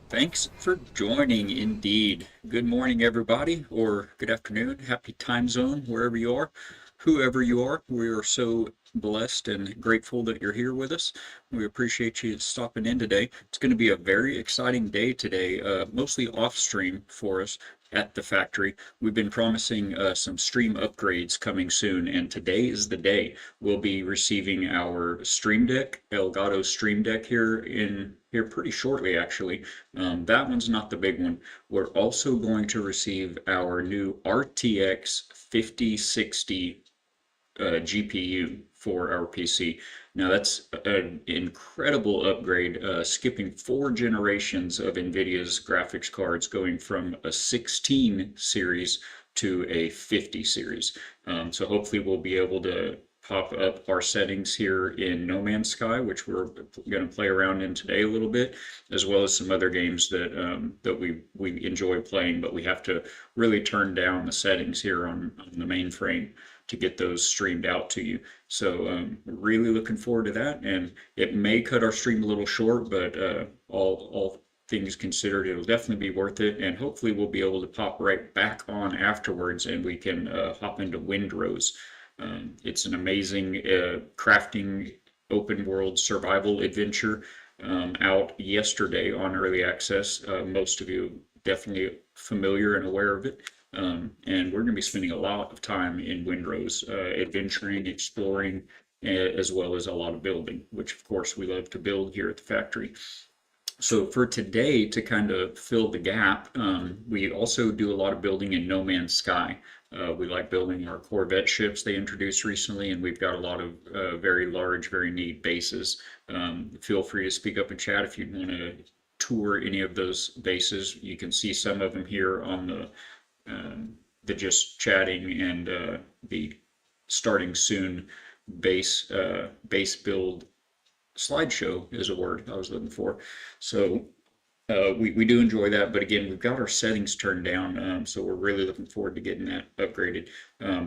Thanks for joining indeed. Good morning, everybody, or good afternoon. Happy time zone, wherever you are, whoever you are. We are so blessed and grateful that you're here with us. We appreciate you stopping in today. It's going to be a very exciting day today, mostly off stream for us at the factory. We've been promising some stream upgrades coming soon, and today is the day. We'll be receiving our Stream Deck, Elgato Stream Deck here pretty shortly, actually. That one's not the big one. We're also going to receive our new RTX 5060 GPU for our PC. Now that's an incredible upgrade, skipping 4 generations of NVIDIA's graphics cards, going from a 16 series to a 50 series. So hopefully we'll be able to pop up our settings here in No Man's Sky, which we're going to play around in today a little bit, as well as some other games that we enjoy playing, but we have to really turn down the settings here on the mainframe to get those streamed out to you. So really looking forward to that, and it may cut our stream a little short, but all things considered, it'll definitely be worth it, and hopefully we'll be able to pop right back on afterwards, and we can hop into Windrose. It's an amazing crafting open world survival adventure out yesterday on early access. Most of you definitely familiar and aware of it. And we're going to be spending a lot of time in Windrose, adventuring, exploring, as well as a lot of building, which of course we love to build here at the factory. So for today, to kind of fill the gap, we also do a lot of building in No Man's Sky. We like building our Corvette ships they introduced recently, and we've got a lot of very large, very neat bases. Feel free to speak up in chat if you want to tour any of those bases. You can see some of them here on the just chatting and the starting soon base build slideshow is a word I was looking for. So we do enjoy that, but again, we've got our settings turned down, so we're really looking forward to getting that upgraded.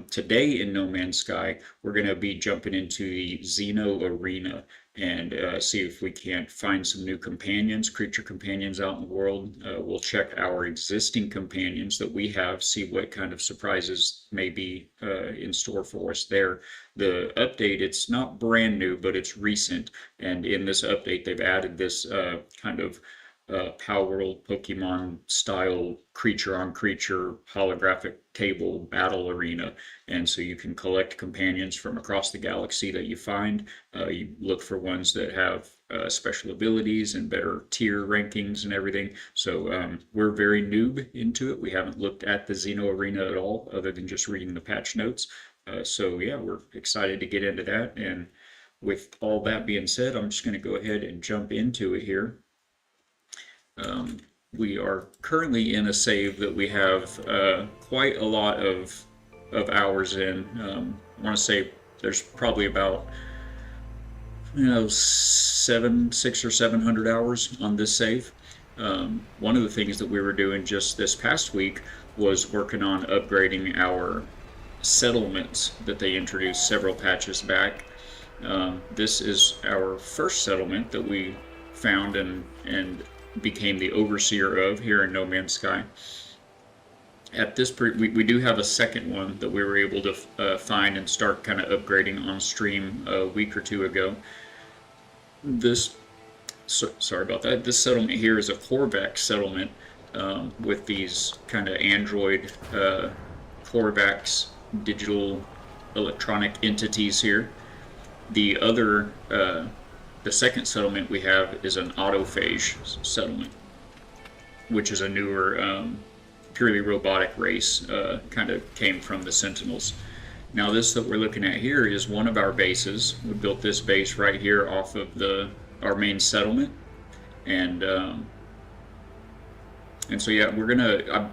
Today in No Man's Sky, we're going to be jumping into the Xeno Arena and see if we can't find some new companions, creature companions out in the world. We'll check our existing companions that we have, see what kind of surprises may be in store for us there. The update, it's not brand new, but it's recent, and in this update, they've added this kind of Power World Pokemon style creature on creature holographic table battle arena. And so you can collect companions from across the galaxy that you find. You look for ones that have special abilities and better tier rankings and everything. So we're very noob into it. We haven't looked at the Xeno Arena at all, other than just reading the patch notes. So yeah, we're excited to get into that. And with all that being said, I'm just going to go ahead and jump into it here. We are currently in a save that we have quite a lot of hours in. I want to say there's probably about 600 or 700 hours on this save. One of the things that we were doing just this past week was working on upgrading our settlements that they introduced several patches back. This is our first settlement that we found and became the overseer of here in No Man's Sky. At this we do have a second one that we were able to find and start kind of upgrading on stream a week or two ago. Sorry about that. This settlement here is a Korvax settlement with these kind of android Korvax digital electronic entities here. The other the second settlement we have is an autophage settlement, which is a newer, purely robotic race, kind of came from the Sentinels. Now this that we're looking at here is one of our bases. We built this base right here off of our main settlement, and so yeah, we're gonna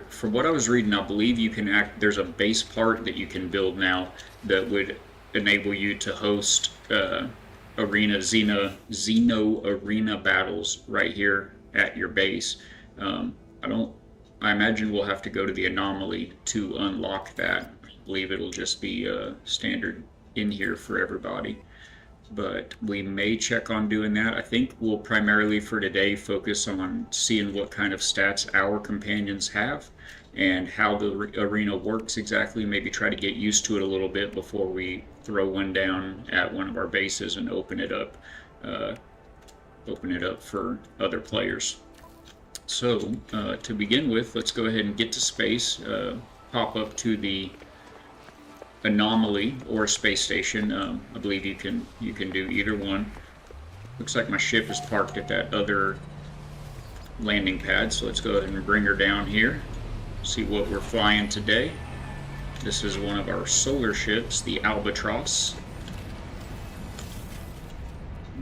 from what I was reading, I believe you can there's a base part that you can build now that would enable you to host Xeno Arena battles right here at your base. I imagine we'll have to go to the anomaly to unlock that. I believe it'll just be standard in here for everybody. but we may check on doing that. I think we'll primarily for today focus on seeing what kind of stats our companions have and how the arena works exactly. Maybe try to get used to it a little bit before we throw one down at one of our bases and open it up for other players. So to begin with, let's go ahead and get to space, pop up to the anomaly or space station. I believe you can do either one. Looks like my ship is parked at that other landing pad, so let's go ahead and bring her down here. See what we're flying today. This is one of our solar ships, the Albatross.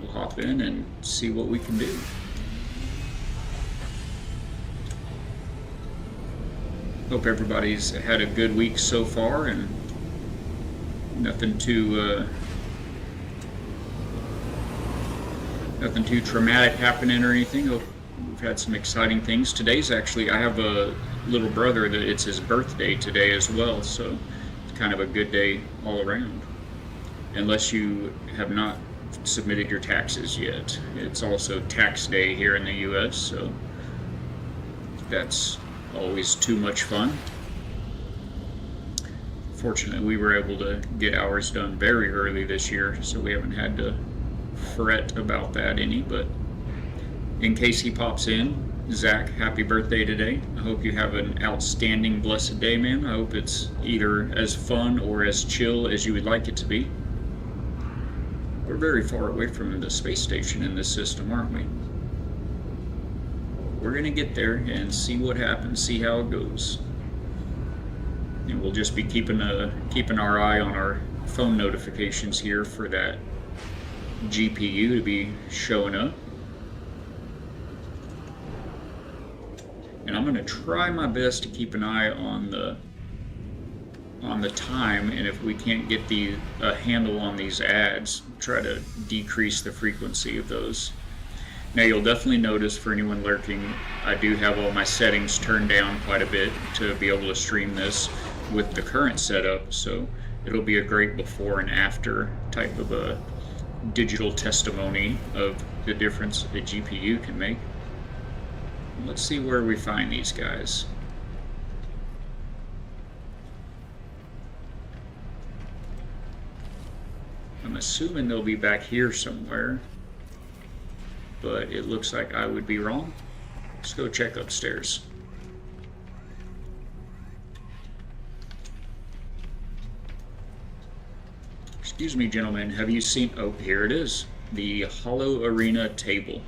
We'll hop in and see what we can do. Hope everybody's had a good week so far and nothing too traumatic happening or anything. We've had some exciting things. Today's actually, I have a little brother that it's his birthday today as well, so it's kind of a good day all around. Unless you have not submitted your taxes yet. It's also tax day here in the US, so that's always too much fun. Fortunately, we were able to get ours done very early this year, so we haven't had to fret about that any. But in case he pops in, Zach, happy birthday today. I hope you have an outstanding, blessed day, man. I hope it's either as fun or as chill as you would like it to be. We're very far away from the space station in this system, aren't we? We're gonna get there and see what happens, see how it goes. And we'll just be keeping our eye on our phone notifications here for that GPU to be showing up. And I'm gonna try my best to keep an eye on the time, and if we can't get a handle on these ads, try to decrease the frequency of those. Now you'll definitely notice, for anyone lurking, I do have all my settings turned down quite a bit to be able to stream this with the current setup, so it'll be a great before and after type of a digital testimony of the difference a GPU can make. Let's see where we find these guys. I'm assuming they'll be back here somewhere, but it looks like I would be wrong. Let's go check upstairs. Excuse me, gentlemen, have you seen, oh, here it is, the Xeno Arena table.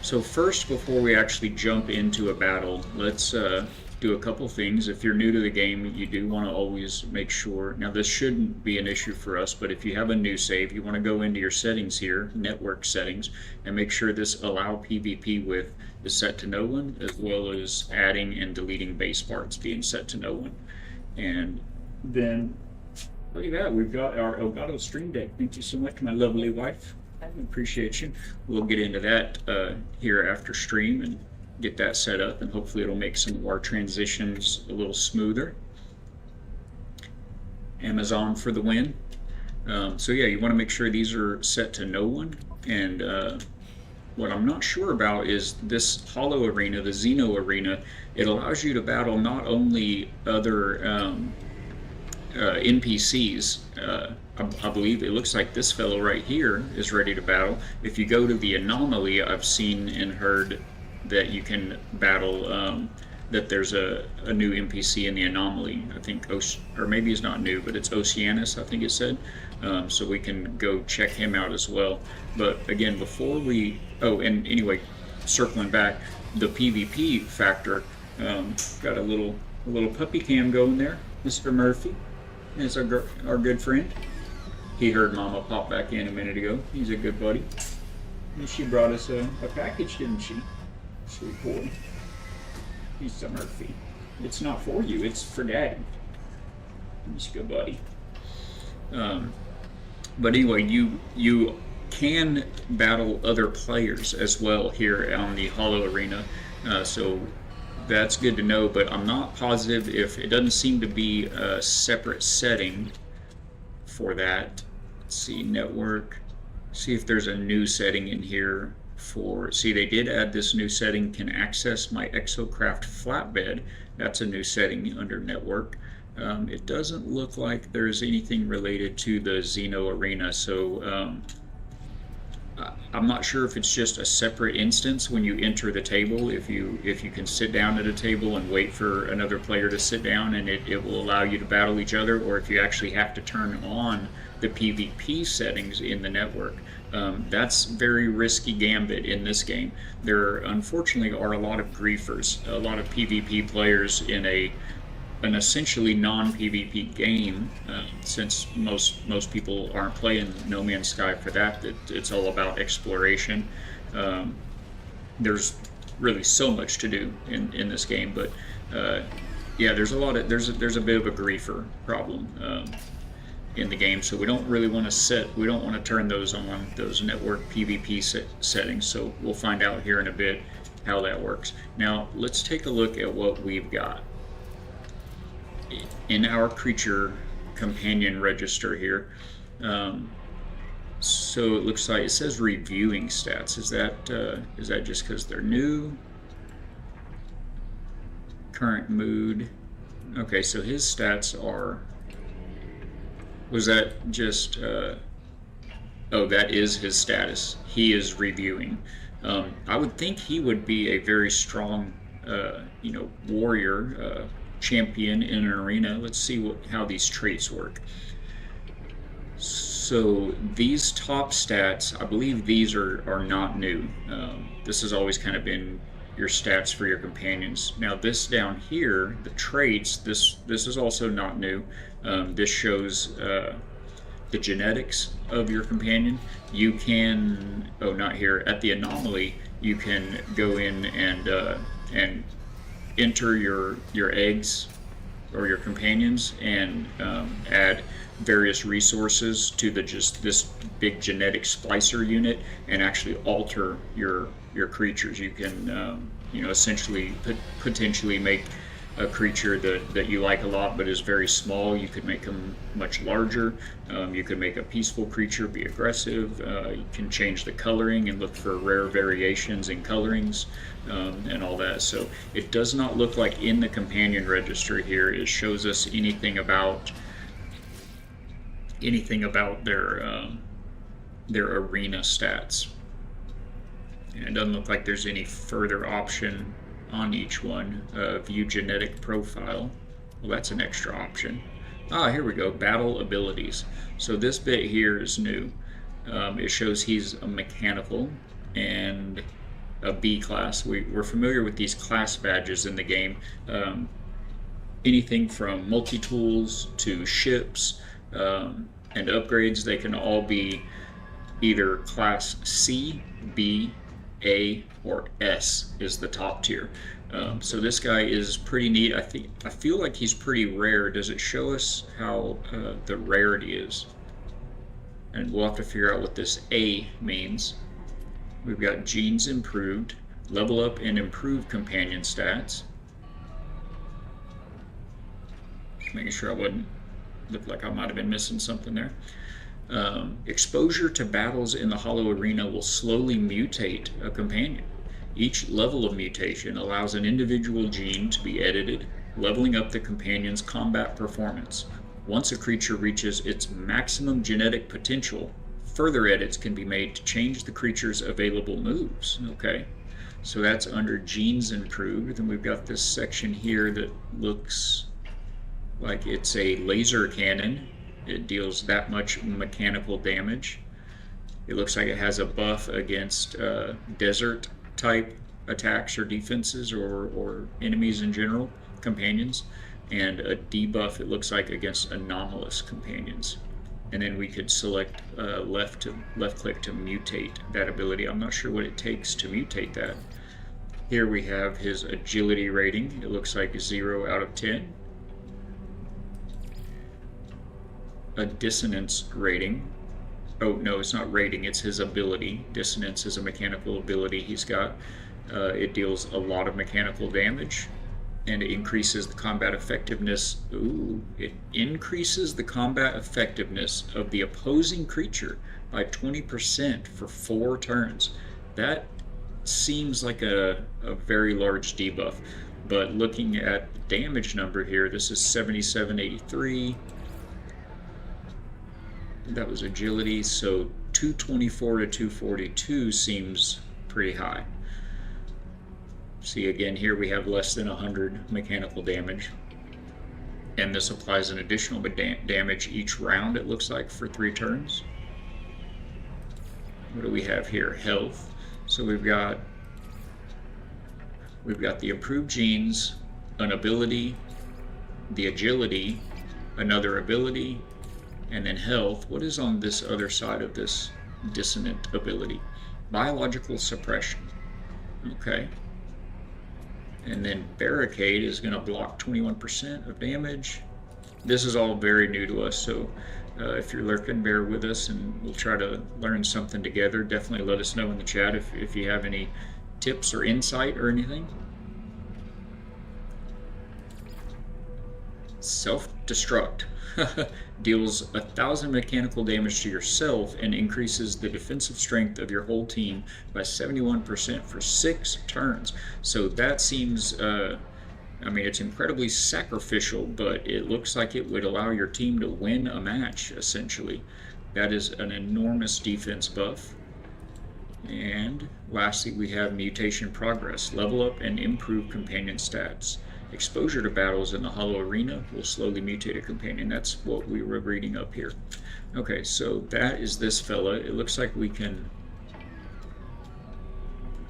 So first, before we actually jump into a battle, let's do a couple things. If you're new to the game, you do want to always make sure, now this shouldn't be an issue for us, but if you have a new save, you want to go into your settings here, network settings, and make sure this allow PvP with is set to no one, as well as adding and deleting base parts being set to no one. And then, look at that, we've got our Elgato Stream Deck. Thank you so much, my lovely wife. I appreciate you. We'll get into that here after stream and get that set up, and hopefully it'll make some of our transitions a little smoother. Amazon for the win. So yeah, you want to make sure these are set to no one. And what I'm not sure about is this Xeno Arena, the Xeno Arena. It allows you to battle not only other NPCs. I believe it looks like this fellow right here is ready to battle. If you go to the anomaly, I've seen and heard that you can battle, that there's a new NPC in the anomaly. I think, or maybe it's not new, but it's Oceanus, I think it said. So we can go check him out as well. But again, before we, and anyway, circling back, the PvP factor, got a little puppy cam going there. Mr. Murphy is our good friend. He heard Mama pop back in a minute ago. He's a good buddy. And she brought us a package, didn't she? Sweet boy. He's a Murphy. It's not for you, it's for Dad. He's a good buddy. But anyway, you can battle other players as well here on the Xeno Arena. So that's good to know, but I'm not positive if it doesn't seem to be a separate setting for that. Let's see, network. See if there's a new setting in here for, see, they did add this new setting, can access my Exocraft flatbed. That's a new setting under network. It doesn't look like there's anything related to the Xeno Arena, so I'm not sure if it's just a separate instance when you enter the table, if you can sit down at a table and wait for another player to sit down and it will allow you to battle each other, or if you actually have to turn on the PvP settings in the network. That's very risky gambit in this game. There unfortunately are a lot of griefers, a lot of PvP players in an essentially non-PvP game, since most people aren't playing No Man's Sky for that. It's all about exploration. There's really so much to do in this game, but yeah, there's a bit of a griefer problem in the game, so we don't really want to turn those on, those network PvP settings. So we'll find out here in a bit how that works. Now let's take a look at what we've got in our creature companion register here. So it looks like it says reviewing stats. Is that just because they're new? Current mood. Okay, so his stats are. Was that just? Oh, that is his status. He is reviewing. I would think he would be a very strong, warrior. Champion in an arena. Let's see how these traits work. So these top stats, I believe these are not new. This has always kind of been your stats for your companions. Now this down here, the traits, this is also not new. This shows the genetics of your companion. You can, oh, not here, at the anomaly, you can go in and enter your eggs or your companions and add various resources to this big genetic splicer unit and actually alter your creatures. You can essentially potentially make a creature that you like a lot but is very small. You could make them much larger. You could make a peaceful creature be aggressive. You can change the coloring and look for rare variations in colorings and all that. So it does not look like in the companion register here it shows us anything about their arena stats. And it doesn't look like there's any further option on each one. View genetic profile. Well, that's an extra option. Ah, here we go. Battle abilities. So this bit here is new. It shows he's a mechanical and a B class. We're familiar with these class badges in the game. Anything from multi-tools to ships and upgrades, they can all be either class C, B, A, or S is the top tier. So this guy is pretty neat. I feel like he's pretty rare. Does it show us how the rarity is? And we'll have to figure out what this A means. We've got genes improved, level up and improve companion stats. Just making sure I wouldn't look like I might have been missing something there. Exposure to battles in the Hollow Arena will slowly mutate a companion. Each level of mutation allows an individual gene to be edited, leveling up the companion's combat performance. Once a creature reaches its maximum genetic potential, further edits can be made to change the creature's available moves. Okay, so that's under genes improved. Then we've got this section here that looks like it's a laser cannon. It deals that much mechanical damage. It looks like it has a buff against desert type attacks or defenses or enemies in general, companions, and a debuff, it looks like, against anomalous companions. And then we could select left click to mutate that ability. I'm not sure what it takes to mutate that. Here we have his agility rating. It looks like 0 out of 10. A dissonance rating. Oh no, it's not rating, it's his ability. Dissonance is a mechanical ability he's got. It deals a lot of mechanical damage. and it increases the combat effectiveness. Ooh, it increases the combat effectiveness of the opposing creature by 20% for 4 turns. That seems like a very large debuff, but looking at the damage number here, this is 7783. That was agility, so 224 to 242 seems pretty high. See, again, here we have less than 100 mechanical damage, and this applies an additional damage each round, it looks like, for 3 turns. What do we have here? Health. So we've got the improved genes, an ability, the agility, another ability, and then health. What is on this other side of this dissonant ability? Biological suppression. Okay. And then barricade is going to block 21% of damage. This is all very new to us, so if you're lurking, bear with us, and we'll try to learn something together. Definitely let us know in the chat if you have any tips or insight or anything. Self-destruct. Deals 1,000 mechanical damage to yourself and increases the defensive strength of your whole team by 71% for 6 turns. So that seems, I mean, it's incredibly sacrificial, but it looks like it would allow your team to win a match, essentially. That is an enormous defense buff. And lastly, we have mutation progress. Level up and improve companion stats. Exposure to battles in the Hollow Arena will slowly mutate a companion. That's what we were reading up here. Okay, so that is this fella. It looks like we can...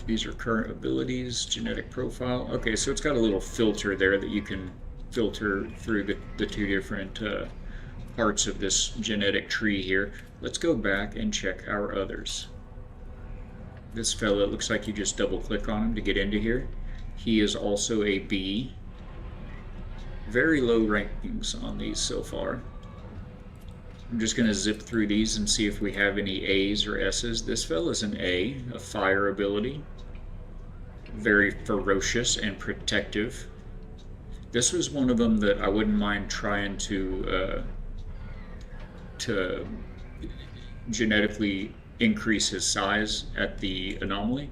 These are current abilities, genetic profile. Okay, so it's got a little filter there that you can filter through the 2 different parts of this genetic tree here. Let's go back and check our others. This fella, it looks like you just double click on him to get into here. He is also a B. Very low rankings on these so far. I'm just going to zip through these and see if we have any A's or S's. This fella's an A fire ability. Very ferocious and protective. This was one of them that I wouldn't mind trying to genetically increase his size at the anomaly.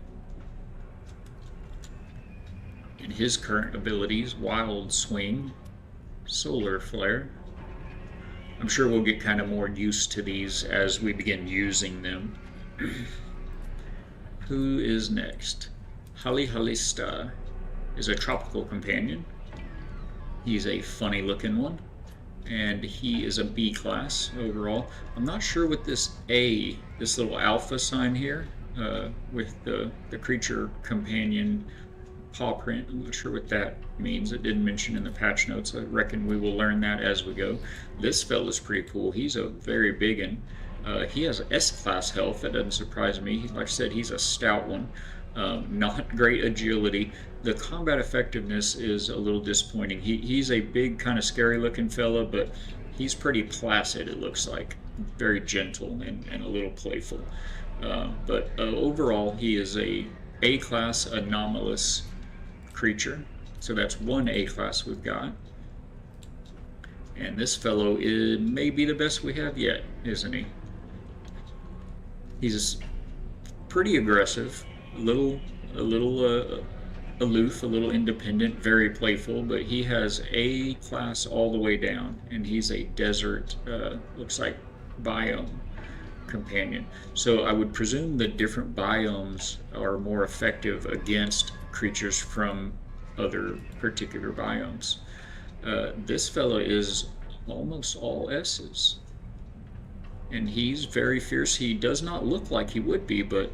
And his current abilities, Wild Swing, Solar Flare. I'm sure we'll get kind of more used to these as we begin using them. Who is next? Halista is a tropical companion. He's a funny looking one, and he is a B class overall. I'm not sure what this little alpha sign here with the creature companion paw print. I'm not sure what that means. It didn't mention in the patch notes. I reckon we will learn that as we go. This fella's pretty cool. He's a very big one. He has S-class health. That doesn't surprise me. Like I said, he's a stout one. Not great agility. The combat effectiveness is a little disappointing. He's a big, kind of scary looking fella, but he's pretty placid, it looks like. Very gentle and a little playful. But overall, he is a A-class anomalous creature. So that's one A-class we've got. And this fellow may be the best we have yet, isn't he? He's pretty aggressive, a little aloof, a little independent, very playful, but he has A-class all the way down, and he's a desert, looks like, biome companion. So I would presume that different biomes are more effective against creatures from other particular biomes. This fella is almost all S's, and he's very fierce. He does not look like he would be, but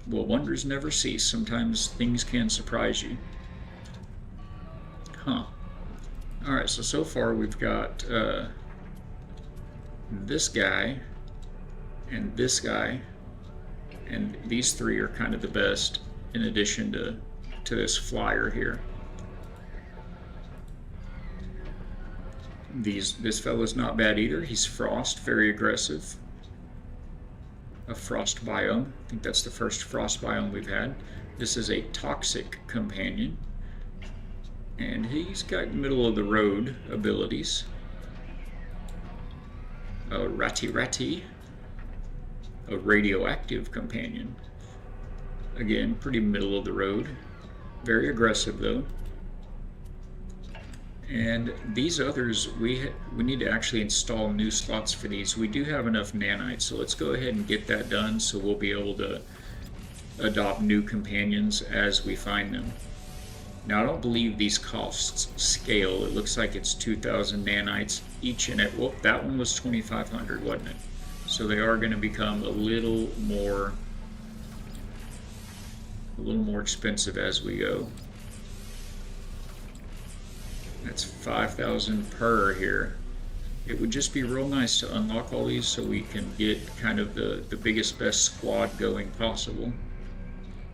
well, wonders never cease. Sometimes things can surprise you. Huh. Alright, so far we've got this guy and this guy, and these 3 are kind of the best in addition to this flyer here. This fella's not bad either. He's frost, very aggressive. A frost biome. I think that's the first frost biome we've had. This is a toxic companion. And he's got middle of the road abilities. Ratty Ratty, a radioactive companion. Again, pretty middle of the road. Very aggressive though. And these others, we need to actually install new slots for these. We do have enough nanites, so let's go ahead and get that done so we'll be able to adopt new companions as we find them. Now I don't believe these costs scale. It looks like it's 2,000 nanites each in it. Well, that one was 2,500, wasn't it? So they are going to become a little more expensive as we go. That's 5,000 per here. It would just be real nice to unlock all these so we can get kind of the biggest, best squad going possible.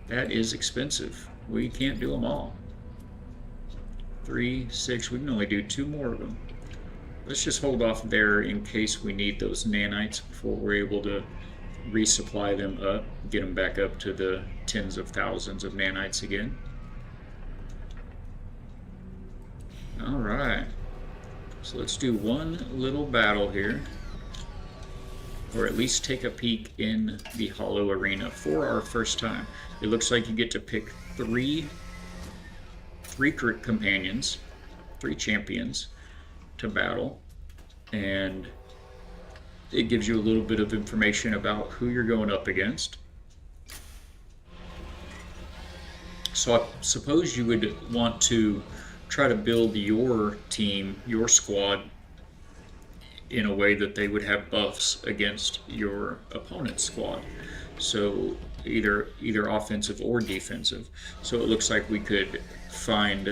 That is expensive. We can't do them all. 3, 6, we can only do 2 more of them. Let's just hold off there in case we need those nanites before we're able to resupply them up, get them back up to the tens of thousands of nanites again. Alright, so let's do one little battle here, or at least take a peek in the Hollow Arena for our first time. It looks like you get to pick three companions, 3 champions to battle, and it gives you a little bit of information about who you're going up against. So I suppose you would want to try to build your team, your squad, in a way that they would have buffs against your opponent's squad. So either offensive or defensive. So it looks like we could find,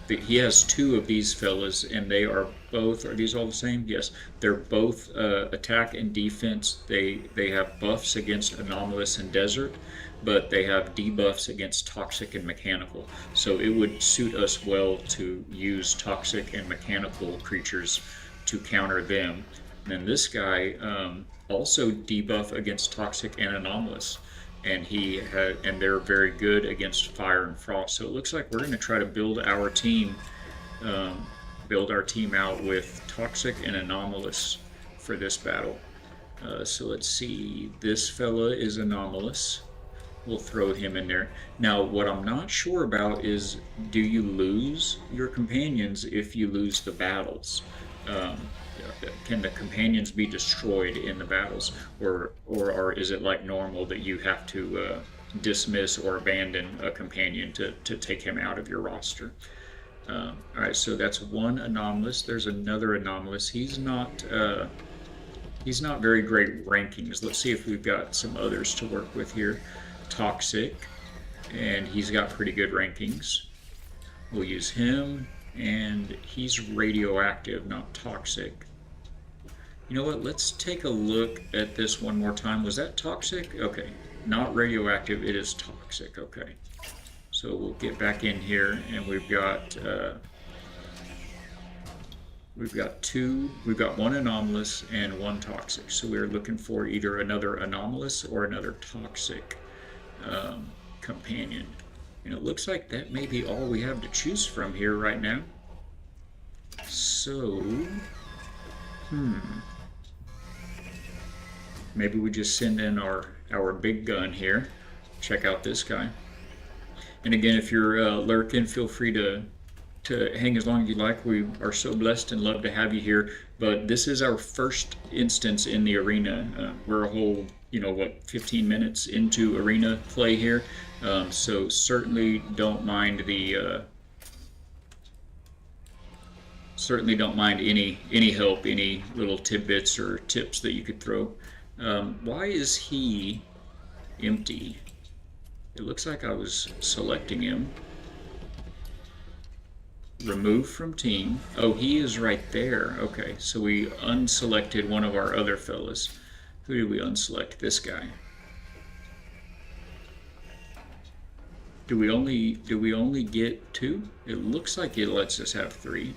he has 2 of these fellas, and they are both, are these all the same? Yes, they're both attack and defense. They have buffs against anomalous and desert, but they have debuffs against toxic and mechanical. So it would suit us well to use toxic and mechanical creatures to counter them. And then this guy also debuff against toxic and anomalous, and they're very good against fire and frost. So it looks like we're going to try to build our team out with toxic and anomalous for this battle. So let's see, this fella is anomalous. We'll throw him in there. Now, what I'm not sure about is, do you lose your companions if you lose the battles? Can the companions be destroyed in the battles, or is it like normal that you have to dismiss or abandon a companion to take him out of your roster? All right, so that's one anomalous. There's another anomalous. He's not very great rankings. Let's see if we've got some others to work with here. Toxic, and he's got pretty good rankings. We'll use him, and he's radioactive, not toxic. You know what, let's take a look at this one more time. Was that toxic? Okay, not radioactive, it is toxic. Okay, so we'll get back in here, and we've got one anomalous and 1 toxic. So we're looking for either another anomalous or another toxic companion. And it looks like that may be all we have to choose from here right now. So, maybe we just send in our big gun here. Check out this guy. And again, if you're lurking, feel free to hang as long as you like. We are so blessed and love to have you here. But this is our first instance in the arena. We're a whole 15 minutes into arena play here, so certainly don't mind any help, any little tidbits or tips that you could throw. Why is he empty? It looks like I was selecting him. Remove from team. Oh, he is right there. Okay, so we unselected one of our other fellas. Who did we unselect? This guy. Do we only get 2? It looks like it lets us have 3.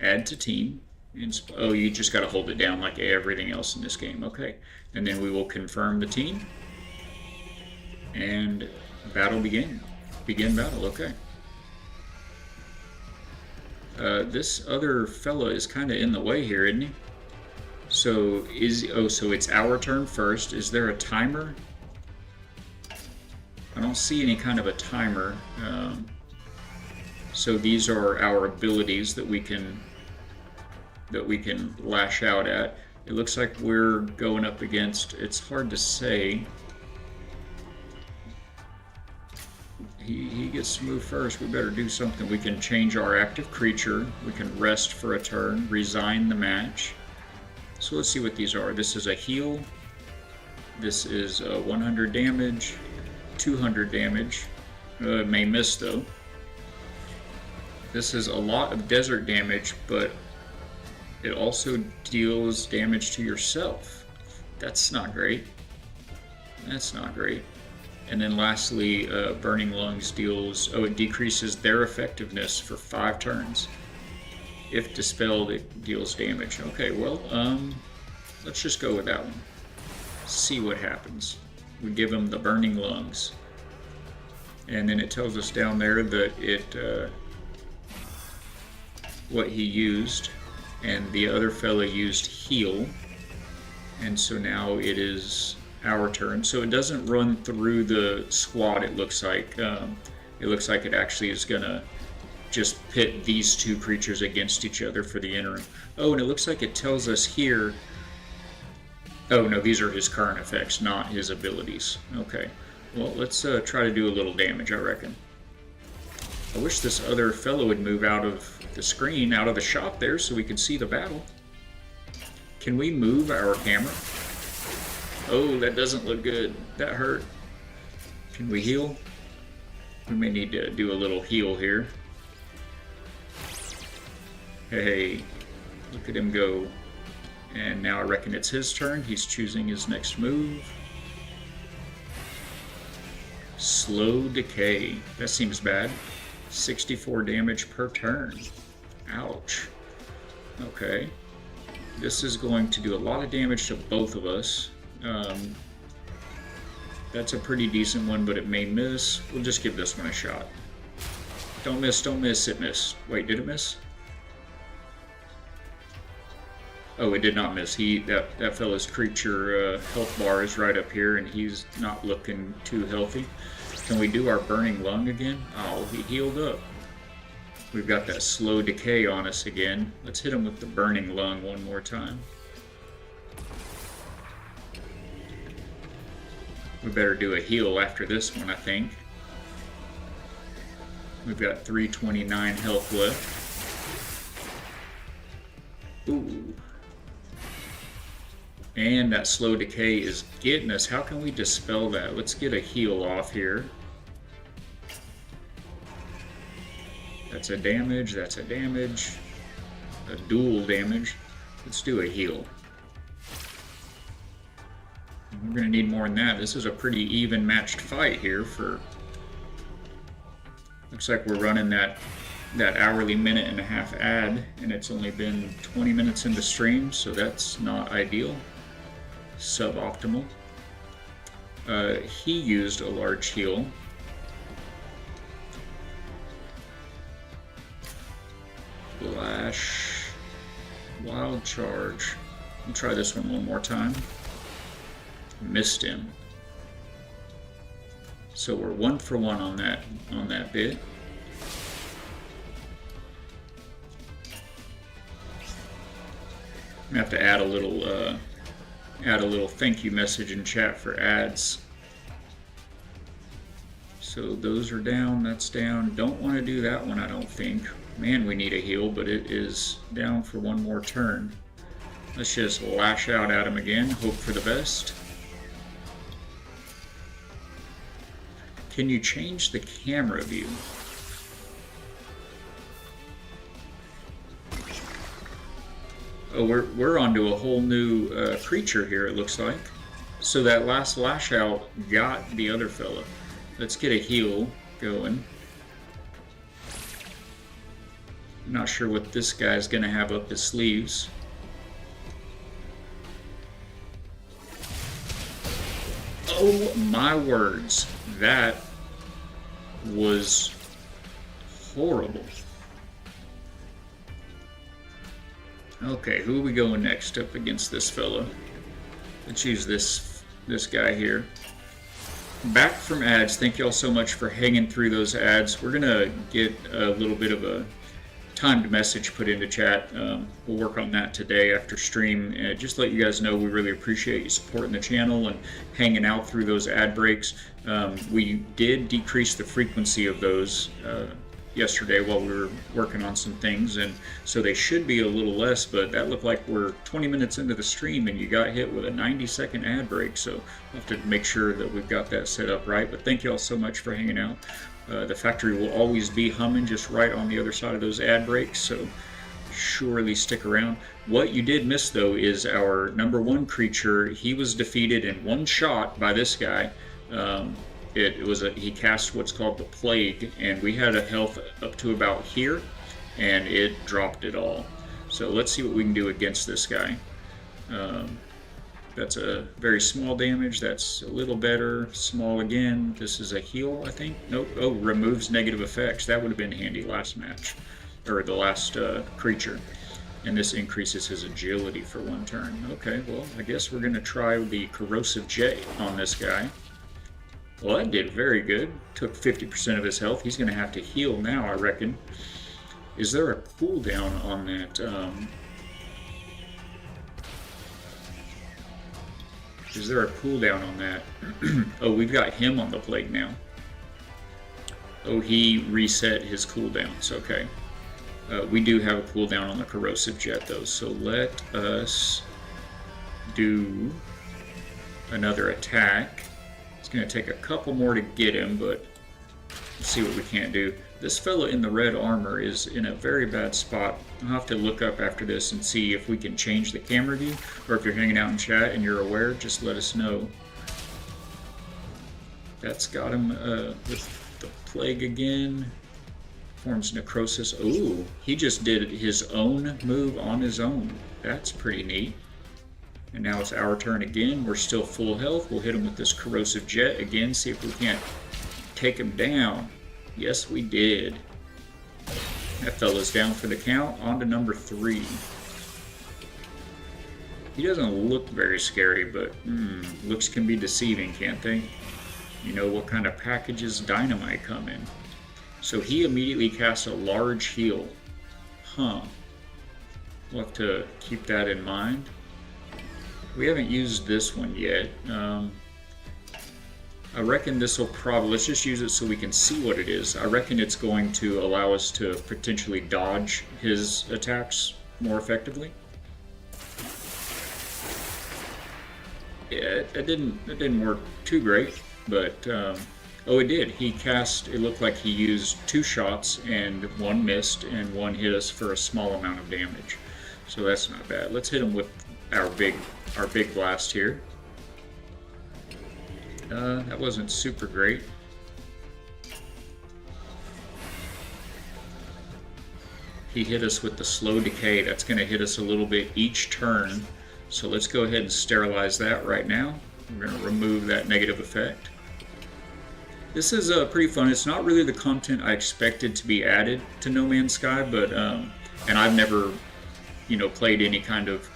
Add to team. Oh, you just got to hold it down like everything else in this game. Okay, and then we will confirm the team. And battle begin. Begin battle. Okay. This other fella is kind of in the way here, isn't he? So so it's our turn first. Is there a timer? I don't see any kind of a timer. So these are our abilities that we can lash out at. It looks like we're going up against, it's hard to say. He gets to move first. We better do something. We can change our active creature. We can rest for a turn, resign the match. So let's see what these are. This is a heal. This is 100 damage, 200 damage. It may miss though. This is a lot of desert damage, but it also deals damage to yourself. That's not great. That's not great. And then lastly, Burning Lungs deals, it decreases their effectiveness for 5 turns. If dispelled, it deals damage. Okay, well, let's just go with that one. See what happens. We give him the Burning Lungs. And then it tells us down there that what he used, and the other fella used heal. And so now it is our turn. So it doesn't run through the squad, it looks like. It looks like it actually is gonna just pit these 2 creatures against each other for the interim. Oh, and it looks like it tells us here, oh no, these are his current effects, not his abilities. Okay, well, let's try to do a little damage, I reckon. I wish this other fellow would move out of the screen, out of the shot there, so we can see the battle. Can we move our camera? Oh, that doesn't look good. That hurt. Can we heal? We may need to do a little heal here. Hey, look at him go. And now I reckon it's his turn. He's choosing his next move. Slow decay. That seems bad. 64 damage per turn. Ouch. Okay. This is going to do a lot of damage to both of us. That's a pretty decent one, but it may miss. We'll just give this one a shot. Don't miss, don't miss, it missed. Wait, did it miss? Oh, it did not miss. That fella's creature health bar is right up here, and he's not looking too healthy. Can we do our Burning Lung again? Oh, he healed up. We've got that slow decay on us again. Let's hit him with the Burning Lung one more time. We better do a heal after this one, I think. We've got 329 health left. Ooh. And that slow decay is getting us. How can we dispel that? Let's get a heal off here. That's a damage, that's a damage. A dual damage. Let's do a heal. We're going to need more than that. This is a pretty even matched fight here for... Looks like we're running that hourly minute and a half ad, and it's only been 20 minutes into stream, so that's not ideal. Suboptimal. He used a large heal. Flash. Wild charge. I'll try this one more time. Missed him. So we're 1 for 1 on that bit. I'm gonna have to add a little thank you message in chat for ads. So those are down, that's down. Don't want to do that one, I don't think. Man, we need a heal, but it is down for 1 more turn. Let's just lash out at him again, hope for the best. Can you change the camera view? Oh, we're onto a whole new creature here, it looks like. So that last lash out got the other fella. Let's get a heal going. Not sure what this guy's gonna have up his sleeves. Oh my words, that was horrible. Okay, who are we going next up against this fella? Let's use this guy here. Back from ads. Thank y'all so much for hanging through those ads. We're gonna get a little bit of a timed message put into chat. We'll work on that today after stream. And just let you guys know we really appreciate you supporting the channel and hanging out through those ad breaks. We did decrease the frequency of those yesterday while we were working on some things, and so they should be a little less, but that looked like we're 20 minutes into the stream and you got hit with a 90-second ad break, so we'll have to make sure that we've got that set up right. But thank you all so much for hanging out. The factory will always be humming just right on the other side of those ad breaks, so surely stick around. What you did miss though is our #1 creature. He was defeated in one shot by this guy. He cast what's called the Plague, and we had a health up to about here, and it dropped it all. So let's see what we can do against this guy. That's a very small damage. That's a little better. Small again. This is a heal, I think. Nope. Oh, removes negative effects. That would have been handy last match, or the last creature. And this increases his agility for 1 turn. Okay, well, I guess we're going to try the Corrosive Jet on this guy. Well, that did very good. Took 50% of his health. He's going to have to heal now, I reckon. Is there a cooldown on that? Is there a cooldown on that? Oh, we've got him on the Plague now. Oh, he reset his cooldowns. Okay. We do have a cooldown on the Corrosive Jet, though. So let us do another attack. Going to take a couple more to get him, but let's see what we can't do. This fella in the red armor is in a very bad spot. I'll have to look up after this and see if we can change the camera view, or if you're hanging out in chat and you're aware, just let us know. That's got him with the Plague again. Forms Necrosis. Ooh, he just did his own move on his own. That's pretty neat. And now it's our turn again. We're still full health. We'll hit him with this Corrosive Jet again, see if we can't take him down. Yes, we did. That fella's down for the count. On to #3. He doesn't look very scary, but looks can be deceiving, can't they? You know what kind of packages dynamite come in. So he immediately casts a large heal. Huh. We'll have to keep that in mind. We haven't used this one yet. I reckon this will probably, let's just use it so we can see what it is. I reckon it's going to allow us to potentially dodge his attacks more effectively. Yeah, it didn't work too great, but oh, it did. He cast, it looked like he used 2 shots and 1 missed and 1 hit us for a small amount of damage. So that's not bad. Let's hit him with our big blast here. That wasn't super great. He hit us with the slow decay. That's going to hit us a little bit each turn. So let's go ahead and sterilize that right now. We're going to remove that negative effect. This is pretty fun. It's not really the content I expected to be added to No Man's Sky, but and I've never, played any kind of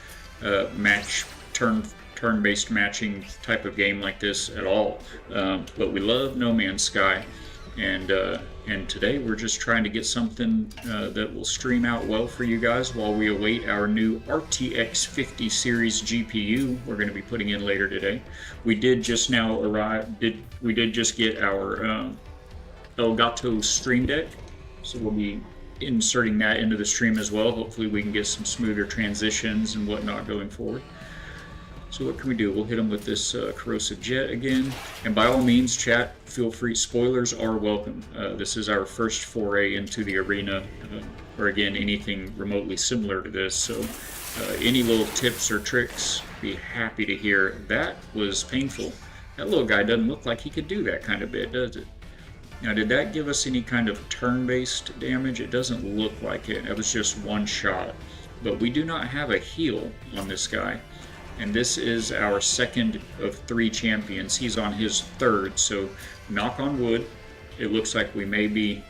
turn-based matching type of game like this at all. But we love No Man's Sky, and today we're just trying to get something that will stream out well for you guys while we await our new RTX 50 series GPU we're going to be putting in later today. We did just now arrive. We did just get our Elgato Stream Deck, so we'll be inserting that into the stream as well. Hopefully we can get some smoother transitions and whatnot going forward. So what can we do? We'll hit them with this Corrosive Jet again. And by all means, chat, feel free. Spoilers are welcome. This is our first foray into the arena, or again, anything remotely similar to this. So any little tips or tricks, be happy to hear. That was painful. That little guy doesn't look like he could do that kind of bit, does it? Now, did that give us any kind of turn-based damage? It doesn't look like it. It was just 1 shot. But we do not have a heal on this guy. And this is our 2nd of 3 champions. He's on his 3rd, so knock on wood. It looks like we may be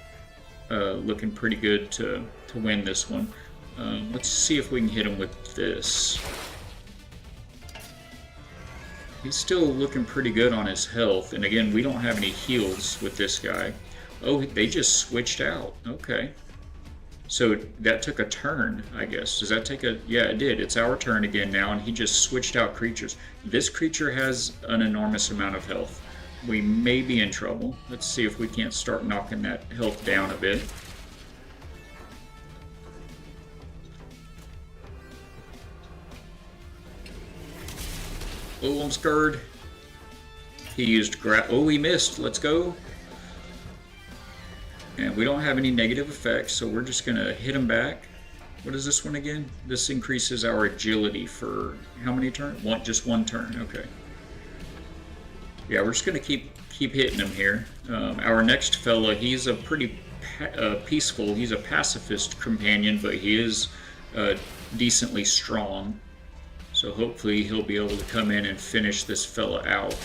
looking pretty good to win this one. Let's see if we can hit him with this. He's still looking pretty good on his health, and again, we don't have any heals with this guy. Oh, they just switched out. Okay. So that took a turn, I guess. Does that take a... Yeah, it did. It's our turn again now, and he just switched out creatures. This creature has an enormous amount of health. We may be in trouble. Let's see if we can't start knocking that health down a bit. Oh, I'm scared. He used oh, he missed. Let's go. And we don't have any negative effects, so we're just going to hit him back. What is this one again? This increases our agility for how many turns? Just one turn. Okay. Yeah, we're just going to keep hitting him here. Our next fella, he's a pretty peaceful. He's a pacifist companion, but he is decently strong. So hopefully he'll be able to come in and finish this fella out.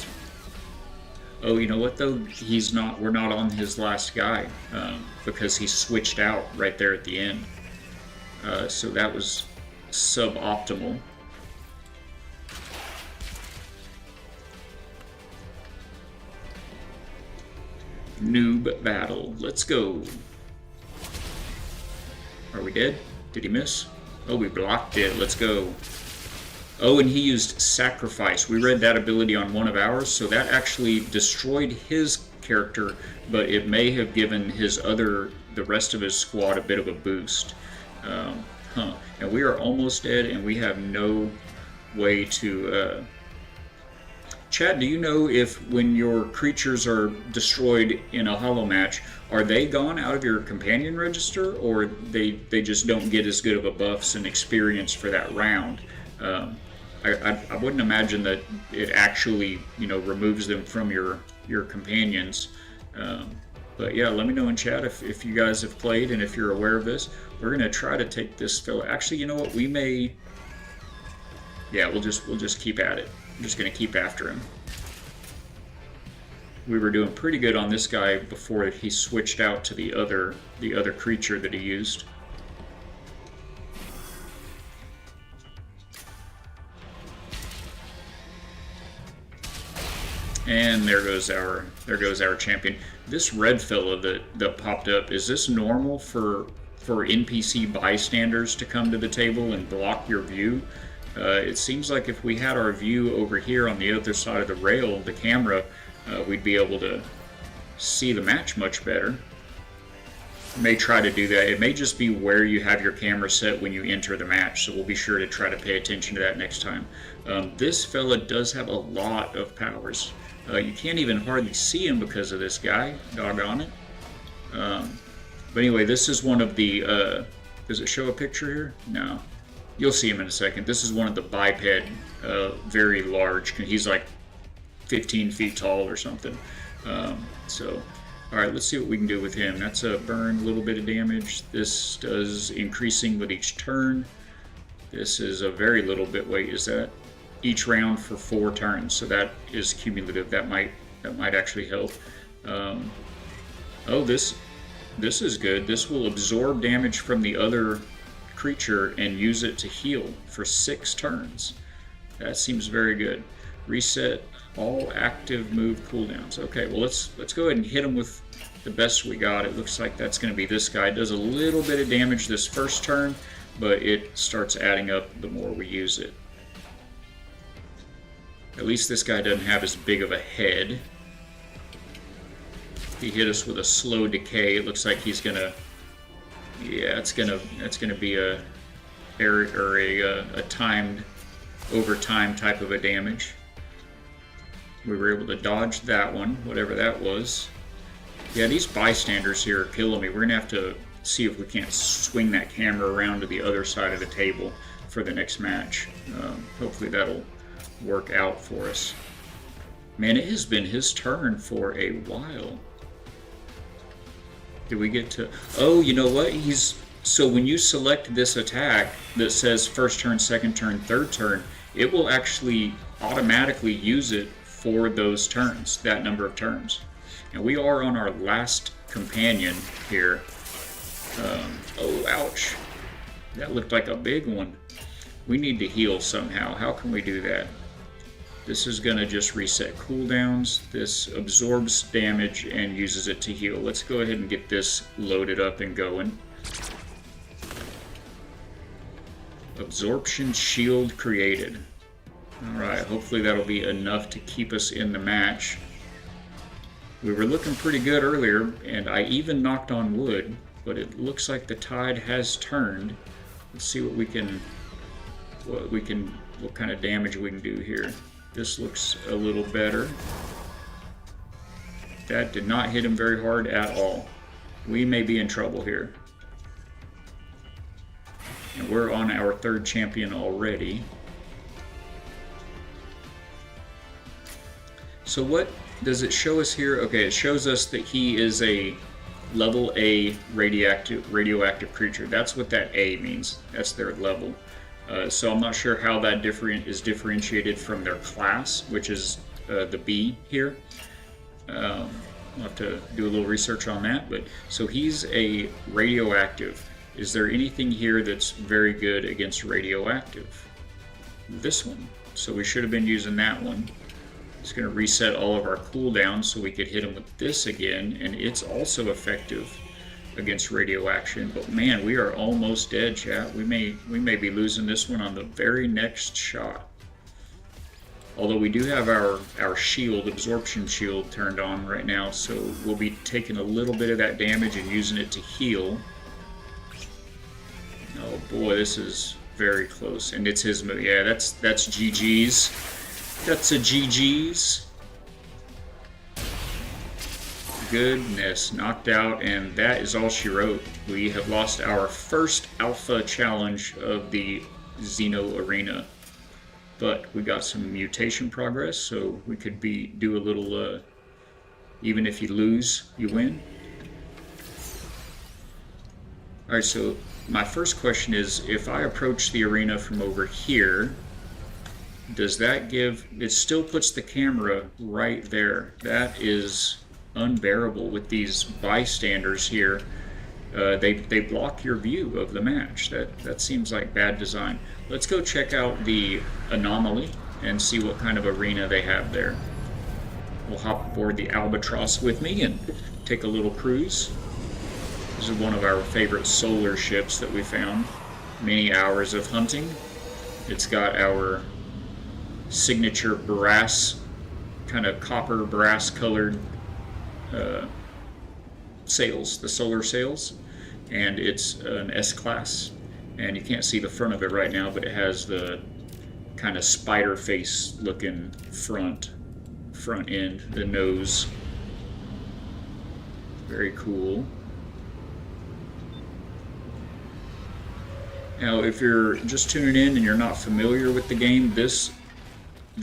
Oh, you know what though? He's not. We're not on his last guy because he switched out right there at the end. So that was suboptimal. Noob battle. Let's go. Are we dead? Did he miss? Oh, we blocked it. Let's go. Oh, and he used Sacrifice. We read that ability on one of ours, so that actually destroyed his character, but it may have given the rest of his squad a bit of a boost. And we are almost dead, and we have no way to... Chad, do you know if when your creatures are destroyed in a hollow match, are they gone out of your companion register, or they just don't get as good of a buffs and experience for that round? I wouldn't imagine that it actually, removes them from your companions. But yeah, let me know in chat if you guys have played and if you're aware of this. We're gonna try to take this fella. Actually, you know what? We may. Yeah, we'll just keep at it. I'm just gonna keep after him. We were doing pretty good on this guy before he switched out to the other creature that he used. And there goes our champion. This red fella that popped up, is this normal for NPC bystanders to come to the table and block your view? It seems like if we had our view over here on the other side of the rail, the camera, we'd be able to see the match much better. May try to do that. It may just be where you have your camera set when you enter the match, so we'll be sure to try to pay attention to that next time. This fella does have a lot of powers. You can't even hardly see him because of this guy, doggone it. But anyway, this is one of the, does it show a picture here? No. You'll see him in a second. This is one of the biped, very large. He's like 15 feet tall or something. All right, let's see what we can do with him. That's a burn, a little bit of damage. This does increasing with each turn. This is a very little bit. Wait, is that each round for 4 turns? So that is cumulative. That might actually help. Oh, this is good. This will absorb damage from the other creature and use it to heal for 6 turns. That seems very good. Reset all active move cooldowns. Okay, well let's go ahead and hit him with the best we got. It looks like that's going to be this guy. It does a little bit of damage this first turn, but it starts adding up the more we use it. At least this guy doesn't have as big of a head. He hit us with a slow decay. It looks like he's gonna. Yeah, it's gonna be a timed overtime type of a damage. We were able to dodge that one, whatever that was. Yeah, these bystanders here are killing me. We're gonna have to see if we can't swing that camera around to the other side of the table for the next match. Hopefully that'll work out for us. Man, it has been his turn for a while. Did we get to... Oh, you know what? So when you select this attack that says first turn, second turn, third turn, it will actually automatically use it for those turns, that number of turns. And we are on our last companion here. Oh, ouch. That looked like a big one. We need to heal somehow. How can we do that? This is going to just reset cooldowns. This absorbs damage and uses it to heal. Let's go ahead and get this loaded up and going. Absorption shield created. Alright, hopefully that'll be enough to keep us in the match. We were looking pretty good earlier, and I even knocked on wood, but it looks like the tide has turned. Let's see what kind of damage we can do here. This looks a little better. That did not hit him very hard at all. We may be in trouble here. And we're on our third champion already. So what does it show us here? Okay, it shows us that he is a level A radioactive creature. That's what that A means. That's their level. So I'm not sure how that is differentiated from their class, which is the B here. I'll have to do a little research on that. But so he's a radioactive. Is there anything here that's very good against radioactive? This one. So we should have been using that one. It's going to reset all of our cooldowns so we could hit him with this again, and it's also effective against radioaction. But man, we are almost dead, chat. We may be losing this one on the very next shot. Although we do have our shield, absorption shield, turned on right now, so we'll be taking a little bit of that damage and using it to heal. Oh boy, this is very close, and it's his move. Yeah, that's GG's. That's a GG's. Goodness, knocked out, and that is all she wrote. We have lost our first alpha challenge of the Xeno Arena. But we got some mutation progress, so we could do a little, even if you lose, you win. Alright, so my first question is, if I approach the arena from over here, does that give, it still puts the camera right there. That is unbearable with these bystanders here. They block your view of the match. That seems like bad design. Let's go check out the anomaly and see what kind of arena they have there. We'll hop aboard the Albatross with me and take a little cruise. This is one of our favorite solar ships that we found. Many hours of hunting. It's got our signature brass, kind of copper brass colored sails, the solar sails, and it's an S-class, and you can't see the front of it right now, but it has the kind of spider face looking front end, the nose. Very cool. Now, if you're just tuning in and you're not familiar with the game, this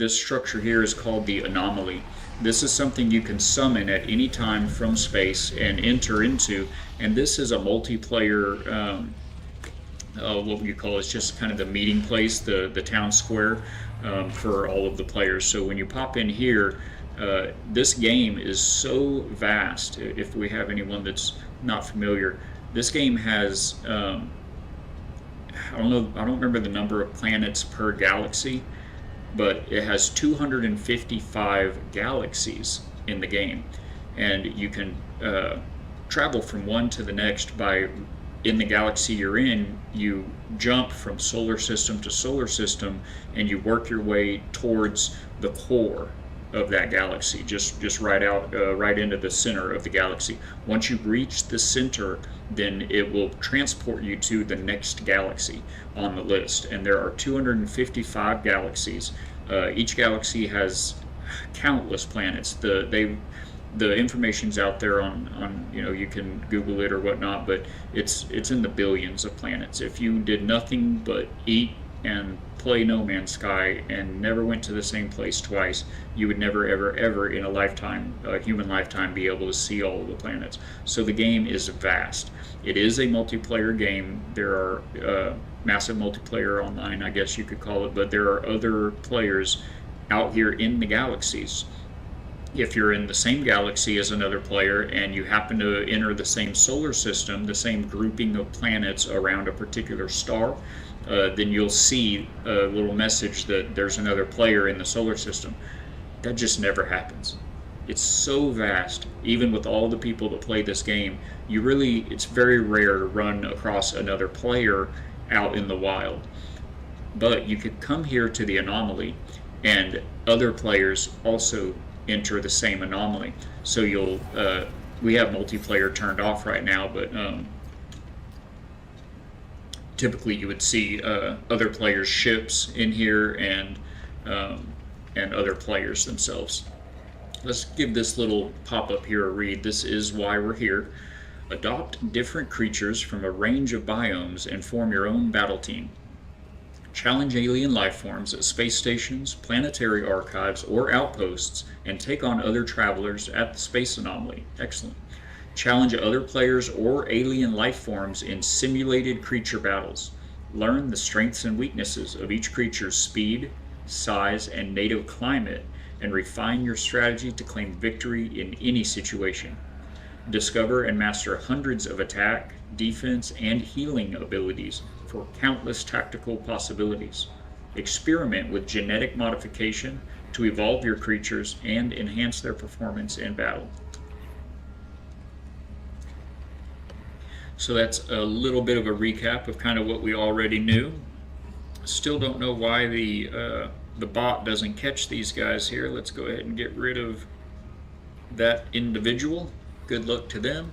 structure here is called the anomaly. This is something you can summon at any time from space and enter into, and this is a multiplayer, what would you call it? It's just kind of the meeting place, the town square for all of the players. So when you pop in here, this game is so vast. If we have anyone that's not familiar, this game has, I don't remember the number of planets per galaxy, but it has 255 galaxies in the game, and you can travel from one to the next by, in the galaxy you're in, you jump from solar system to solar system, and you work your way towards the core of that galaxy, just right into the center of the galaxy. Once you reach the center, then it will transport you to the next galaxy on the list, and there are 255 galaxies. Each galaxy has countless planets. The information's out there on you can Google it or whatnot, but it's in the billions of planets. If you did nothing but eat and play No Man's Sky and never went to the same place twice, you would never ever in a human lifetime, be able to see all of the planets. So the game is vast. It is a multiplayer game. There are massive multiplayer online, I guess you could call it, but there are other players out here in the galaxies. If you're in the same galaxy as another player and you happen to enter the same solar system, the same grouping of planets around a particular star, then you'll see a little message that there's another player in the solar system. That just never happens. It's so vast, even with all the people that play this game, it's very rare to run across another player out in the wild. But you could come here to the anomaly, and other players also enter the same anomaly. So we have multiplayer turned off right now, but typically you would see other players' ships in here and other players themselves. Let's give this little pop-up here a read. This is why we're here. Adopt different creatures from a range of biomes and form your own battle team. Challenge alien life forms at space stations, planetary archives, or outposts, and take on other travelers at the space anomaly. Excellent. Challenge other players or alien life forms in simulated creature battles. Learn the strengths and weaknesses of each creature's speed, size, and native climate, and refine your strategy to claim victory in any situation. Discover and master hundreds of attack, defense, and healing abilities for countless tactical possibilities. Experiment with genetic modification to evolve your creatures and enhance their performance in battle. So that's a little bit of a recap of kind of what we already knew. Still don't know why the bot doesn't catch these guys here. Let's go ahead and get rid of that individual. Good luck to them.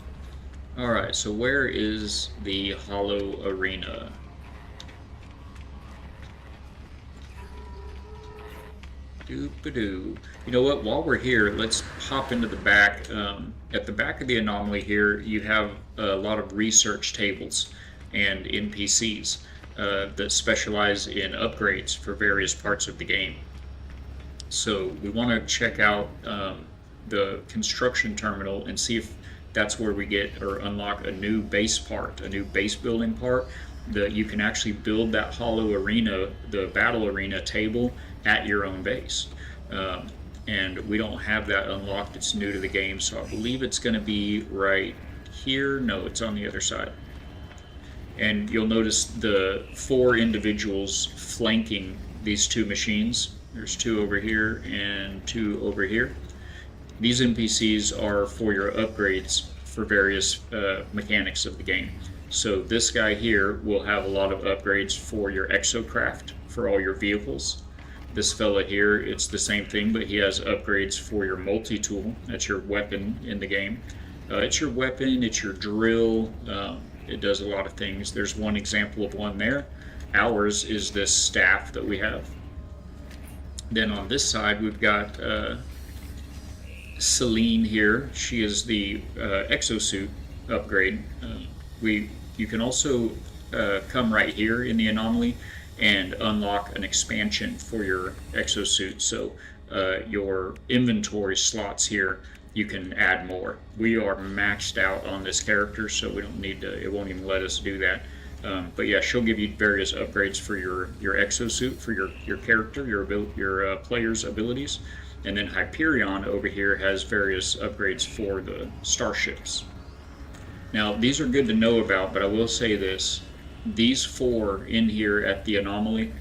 Alright, so where is the Hollow Arena? Doop-a-doo. You know what, while we're here, let's hop into the back. At the back of the anomaly here, you have a lot of research tables and NPCs that specialize in upgrades for various parts of the game. So we want to check out the construction terminal and see if that's where we get or unlock a new base part, a new base building part, that you can actually build that Hollow Arena, the battle arena table at your own base. And we don't have that unlocked. It's new to the game, so I believe it's going to be right here. No, it's on the other side. And you'll notice the 4 individuals flanking these 2 machines. There's 2 over here and 2 over here. These NPCs are for your upgrades for various mechanics of the game. So this guy here will have a lot of upgrades for your exocraft, for all your vehicles. This fella here, it's the same thing, but he has upgrades for your multi-tool. That's your weapon in the game. It's your weapon, it's your drill, it does a lot of things. There's one example of one there. Ours is this staff that we have. Then on this side, we've got Celine here. She is the exosuit upgrade. You can also come right here in the anomaly and unlock an expansion for your exosuit. So your inventory slots here, you can add more. We are maxed out on this character, so we don't need to, it won't even let us do that. But yeah, she'll give you various upgrades for your exosuit, for your character, your player's abilities. And then Hyperion over here has various upgrades for the starships. Now, these are good to know about, but I will say this. These 4 in here at the anomaly,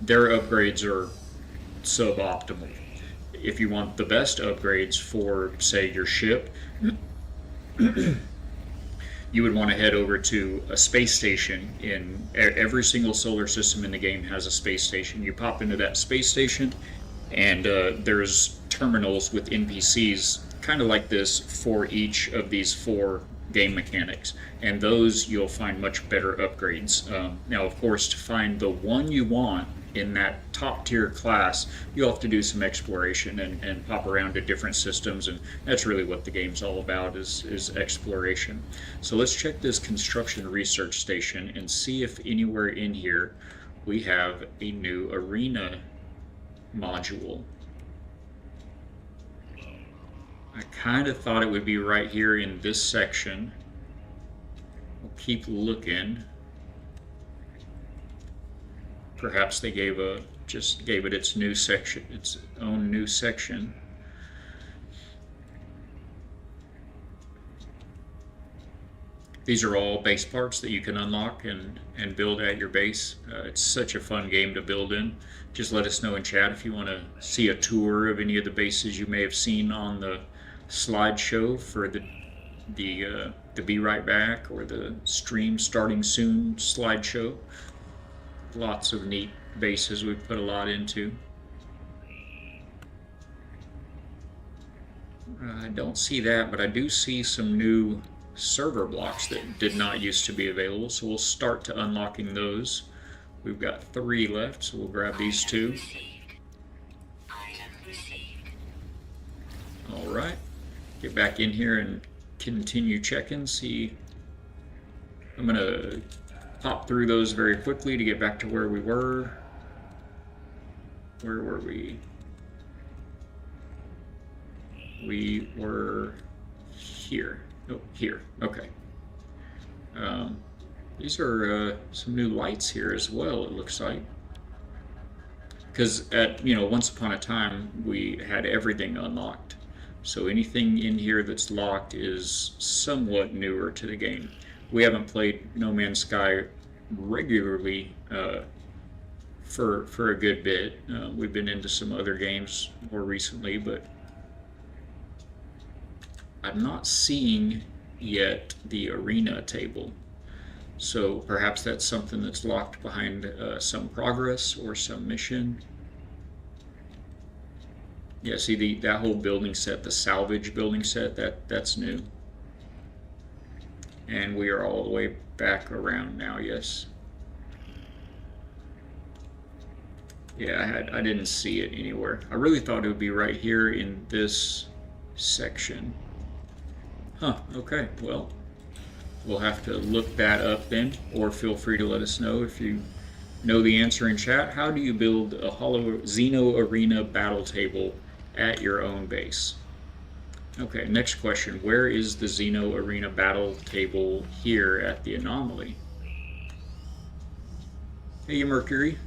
their upgrades are suboptimal. If you want the best upgrades for, say, your ship, you would want to head over to a space station. In every single solar system in the game has a space station. You pop into that space station, and there's terminals with NPCs kind of like this for each of these 4 game mechanics, and those you'll find much better upgrades. Now, of course, to find the one you want in that top tier class, you'll have to do some exploration and pop around to different systems, and that's really what the game's all about, is exploration. So let's check this construction research station and see if anywhere in here we have a new arena module. I kind of thought it would be right here in this section. We'll keep looking. Perhaps they gave a just gave it its new section, its own new section. These are all base parts that you can unlock and build at your base. It's such a fun game to build in. Just let us know in chat if you want to see a tour of any of the bases you may have seen on the slideshow for the Be Right Back or the stream starting soon slideshow. Lots of neat bases we've put a lot into. I don't see that, but I do see some new server blocks that did not used to be available, so we'll start to unlocking those. We've got 3 left, so we'll grab these 2. Alright, get back in here and continue checking, see. I'm going to pop through those very quickly to get back to where we were. Where were we? We were here. Oh, here. Okay. These are some new lights here as well, it looks like. Because once upon a time, we had everything unlocked. So anything in here that's locked is somewhat newer to the game. We haven't played No Man's Sky regularly for a good bit. We've been into some other games more recently, but I'm not seeing yet the arena table. So perhaps that's something that's locked behind some progress or some mission. Yeah, see that whole building set, the salvage building set, that's new. And we are all the way back around now, yes. Yeah, I didn't see it anywhere. I really thought it would be right here in this section. Huh, okay, well, we'll have to look that up then, or feel free to let us know if you know the answer in chat. How do you build a hollow Xeno Arena battle table at your own base? Okay, next question. Where is the Xeno Arena battle table here at the anomaly? Hey, Mercury.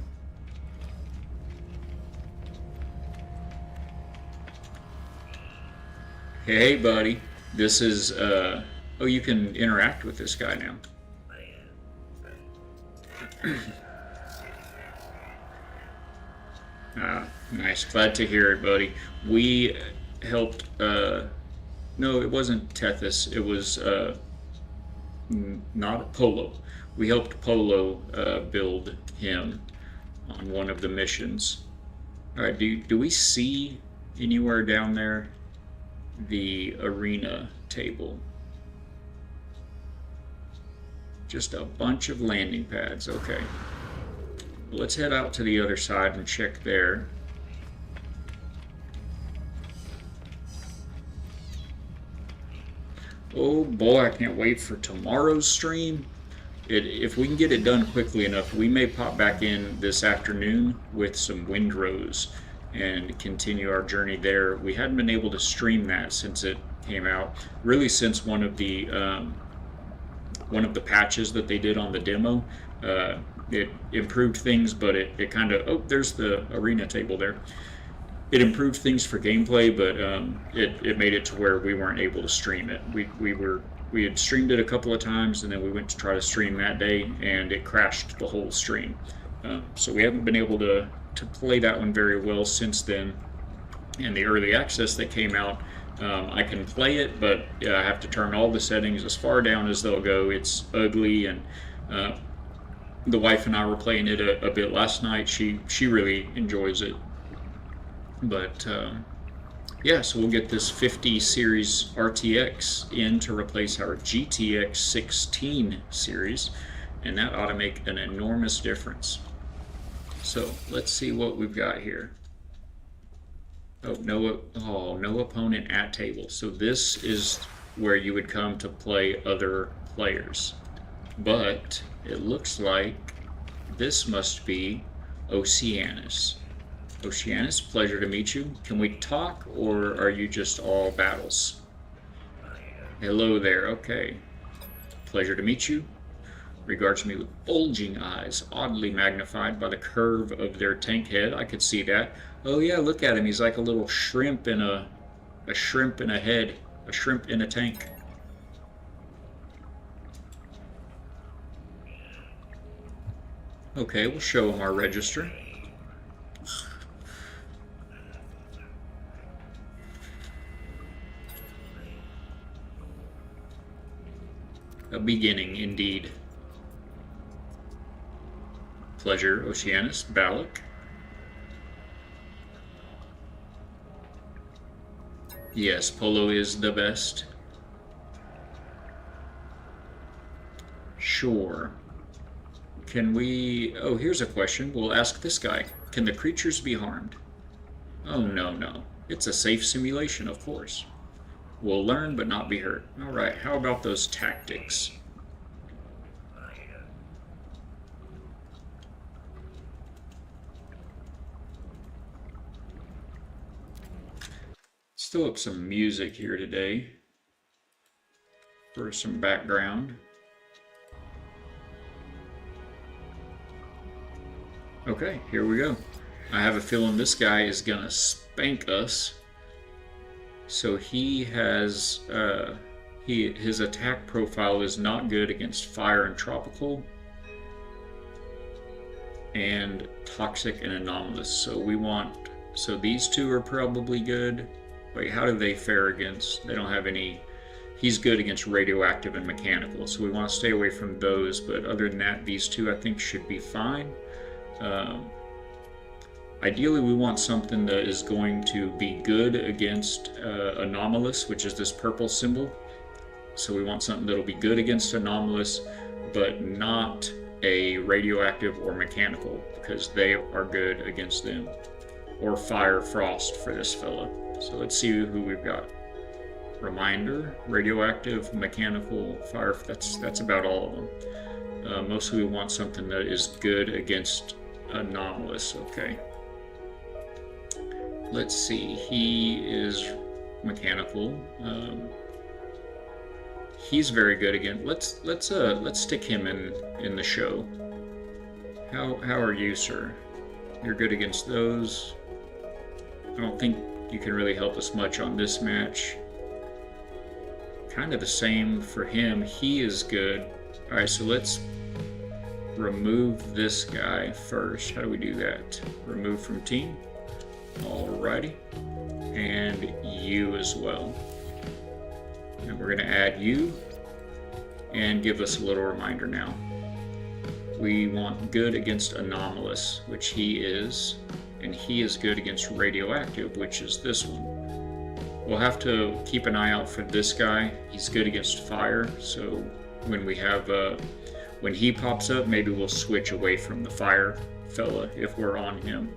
Hey, buddy. This is, oh, you can interact with this guy now. Nice. Glad to hear it, buddy. We helped, no, it wasn't Tethys. It was, not Polo. We helped Polo build him on one of the missions. All right, do we see anywhere down there the arena table? Just a bunch of landing pads. Okay. Let's head out to the other side and check there. Oh boy, I can't wait for tomorrow's stream. If we can get it done quickly enough, we may pop back in this afternoon with some Windrose and continue our journey there. We hadn't been able to stream that since it came out, really since one of the patches that they did on the demo. It improved things, but it kind of, oh, there's the arena table there. It improved things for gameplay, but it made it to where we weren't able to stream it. We had streamed it a couple of times, and then we went to try to stream that day, and it crashed the whole stream. So we haven't been able to play that one very well since then. And the early access that came out, I can play it, but I have to turn all the settings as far down as they'll go. It's ugly, and the wife and I were playing it a bit last night. She really enjoys it. But yeah, so we'll get this 50 series RTX in to replace our GTX 16 series, and that ought to make an enormous difference. So let's see what we've got here. Oh, no opponent at table. So this is where you would come to play other players. But it looks like this must be Oceanus. Oceanus, pleasure to meet you. Can we talk, or are you just all battles? Hello there, okay. Pleasure to meet you. Regards me with bulging eyes, oddly magnified by the curve of their tank head. I could see that. Oh yeah, look at him. He's like a little shrimp in a shrimp in a head, a shrimp in a tank. Okay, we'll show him our register. A beginning, indeed. Pleasure, Oceanus, Balak. Yes, Polo is the best. Sure. Can we... Oh, here's a question. We'll ask this guy. Can the creatures be harmed? Oh, no. It's a safe simulation, of course. We'll learn but not be hurt. Alright, how about those tactics? Let's throw up some music here today for some background. Okay, here we go. I have a feeling this guy is gonna spank us. So he has his attack profile is not good against fire and tropical and toxic and anomalous. So these two are probably good. Wait, how do they fare against? They don't have any. He's good against radioactive and mechanical, so we want to stay away from those. But other than that, these two I think should be fine. Ideally, we want something that is going to be good against anomalous, which is this purple symbol. So we want something that'll be good against anomalous, but not a radioactive or mechanical, because they are good against them. Or fire frost for this fella. So let's see who we've got. Reminder, radioactive, mechanical, fire. That's about all of them. Mostly we want something that is good against anomalous. Okay. Let's see. He is mechanical. He's very good again. Let's stick him in the show. How are you, sir? You're good against those. I don't think you can really help us much on this match. Kind of the same for him. He is good. Alright, so let's remove this guy first. How do we do that? Remove from team. Alrighty. And you as well. And we're going to add you and give us a little reminder now. We want good against anomalous, which he is, and he is good against radioactive, which is this one. We'll have to keep an eye out for this guy. He's good against fire, so when we have when he pops up, maybe we'll switch away from the fire fella if we're on him.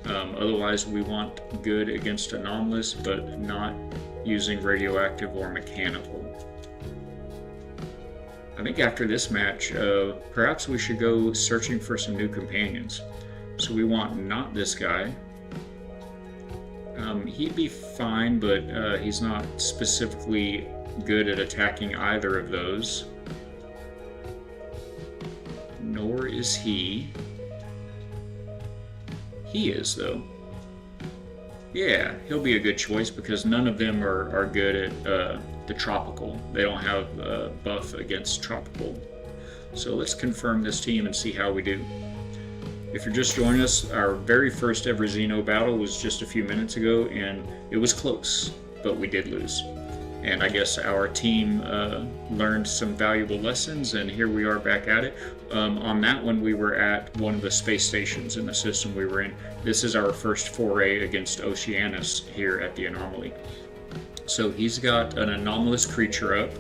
Otherwise, we want good against anomalous, but not using radioactive or mechanical. I think after this match, perhaps we should go searching for some new companions. So we want not this guy. He'd be fine, but he's not specifically good at attacking either of those. Nor is he. He is, though. Yeah, he'll be a good choice because none of them are good at the tropical. They don't have a buff against tropical. So let's confirm this team and see how we do. If you're just joining us, our very first ever Xeno battle was just a few minutes ago, and it was close, but we did lose. And I guess our team learned some valuable lessons, and here we are back at it. On that one, we were at one of the space stations in the system we were in. This is our first foray against Oceanus here at the Anomaly. So he's got an anomalous creature up,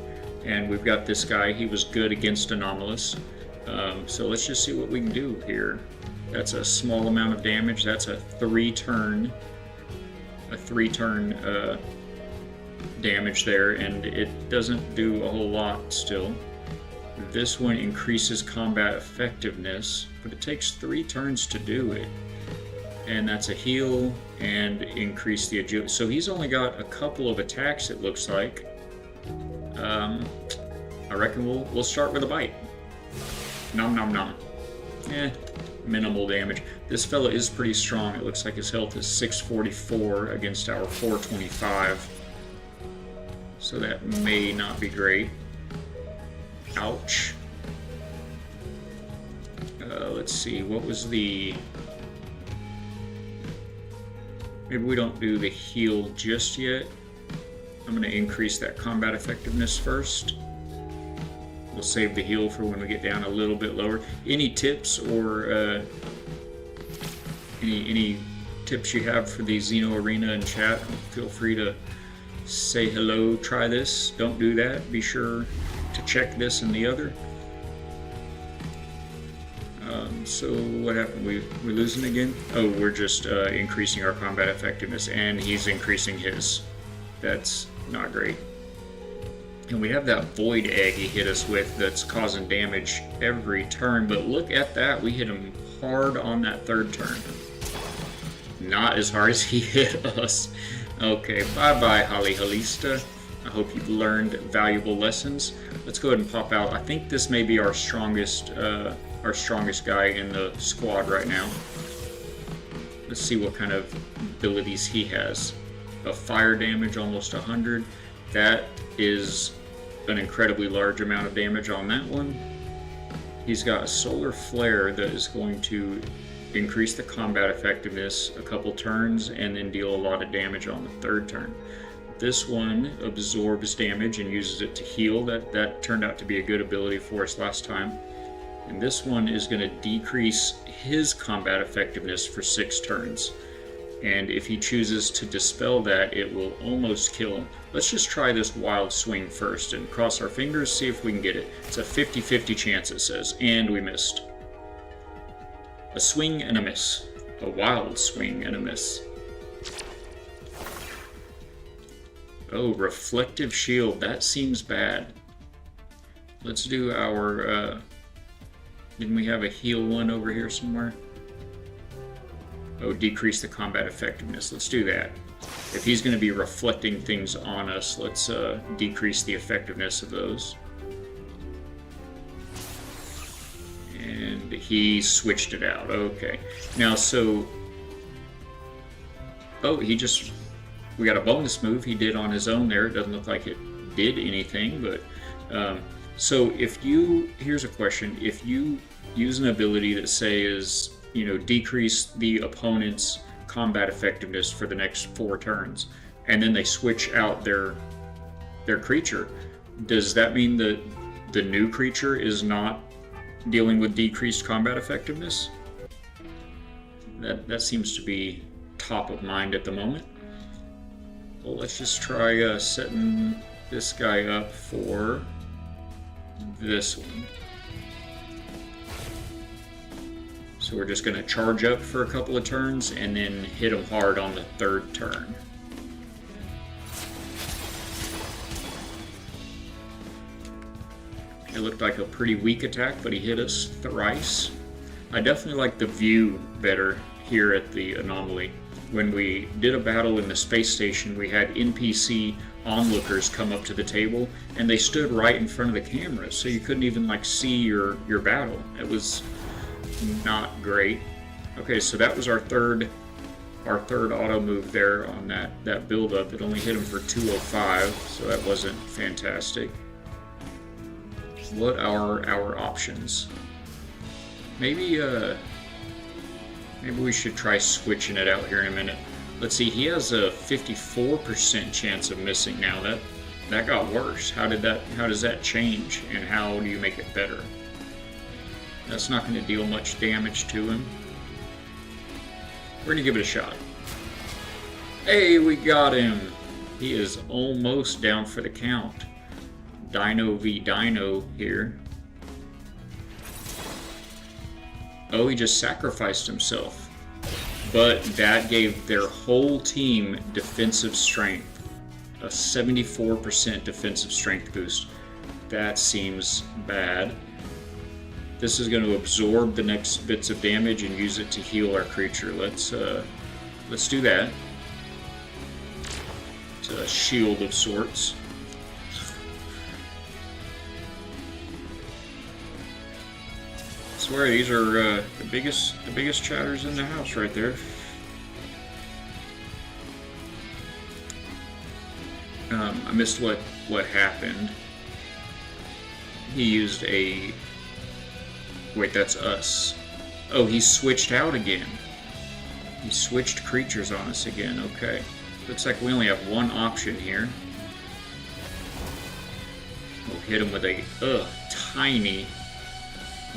and we've got this guy. He was good against anomalous. So let's just see what we can do here. That's a small amount of damage. That's a three-turn damage there, and it doesn't do a whole lot still. This one increases combat effectiveness, but it takes 3 turns to do it. And that's a heal and increase the agility. So he's only got a couple of attacks, it looks like. I reckon we'll start with a bite. Nom nom nom. Minimal damage. This fella is pretty strong. It looks like his health is 644 against our 425. So that may not be great. Ouch. Let's see, what was the... Maybe we don't do the heal just yet. I'm going to increase that combat effectiveness first. We'll save the heal for when we get down a little bit lower. Any tips or any tips you have for the Xeno Arena in chat? Feel free to say hello, try this. Don't do that. Be sure to check this and the other. So what happened? We losing again? Oh, we're just increasing our combat effectiveness, and he's increasing his. That's not great. And we have that void egg he hit us with that's causing damage every turn, but look at that. We hit him hard on that third turn. Not as hard as he hit us. Okay, bye-bye, Holly Halista. I hope you've learned valuable lessons. Let's go ahead and pop out. I think this may be our strongest guy in the squad right now. Let's see what kind of abilities he has. A fire damage, almost 100. That is an incredibly large amount of damage on that one. He's got a solar flare that is going to increase the combat effectiveness a couple turns and then deal a lot of damage on the third turn. This one absorbs damage and uses it to heal. That turned out to be a good ability for us last time. And this one is going to decrease his combat effectiveness for 6 turns. And if he chooses to dispel that, it will almost kill him. Let's just try this wild swing first and cross our fingers, see if we can get it. It's a 50-50 chance, it says, and we missed. A swing and a miss. A wild swing and a miss. Oh, reflective shield. That seems bad. Let's do our... didn't we have a heal one over here somewhere? Oh, decrease the combat effectiveness. Let's do that. If he's going to be reflecting things on us, let's decrease the effectiveness of those. And he switched it out. Okay. Now, so... Oh, he just... We got a bonus move he did on his own there. It doesn't look like it did anything, but... so if you... Here's a question. If you use an ability that says, you know, decrease the opponent's combat effectiveness for the next 4 turns, and then they switch out their creature, does that mean that the new creature is not dealing with decreased combat effectiveness? That seems to be top of mind at the moment. Well, let's just try setting this guy up for this one. So we're just going to charge up for a couple of turns and then hit him hard on the 3rd turn. It looked like a pretty weak attack, but he hit us thrice. I definitely like the view better here at the anomaly. When we did a battle in the space station, we had NPC onlookers come up to the table, and they stood right in front of the camera, so you couldn't even like see your battle. It was not great. Okay, so that was our third auto move there on that build up. It only hit him for 205, so that wasn't fantastic. What are our options? Maybe we should try switching it out here in a minute. Let's see, he has a 54% chance of missing now. That got worse. How does that change, and how do you make it better? That's not going to deal much damage to him. We're going to give it a shot. Hey, we got him! He is almost down for the count. Dino v Dino here. Oh, he just sacrificed himself. But that gave their whole team defensive strength. A 74% defensive strength boost. That seems bad. This is going to absorb the next bits of damage and use it to heal our creature. Let's do that. It's a shield of sorts. swear these are the biggest chatters in the house right there. I missed what happened. He used a... Wait, that's us. Oh, he switched out again. He switched creatures on us again. Okay. Looks like we only have one option here. We'll hit him with a tiny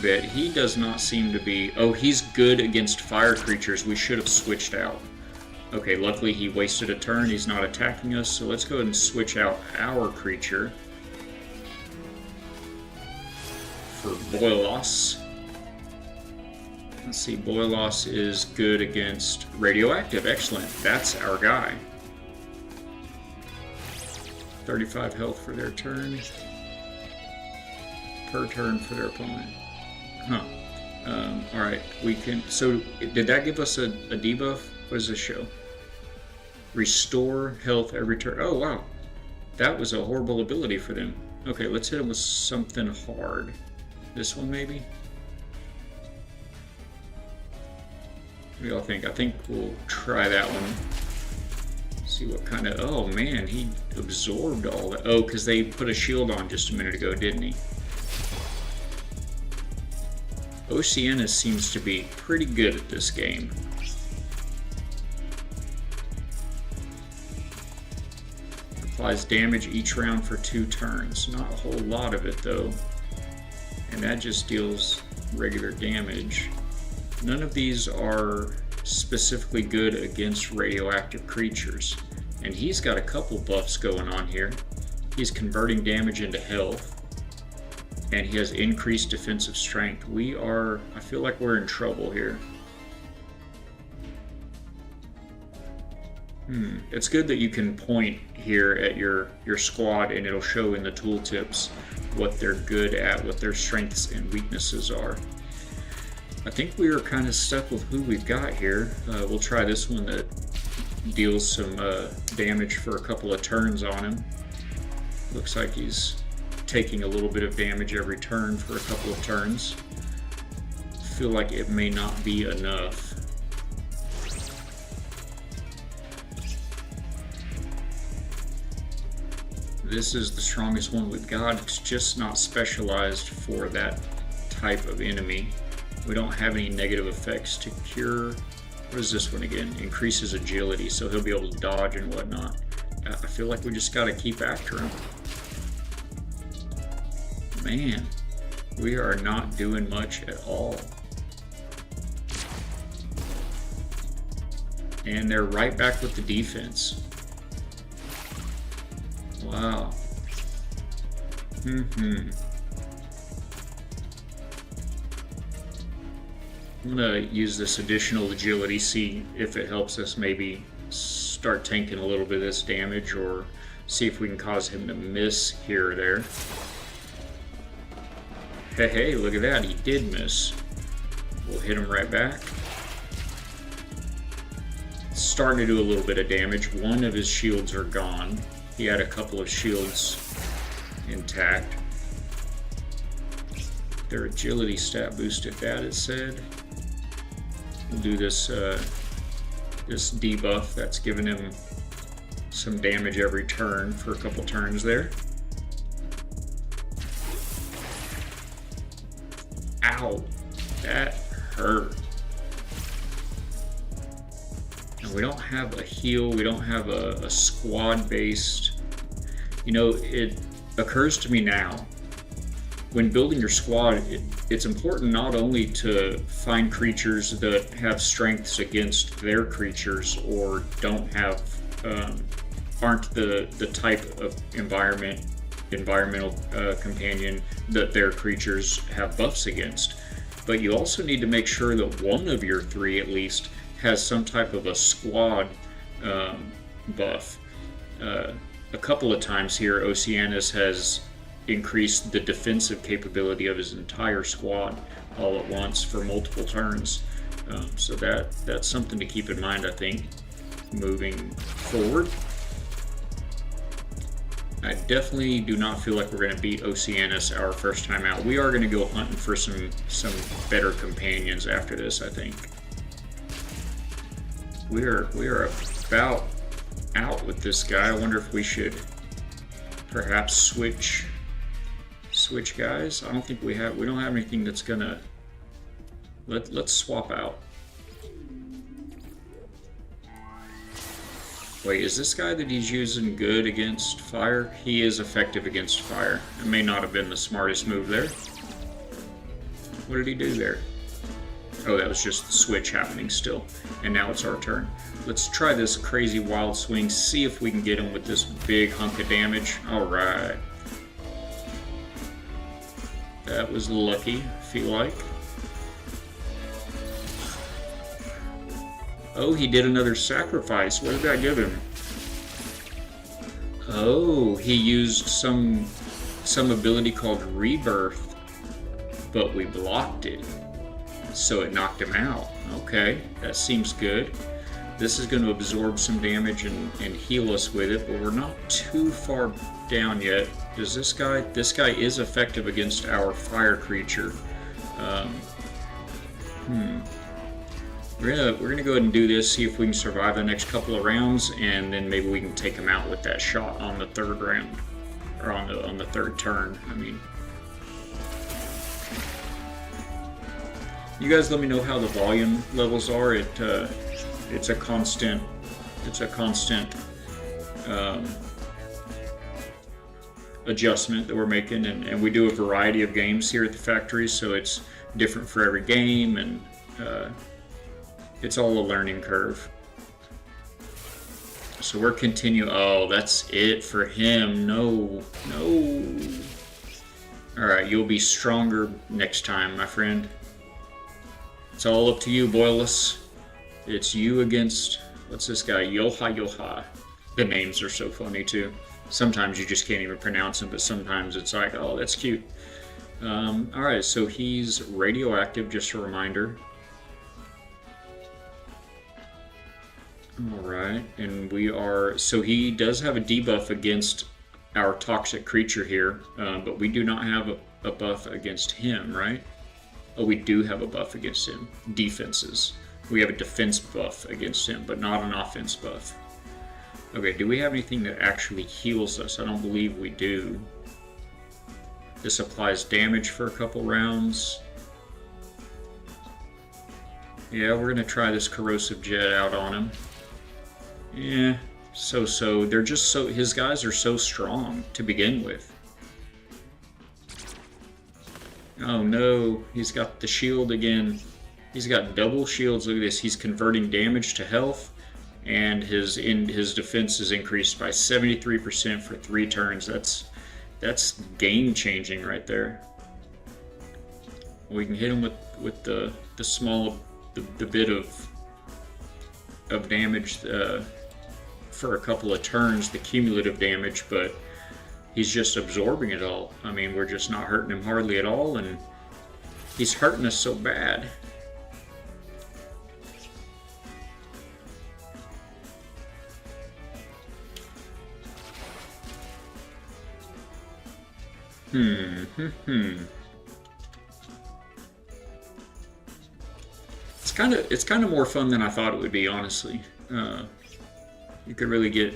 bit. He does not seem to be... Oh, he's good against fire creatures. We should have switched out. Okay, luckily he wasted a turn. He's not attacking us, so let's go ahead and switch out our creature for Boilos. Let's see, Boilos is good against radioactive. Excellent. That's our guy. 35 health for their turn. Per turn for their opponent. Huh. Alright, we can... So, did that give us a debuff? What does this show? Restore health every turn. Oh, wow. That was a horrible ability for them. Okay, let's hit them with something hard. This one, maybe? What do y'all think? I think we'll try that one. See what kind of... Oh, man, he absorbed all that. Oh, because they put a shield on just a minute ago, didn't he? Oceanus seems to be pretty good at this game. Applies damage each round for 2 turns. Not a whole lot of it, though. And that just deals regular damage. None of these are specifically good against radioactive creatures. And he's got a couple buffs going on here. He's converting damage into health. And he has increased defensive strength. I feel like we're in trouble here. It's good that you can point here at your squad and it'll show in the tooltips what they're good at, what their strengths and weaknesses are. I think we are kind of stuck with who we've got here. We'll try this one that deals some damage for a couple of turns on him. Looks like he's taking a little bit of damage every turn for a couple of turns. Feel like it may not be enough. This is the strongest one we've got. It's just not specialized for that type of enemy. We don't have any negative effects to cure. What is this one again? Increases agility, so he'll be able to dodge and whatnot. I feel like we just got to keep after him. Man, we are not doing much at all. And they're right back with the defense. Wow. I'm gonna use this additional agility, see if it helps us maybe start tanking a little bit of this damage, or see if we can cause him to miss here or there. Hey, look at that, he did miss. We'll hit him right back. Starting to do a little bit of damage. One of his shields are gone. He had a couple of shields intact. Their agility stat boosted that, it said. We'll do this this debuff that's giving him some damage every turn for a couple turns there. Ow, that hurt. And we don't have a heal, we don't have a squad-based. You know, it occurs to me now, when building your squad, it's important not only to find creatures that have strengths against their creatures or don't have, aren't the type of environmental companion that their creatures have buffs against, but you also need to make sure that one of your 3 at least has some type of a squad buff. A couple of times here, Oceanus has increased the defensive capability of his entire squad all at once for multiple turns. So that's something to keep in mind, I think, moving forward. I definitely do not feel like we're going to beat Oceanus our first time out. We are going to go hunting for some better companions after this, I think. We are about out with this guy. I wonder if we should perhaps switch guys. I don't think we don't have anything that's gonna let's swap out. Wait, is this guy that he's using good against fire? He is effective against fire. It may not have been the smartest move there. What did he do there? Oh, that was just the switch happening still. And now it's our turn. Let's try this crazy wild swing, see if we can get him with this big hunk of damage. Alright. That was lucky, I feel like. Oh, he did another sacrifice. What did that give him? Oh, he used some ability called Rebirth, but we blocked it. So it knocked him out. Okay, that seems good. This is going to absorb some damage and heal us with it, but we're not too far down yet. Does this guy is effective against our fire creature. We're gonna go ahead and do this, see if we can survive the next couple of rounds, and then maybe we can take him out with that shot on the third round, or on the third turn. I mean, you guys let me know how the volume levels are. It's a constant adjustment that we're making, and we do a variety of games here at the factory, so it's different for every game, and it's all a learning curve. So we're continuing. Oh, that's it for him. No. Alright, you'll be stronger next time, my friend. It's all up to you, Boyless. It's you against, what's this guy? Yoha. The names are so funny too. Sometimes you just can't even pronounce them, but sometimes it's like, oh, that's cute. Alright, so he's radioactive, just a reminder. Alright, and so he does have a debuff against our toxic creature here, but we do not have a buff against him, right? Oh, we do have a buff against him. Defenses. We have a defense buff against him, but not an offense buff. Okay, do we have anything that actually heals us? I don't believe we do. This applies damage for a couple rounds. Yeah, we're gonna try this corrosive jet out on him. Yeah, so. They're just his guys are so strong to begin with. Oh no, he's got the shield again. He's got double shields. Look at this. He's converting damage to health, and his defense is increased by 73% for 3 turns. That's game changing right there. We can hit him with the bit of damage for a couple of turns, the cumulative damage, but he's just absorbing it all. I mean, we're just not hurting him hardly at all, and he's hurting us so bad. It's kind of more fun than I thought it would be, honestly. You could really get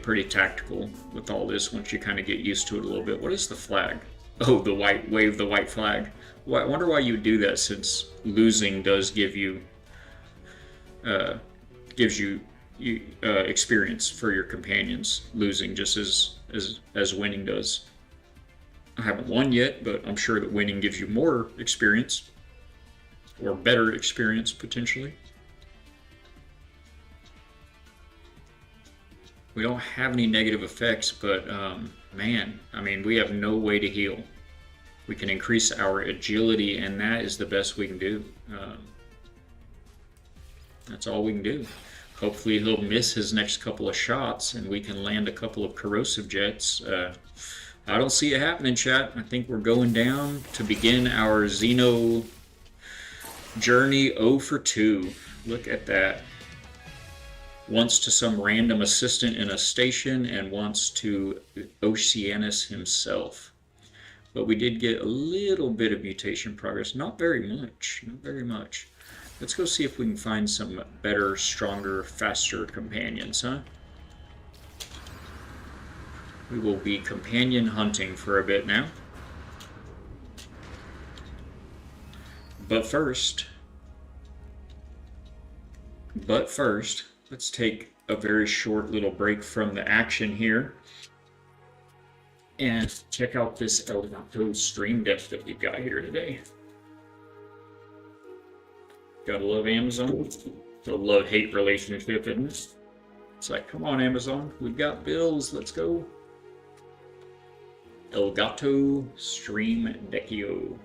pretty tactical with all this once you kind of get used to it a little bit. What is the flag? Oh, the white flag. Well, I wonder why you would do that, since losing does give you experience for your companions. Losing just as winning does. I haven't won yet, but I'm sure that winning gives you more experience, or better experience potentially. We don't have any negative effects, but man, I mean, we have no way to heal. We can increase our agility, and that is the best we can do. That's all we can do. Hopefully he'll miss his next couple of shots, and we can land a couple of corrosive jets. I don't see it happening, chat. I think we're going down to begin our Xeno journey 0 for 2. Look at that. once to some random assistant in a station, and once to Oceanus himself. But we did get a little bit of mutation progress. Not very much. Not very much. Let's go see if we can find some better, stronger, faster companions, huh? We will be companion hunting for a bit now. But first, let's take a very short little break from the action here and check out this Elgato stream deck that we've got here today. Gotta love Amazon. It's a love-hate relationship, isn't it? It's like, come on, Amazon, we've got bills, let's go. Elgato Stream Deckio.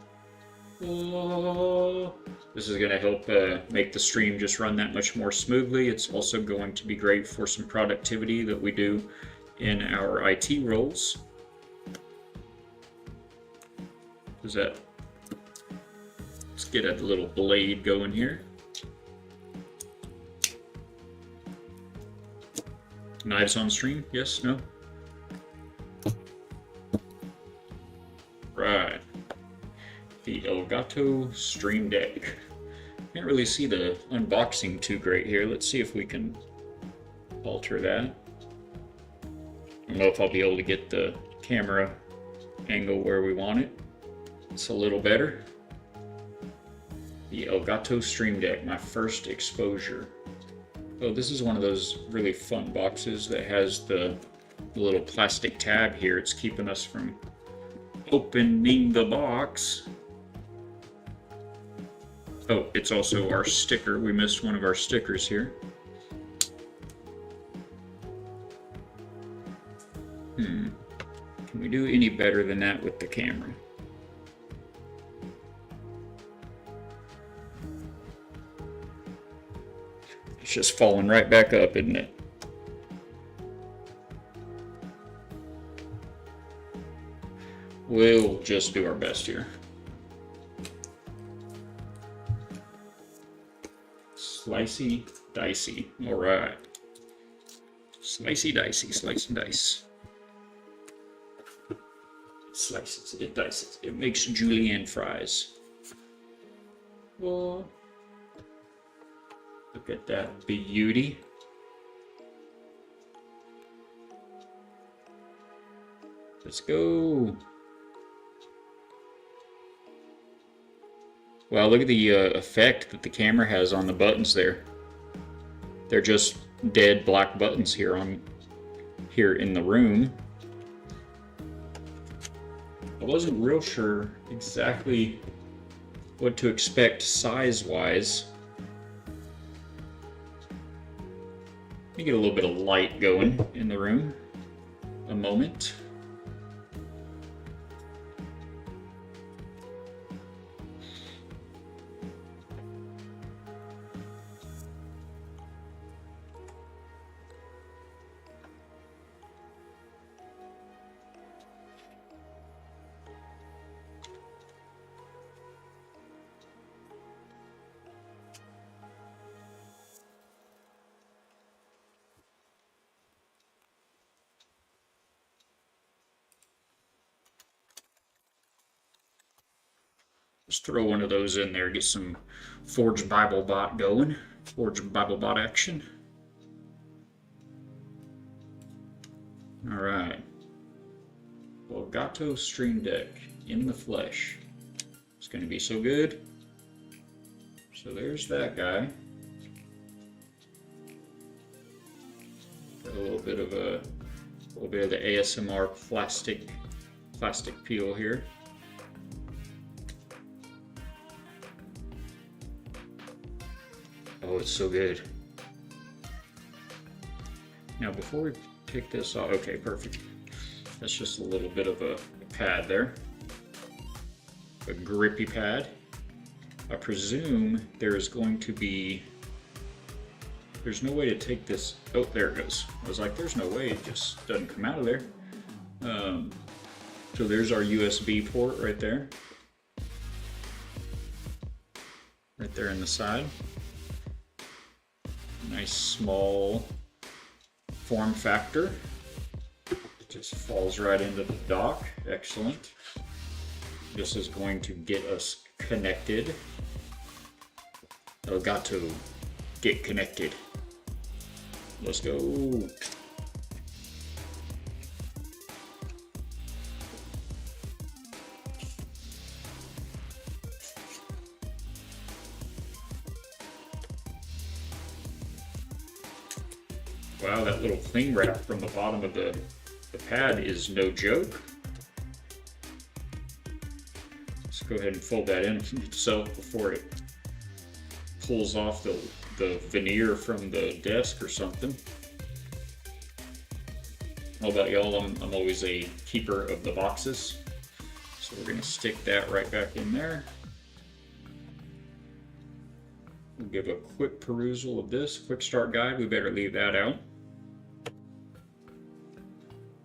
Oh, this is going to help make the stream just run that much more smoothly. It's also going to be great for some productivity that we do in our IT roles. Let's get a little blade going here. Knives on stream? Yes? No? Right. The Elgato Stream Deck. Can't really see the unboxing too great here. Let's see if we can alter that. I don't know if I'll be able to get the camera angle where we want it. It's a little better. The Elgato Stream Deck, my first exposure. Oh, this is one of those really fun boxes that has the little plastic tab here. It's keeping us from opening the box. Oh, it's also our sticker. We missed one of our stickers here. Can we do any better than that with the camera? It's just falling right back up, isn't it? We'll just do our best here. Slicey, dicey. All right. Slicey, dicey, slice and dice. It slices, it dices. It makes julienne fries. Whoa. Look at that beauty. Let's go. Wow, look at the effect that the camera has on the buttons there. They're just dead black buttons here in the room. I wasn't real sure exactly what to expect size-wise. Let me get a little bit of light going in the room. A moment. Just throw one of those in there, get some Forge Bible Bot going. Forge Bible Bot action. Alright. Elgato Stream Deck in the flesh. It's going to be so good. So there's that guy. Got a little bit of the ASMR plastic peel here. Oh, it's so good. Now, before we take this off, okay, perfect. That's just a little bit of a pad there. A grippy pad. I presume there's going to be, there's no way to take this, oh, there it goes. I was like, there's no way, it just doesn't come out of there. So there's our USB port right there. Right there in the side. Nice small form factor. It just falls right into the dock. Excellent. This is going to get us connected. Elgato, get connected. Let's go. Wow, that little cling wrap from the bottom of the pad is no joke. Let's go ahead and fold that in itself before it pulls off the veneer from the desk or something. How about y'all? I'm always a keeper of the boxes. So we're going to stick that right back in there. We'll give a quick perusal of this, quick start guide. We better leave that out.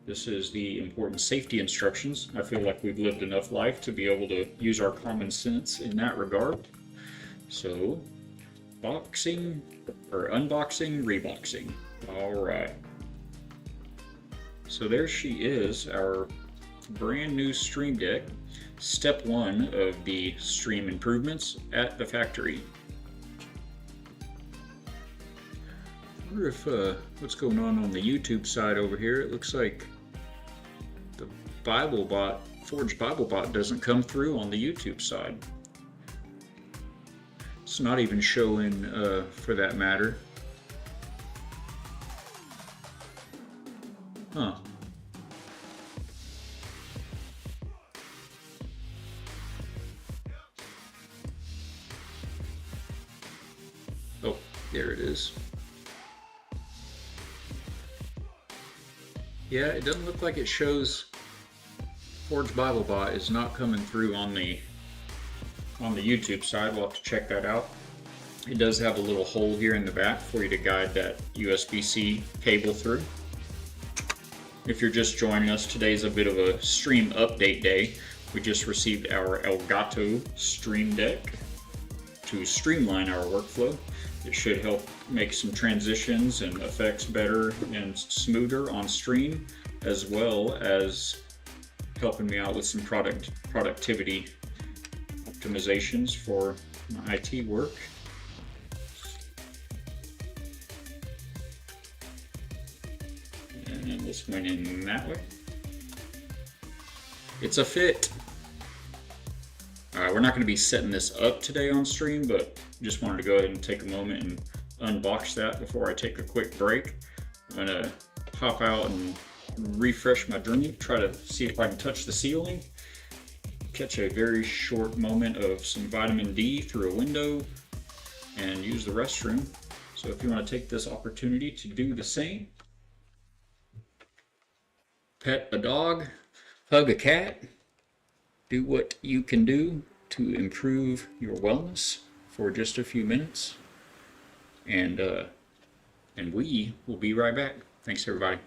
This is the important safety instructions. I feel like we've lived enough life to be able to use our common sense in that regard. So, boxing, or unboxing, reboxing. All right. So there she is, our brand new Stream Deck. Step 1 of the stream improvements at the factory. I wonder if what's going on the YouTube side over here. It looks like the BibleBot, Forge BibleBot doesn't come through on the YouTube side. It's not even showing for that matter. Huh. Oh, there it is. Yeah, it doesn't look like it shows. Forge BibleBot is not coming through on the YouTube side. We'll have to check that out. It does have a little hole here in the back for you to guide that USB-C cable through. If you're just joining us, today's a bit of a stream update day. We just received our Elgato Stream Deck to streamline our workflow. It should help make some transitions and effects better and smoother on stream, as well as helping me out with some productivity optimizations for my IT work. And then this went in that way. It's a fit. Alright, we're not going to be setting this up today on stream, but just wanted to go ahead and take a moment and unbox that before I take a quick break. I'm going to hop out and refresh my drink, try to see if I can touch the ceiling, catch a very short moment of some vitamin D through a window, and use the restroom. So if you want to take this opportunity to do the same, pet a dog, hug a cat, do what you can do to improve your wellness for just a few minutes, and we will be right back. Thanks, everybody.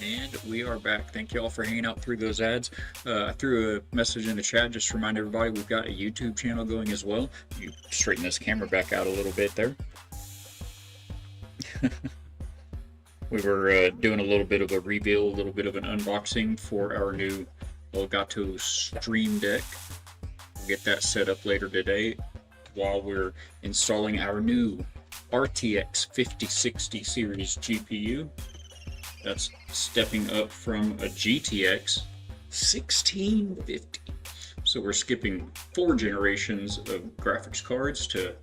And we are back. Thank you all for hanging out through those ads. I threw a message in the chat just to remind everybody we've got a YouTube channel going as well. You straighten this camera back out a little bit there. We were doing a little bit of a reveal, a little bit of an unboxing for our new Elgato Stream Deck. We'll get that set up later today while we're installing our new RTX 5060 series GPU. That's stepping up from a GTX 1650. So we're skipping 4 generations of graphics cards to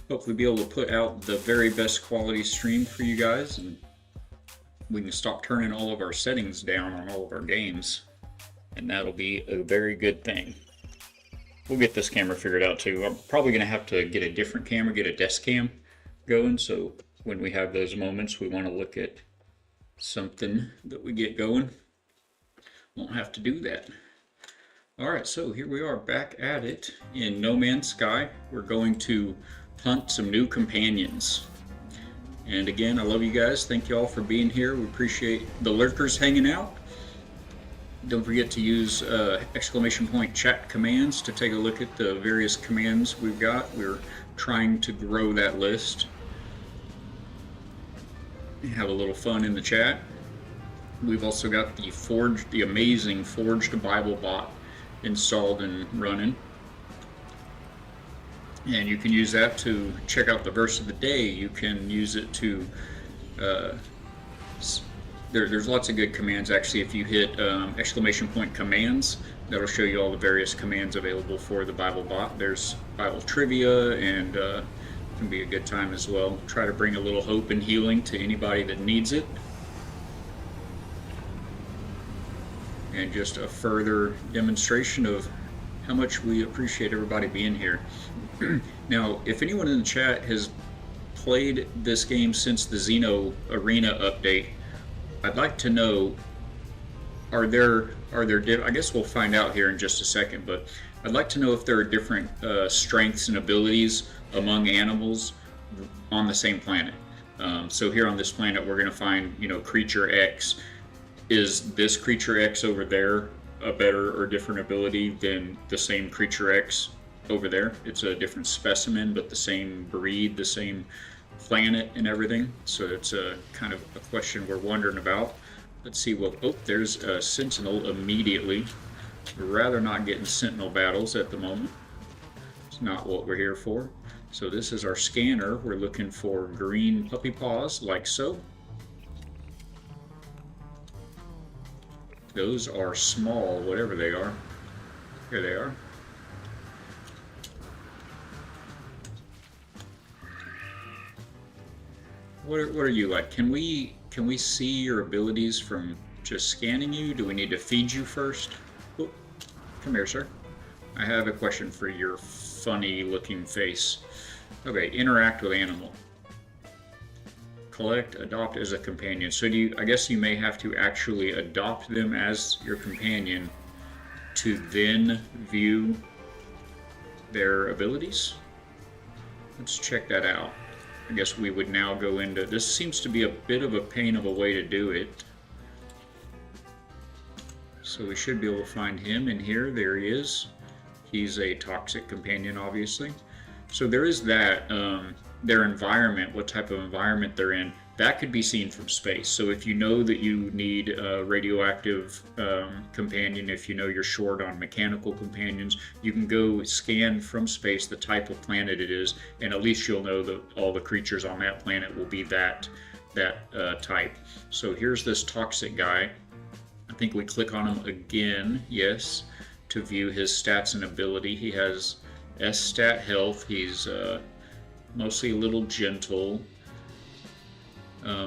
hopefully be able to put out the very best quality stream for you guys, and we can stop turning all of our settings down on all of our games, and that'll be a very good thing. We'll get this camera figured out too. I'm probably going to have to get a different camera, get a desk cam going, so when we have those moments we want to look at something that we get going, won't have to do that. Alright, so here we are back at it in No Man's Sky. We're going to hunt some new companions. And again, I love you guys. Thank you all for being here. We appreciate the lurkers hanging out. Don't forget to use !chat commands to take a look at the various commands we've got. We're trying to grow that list. Have a little fun in the chat. We've also got the amazing Forged Bible bot installed and running. And you can use that to check out the verse of the day. You can use it to, there's lots of good commands actually. If you hit !commands, that'll show you all the various commands available for the Bible bot. There's Bible trivia, and can be a good time as well. Try to bring a little hope and healing to anybody that needs it. And just a further demonstration of how much we appreciate everybody being here. Now, if anyone in the chat has played this game since the Xeno Arena update, I'd like to know, are there I guess we'll find out here in just a second, but I'd like to know if there are different strengths and abilities among animals on the same planet. So here on this planet we're going to find, creature X. Is this creature X over there a better or different ability than the same creature X over there? It's a different specimen, but the same breed, the same planet and everything. So it's a kind of a question we're wondering about. Let's see what, oh, there's a Sentinel immediately. We'd rather not get in Sentinel battles at the moment. It's not what we're here for. So this is our scanner. We're looking for green puppy paws, like so. Those are small, whatever they are. Here they are. What are you like? Can we see your abilities from just scanning you? Do we need to feed you first? Oh, come here, sir. I have a question for your funny looking face. Okay, interact with animal. Collect, adopt as a companion. So I guess you may have to actually adopt them as your companion to then view their abilities. Let's check that out. I guess we would now go into, this seems to be a bit of a pain of a way to do it. So we should be able to find him in here. There he is. He's a toxic companion, obviously. So there is that, their environment, what type of environment they're in, that could be seen from space. So if you know that you need a radioactive companion, if you know you're short on mechanical companions, you can go scan from space the type of planet it is, and at least you'll know that all the creatures on that planet will be that type. So here's this toxic guy. I think we click on him again, yes, to view his stats and ability. He has S stat health. He's mostly a little gentle.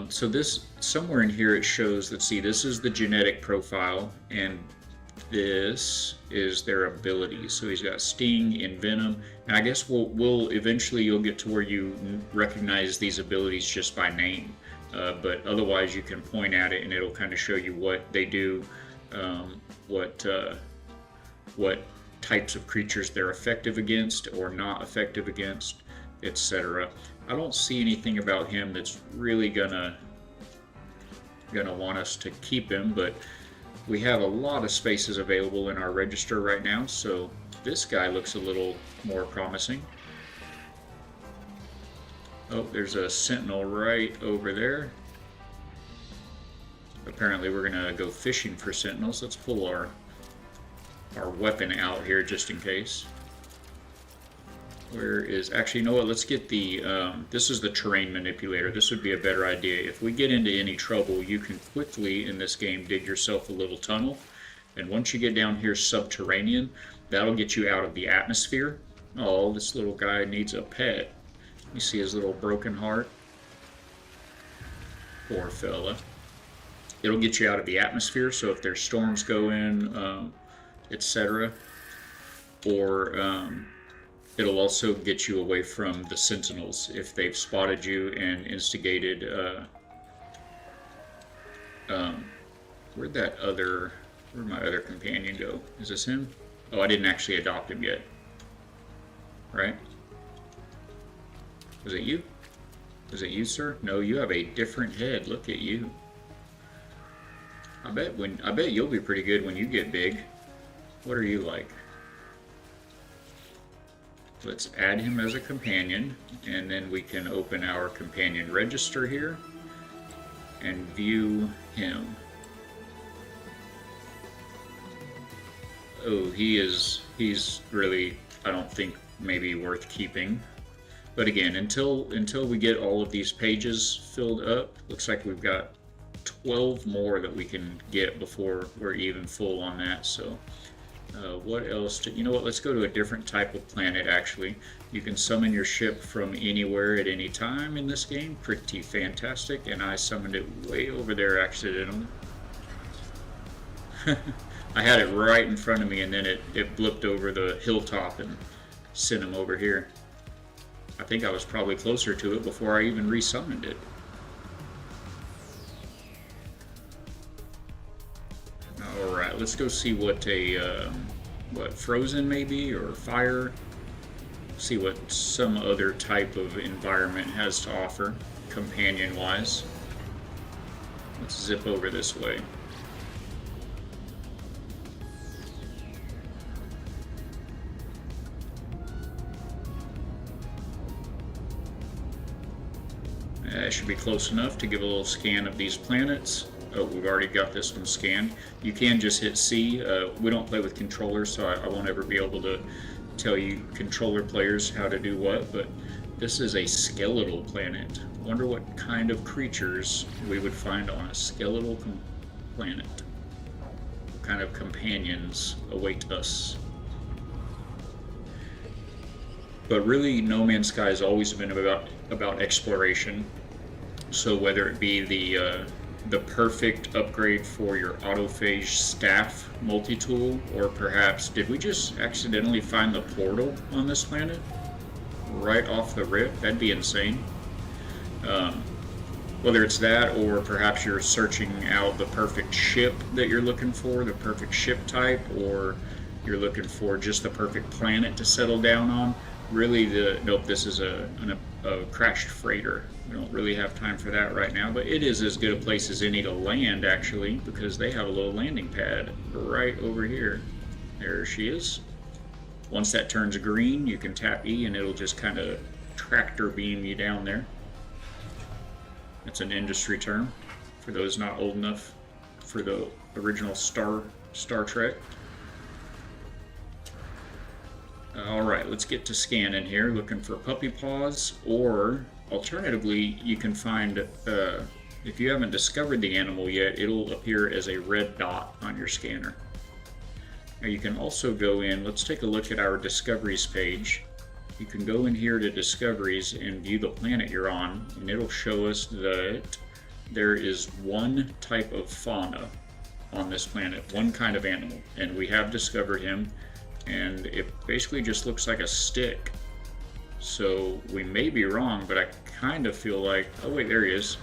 So this, somewhere in here it shows, let's see, this is the genetic profile, and this is their abilities. So he's got sting and venom, and I guess we'll eventually you'll get to where you recognize these abilities just by name. But otherwise you can point at it and it'll kind of show you what they do, what types of creatures they're effective against or not effective against, etc. I don't see anything about him that's really gonna going to want us to keep him, but we have a lot of spaces available in our register right now, so this guy looks a little more promising. Oh, there's a sentinel right over there. Apparently we're going to go fishing for sentinels. Let's pull our weapon out here just in case. Where is, actually, you know what, let's get the, this is the terrain manipulator. This would be a better idea. If we get into any trouble, you can quickly, in this game, dig yourself a little tunnel. And once you get down here subterranean, that'll get you out of the atmosphere. Oh, this little guy needs a pet. You see his little broken heart? Poor fella. It'll get you out of the atmosphere, so if there's storms going, etc. Or, it'll also get you away from the sentinels if they've spotted you and instigated, where'd my other companion go? Is this him? Oh, I didn't actually adopt him yet. Right? Was it you? Was it you, sir? No, you have a different head. Look at you. I bet you'll be pretty good when you get big. What are you like? Let's add him as a companion, and then we can open our companion register here and view him. Oh, he's really, I don't think, maybe worth keeping. But again, until we get all of these pages filled up, looks like we've got 12 more that we can get before we're even full on that. So what else? You know what? Let's go to a different type of planet, actually. You can summon your ship from anywhere at any time in this game. Pretty fantastic. And I summoned it way over there accidentally. I had it right in front of me, and then it blipped over the hilltop and sent him over here. I think I was probably closer to it before I even resummoned it. Alright, let's go see what frozen maybe, or fire. See what some other type of environment has to offer, companion-wise. Let's zip over this way. That should be close enough to give a little scan of these planets. Oh, we've already got this one scanned. You can just hit C. We don't play with controllers, so I won't ever be able to tell you controller players how to do what, but this is a skeletal planet. Wonder what kind of creatures we would find on a skeletal planet. What kind of companions await us? But really, No Man's Sky has always been about exploration. So whether it be the perfect upgrade for your autophage staff multi-tool, or perhaps, did we just accidentally find the portal on this planet? Right off the rip? That'd be insane. Whether it's that, or perhaps you're searching out the perfect ship that you're looking for, the perfect ship type, or you're looking for just the perfect planet to settle down on. Really, nope, this is a crashed freighter. We don't really have time for that right now, but it is as good a place as any to land, actually, because they have a little landing pad right over here. There she is. Once that turns green, you can tap E and it'll just kind of tractor beam you down there. That's an industry term for those not old enough for the original Star Trek. Alright, let's get to scanning here, looking for puppy paws, or alternatively, you can find, if you haven't discovered the animal yet, it'll appear as a red dot on your scanner. Now you can also go in, let's take a look at our discoveries page. You can go in here to discoveries and view the planet you're on, and it'll show us that there is one type of fauna on this planet, one kind of animal, and we have discovered him. And it basically just looks like a stick. So we may be wrong, but I kind of feel like, oh wait, there he is.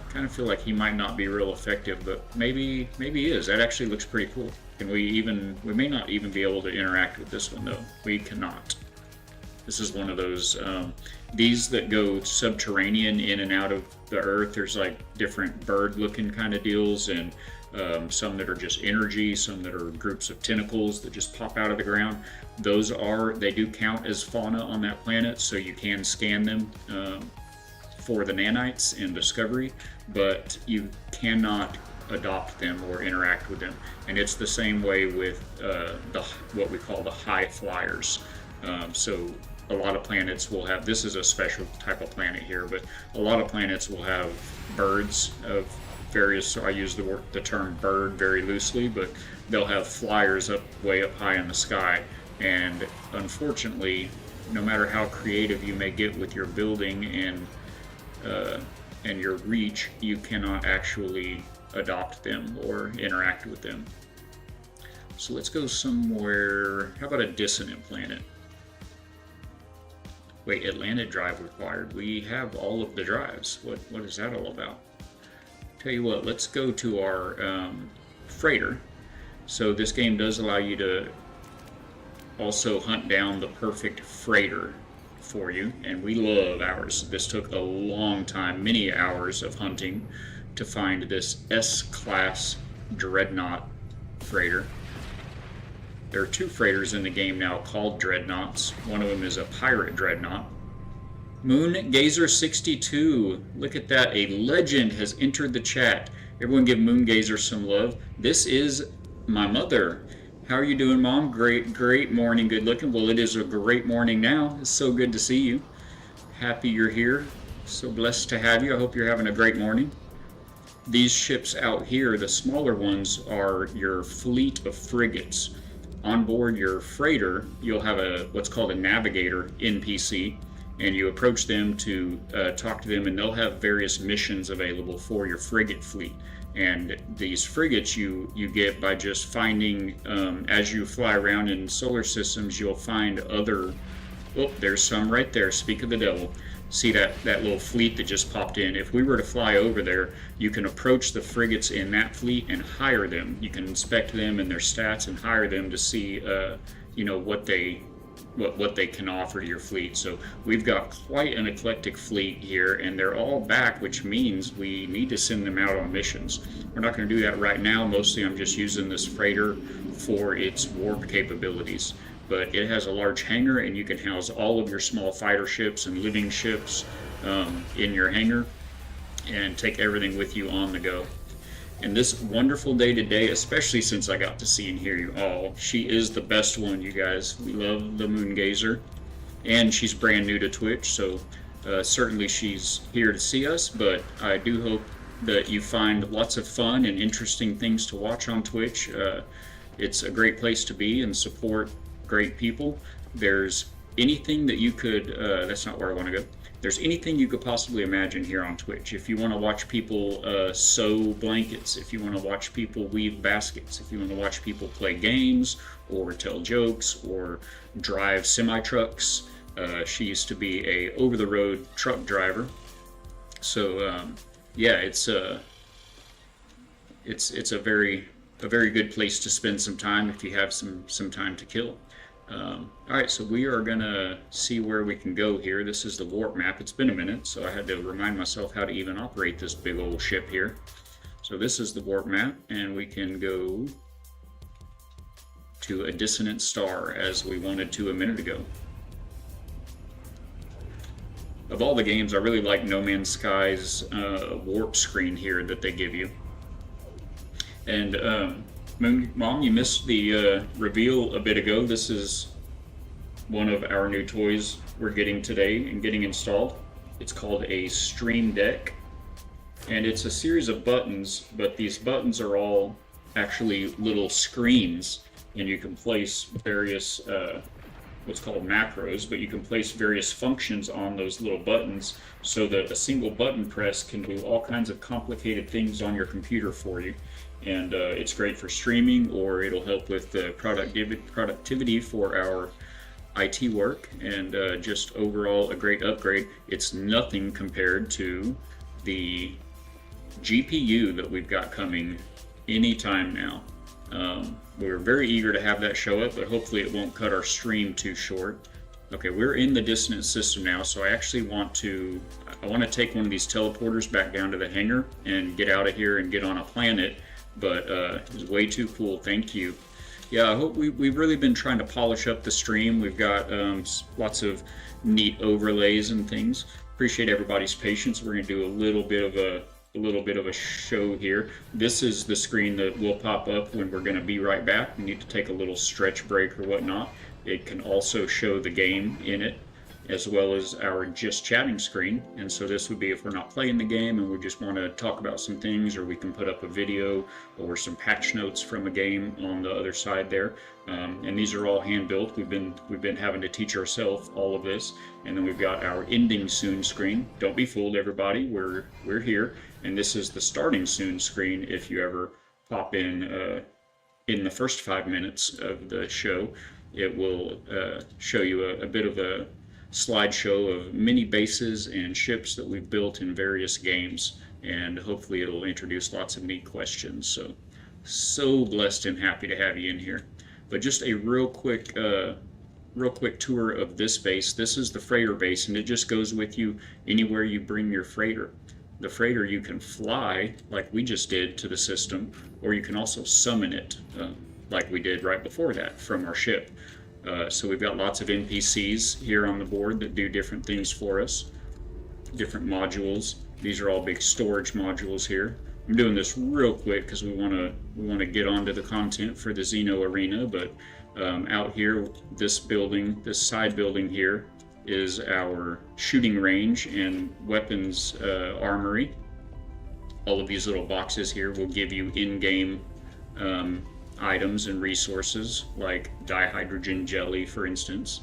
Kind of feel like he might not be real effective, but maybe he is. That actually looks pretty cool. And we may not even be able to interact with this one though. We cannot. This is one of those, these that go subterranean in and out of the earth. There's like different bird looking kind of deals, and some that are just energy, some that are groups of tentacles that just pop out of the ground. They do count as fauna on that planet, so you can scan them for the nanites in Discovery, but you cannot adopt them or interact with them. And it's the same way with what we call the high flyers. So a lot of planets will have, this is a special type of planet here, but a lot of planets will have birds of various, so I use the term bird very loosely, but they'll have flyers way up high in the sky. And unfortunately, no matter how creative you may get with your building and your reach, you cannot actually adopt them or interact with them. So let's go somewhere. How about a dissonant planet? Wait, Atlantic drive required. We have all of the drives. What is that all about? Tell you what, let's go to our freighter. So this game does allow you to also hunt down the perfect freighter for you, and we love ours. This took a long time, many hours of hunting to find this S-class dreadnought freighter. There are 2 freighters in the game now called dreadnoughts. One of them is a pirate dreadnought. Moon Gazer 62, look at that, a legend has entered the chat. Everyone give Moon Gazer some love. This is my mother. How are you doing, Mom? Great morning, good looking. Well, it is a great morning now. It's so good to see you. Happy you're here. So blessed to have you. I hope you're having a great morning. These ships out here, the smaller ones, are your fleet of frigates. On board your freighter, you'll have what's called a navigator NPC, and you approach them to talk to them, and they'll have various missions available for your frigate fleet. And these frigates you get by just finding, as you fly around in solar systems, you'll find other, oh, there's some right there, speak of the devil. See that little fleet that just popped in? If we were to fly over there, you can approach the frigates in that fleet and hire them. You can inspect them and their stats and hire them to see, what they can offer to your fleet. So we've got quite an eclectic fleet here, and they're all back, which means we need to send them out on missions. We're not going to do that right now. Mostly I'm just using this freighter for its warp capabilities. But it has a large hangar, and you can house all of your small fighter ships and living ships in your hangar and take everything with you on the go. And this wonderful day today, especially since I got to see and hear you all, she is the best one, you guys. We love the Moon Gazer, and she's brand new to Twitch, so certainly she's here to see us, but I do hope that you find lots of fun and interesting things to watch on Twitch. It's a great place to be and support great people. There's anything that you could, that's not where I want to go. There's anything you could possibly imagine here on Twitch. If you want to watch people sew blankets, if you want to watch people weave baskets, if you want to watch people play games or tell jokes or drive semi-trucks. She used to be a over-the-road truck driver. So yeah, it's a very good place to spend some time if you have some time to kill. Alright, so we are gonna see where we can go here. This is the warp map. It's been a minute, so I had to remind myself how to even operate this big old ship here. So this is the warp map, and we can go to a dissonant star as we wanted to a minute ago. Of all the games, I really like No Man's Sky's warp screen here that they give you. And Mom, you missed the reveal a bit ago. This is one of our new toys we're getting today and getting installed. It's called a Stream Deck, and it's a series of buttons, but these buttons are all actually little screens, and you can place various what's called macros, but you can place various functions on those little buttons so that a single button press can do all kinds of complicated things on your computer for you. And it's great for streaming, or it'll help with the productivity for our IT work, and just overall a great upgrade. It's nothing compared to the GPU that we've got coming anytime now. We're very eager to have that show up, but hopefully it won't cut our stream too short. Okay, we're in the dissonance system now, so I actually want to take one of these teleporters back down to the hangar and get out of here and get on a planet, but it's way too cool. Thank you. Yeah, I hope we've really been trying to polish up the stream. We've got lots of neat overlays and things. Appreciate everybody's patience. We're going to do a little bit of a show here. This is the screen that will pop up when we're going to be right back. We need to take a little stretch break or whatnot. It can also show the game in it, as well as our just chatting screen. And so this would be if we're not playing the game and we just want to talk about some things, or we can put up a video or some patch notes from a game on the other side there. And these are all hand built. We've been having to teach ourselves all of this. And then we've got our ending soon screen. Don't be fooled, everybody. We're here, and this is the starting soon screen. If you ever pop in the first 5 minutes of the show, it will show you a bit of a slideshow of many bases and ships that we've built in various games, and hopefully it'll introduce lots of neat questions. So blessed and happy to have you in here. But just a real quick tour of this base. This is the freighter base, and it just goes with you anywhere you bring your freighter. The freighter you can fly, like we just did, to the system, or you can also summon it, like we did right before that from our ship. So we've got lots of NPCs here on the board that do different things for us, different modules. These are all big storage modules here. I'm doing this real quick because we want to get onto the content for the Xeno Arena. But out here, this side building here, is our shooting range and weapons armory. All of these little boxes here will give you in-game items and resources, like dihydrogen jelly, for instance.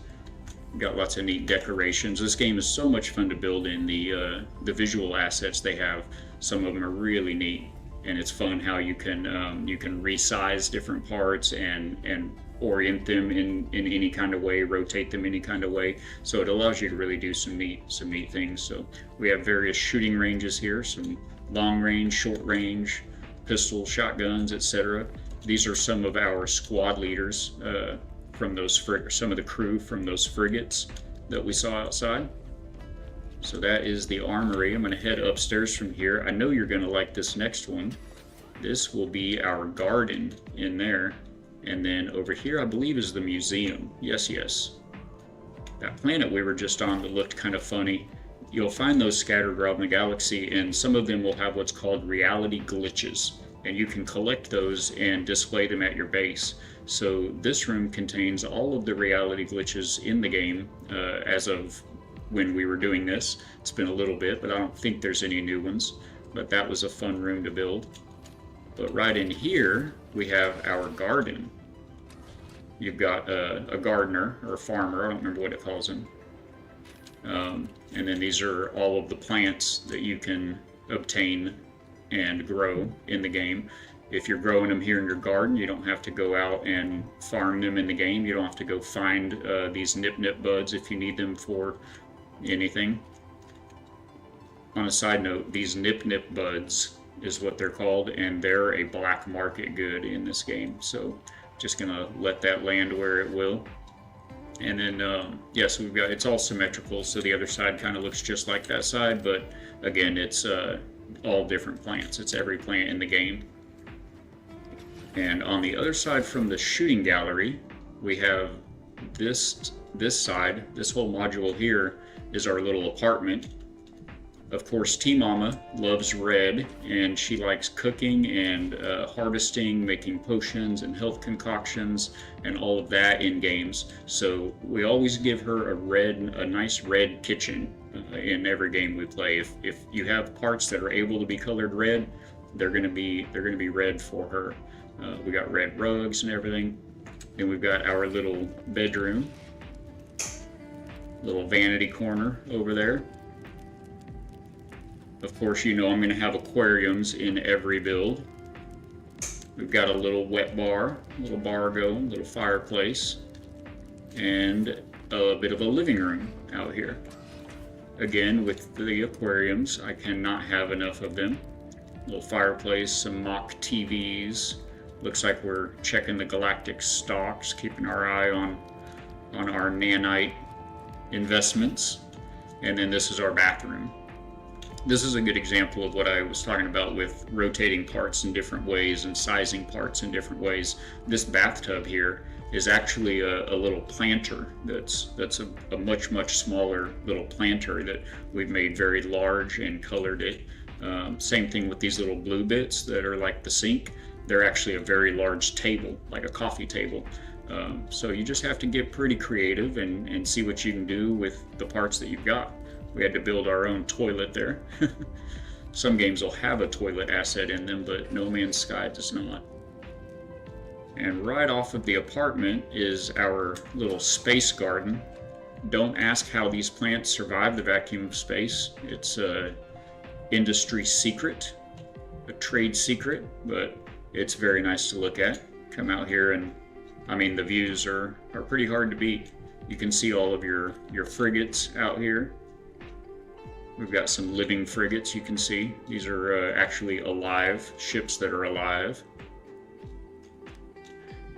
Got lots of neat decorations. This game is so much fun to build in. The visual assets they have, some of them are really neat, and it's fun how you can resize different parts and orient them in any kind of way, rotate them any kind of way. So it allows you to really do some neat things. So we have various shooting ranges here, some long range, short range, pistol, shotguns, etc. These are some of our squad leaders from some of the crew from those frigates that we saw outside. So that is the armory. I'm going to head upstairs from here. I know you're going to like this next one. This will be our garden in there. And then over here, I believe, is the museum. Yes. That planet we were just on that looked kind of funny. You'll find those scattered around the galaxy, and some of them will have what's called reality glitches. And you can collect those and display them at your base. So this room contains all of the reality glitches in the game as of when we were doing this. It's been a little bit, but I don't think there's any new ones. But that was a fun room to build. But right in here, we have our garden. You've got a gardener or a farmer, I don't remember what it calls him. And then these are all of the plants that you can obtain and grow in the game. If you're growing them here in your garden, you don't have to go out and farm them in the game. You don't have to go find these nip buds if you need them for anything. On a side note, these nip to is what they're called, and they're a black market good in this game. So just gonna let that land where it will. And then so we've got, it's all symmetrical, so the other side kind of looks just like that side, but again, it's all different plants. It's every plant in the game. And on the other side from the shooting gallery, we have this side. This whole module here is our little apartment. Of course, T-Mama loves red, and she likes cooking and harvesting, making potions and health concoctions and all of that in games. So we always give her a nice red kitchen in every game we play. If you have parts that are able to be colored red, they're gonna be red for her. We got red rugs and everything. And we've got our little bedroom, little vanity corner over there. Of course, you know I'm going to have aquariums in every build. We've got a little wet bar, a little bargo, a little fireplace, and a bit of a living room out here. Again, with the aquariums, I cannot have enough of them. A little fireplace, some mock TVs. Looks like we're checking the galactic stocks, keeping our eye on our nanite investments, and then this is our bathroom. This is a good example of what I was talking about with rotating parts in different ways and sizing parts in different ways. This bathtub here is actually a little planter that's a much smaller little planter that we've made very large and colored it. Same thing with these little blue bits that are like the sink. They're actually a very large table, like a coffee table. So you just have to get pretty creative and see what you can do with the parts that you've got. We had to build our own toilet there. Some games will have a toilet asset in them, but No Man's Sky does not. And right off of the apartment is our little space garden. Don't ask how these plants survive the vacuum of space. It's a industry secret, a trade secret, but it's very nice to look at. Come out here and, I mean, the views are pretty hard to beat. You can see all of your frigates out here. We've got some living frigates you can see. These are actually alive, ships that are alive.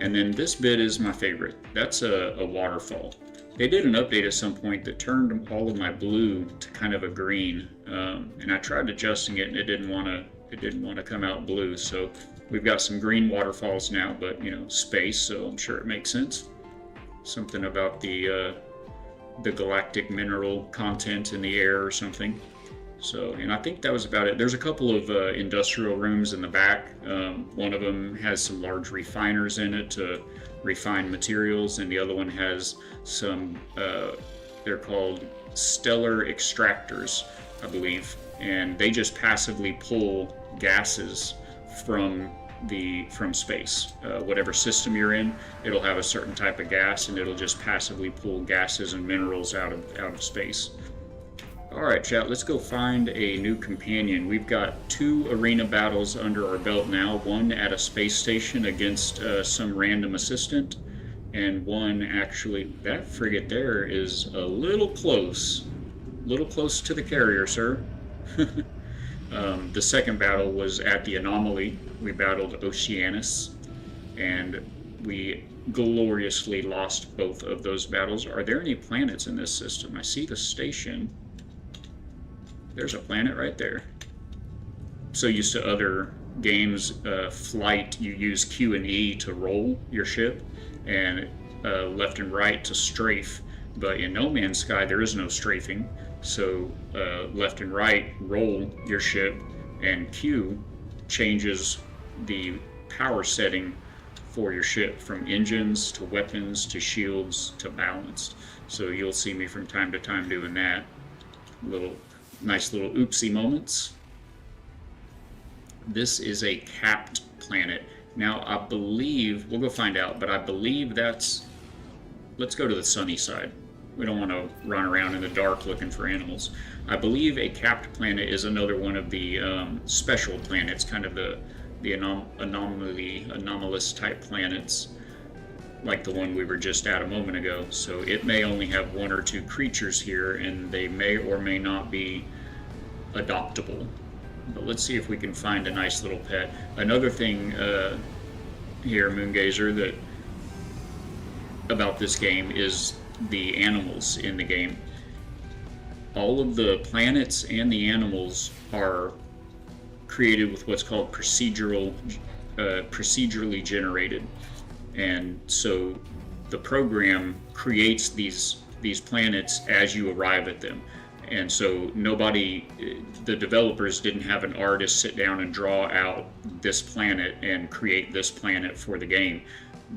And then this bit is my favorite. That's a waterfall. They did an update at some point that turned all of my blue to kind of a green, and I tried adjusting it and it didn't want to come out blue. So we've got some green waterfalls now, but you know, space, so I'm sure it makes sense. Something about the galactic mineral content in the air or something. So, and I think that was about it. There's a couple of industrial rooms in the back. One of them has some large refiners in it to refine materials, and the other one has some, they're called stellar extractors, I believe, and they just passively pull gases from space. Whatever system you're in, it'll have a certain type of gas, and it'll just passively pull gases and minerals out of space. All right, chat, let's go find a new companion. We've got 2 arena battles under our belt now, one at a space station against some random assistant, and one actually, that frigate there is a little close to the carrier, sir. The second battle was at the Anomaly. We battled Oceanus, and we gloriously lost both of those battles. Are there any planets in this system? I see the station. There's a planet right there. So used to other games, flight, you use Q and E to roll your ship, and left and right to strafe. But in No Man's Sky, there is no strafing. So left and right roll your ship, and Q changes the power setting for your ship from engines to weapons to shields to balanced. So you'll see me from time to time doing that. Nice little oopsie moments. This is a capped planet. Now I believe, we'll go find out, but I believe that's, let's go to the sunny side. We don't want to run around in the dark looking for animals. I believe a capped planet is another one of the special planets, kind of the anomalous type planets, like the one we were just at a moment ago. So it may only have 1 or 2 creatures here, and they may or may not be adoptable. But let's see if we can find a nice little pet. Another thing here, Moongazer, that about this game is the animals in the game. All of the planets and the animals are created with what's called procedurally generated, and so the program creates these planets as you arrive at them. And so the developers didn't have an artist sit down and draw out this planet and create this planet for the game.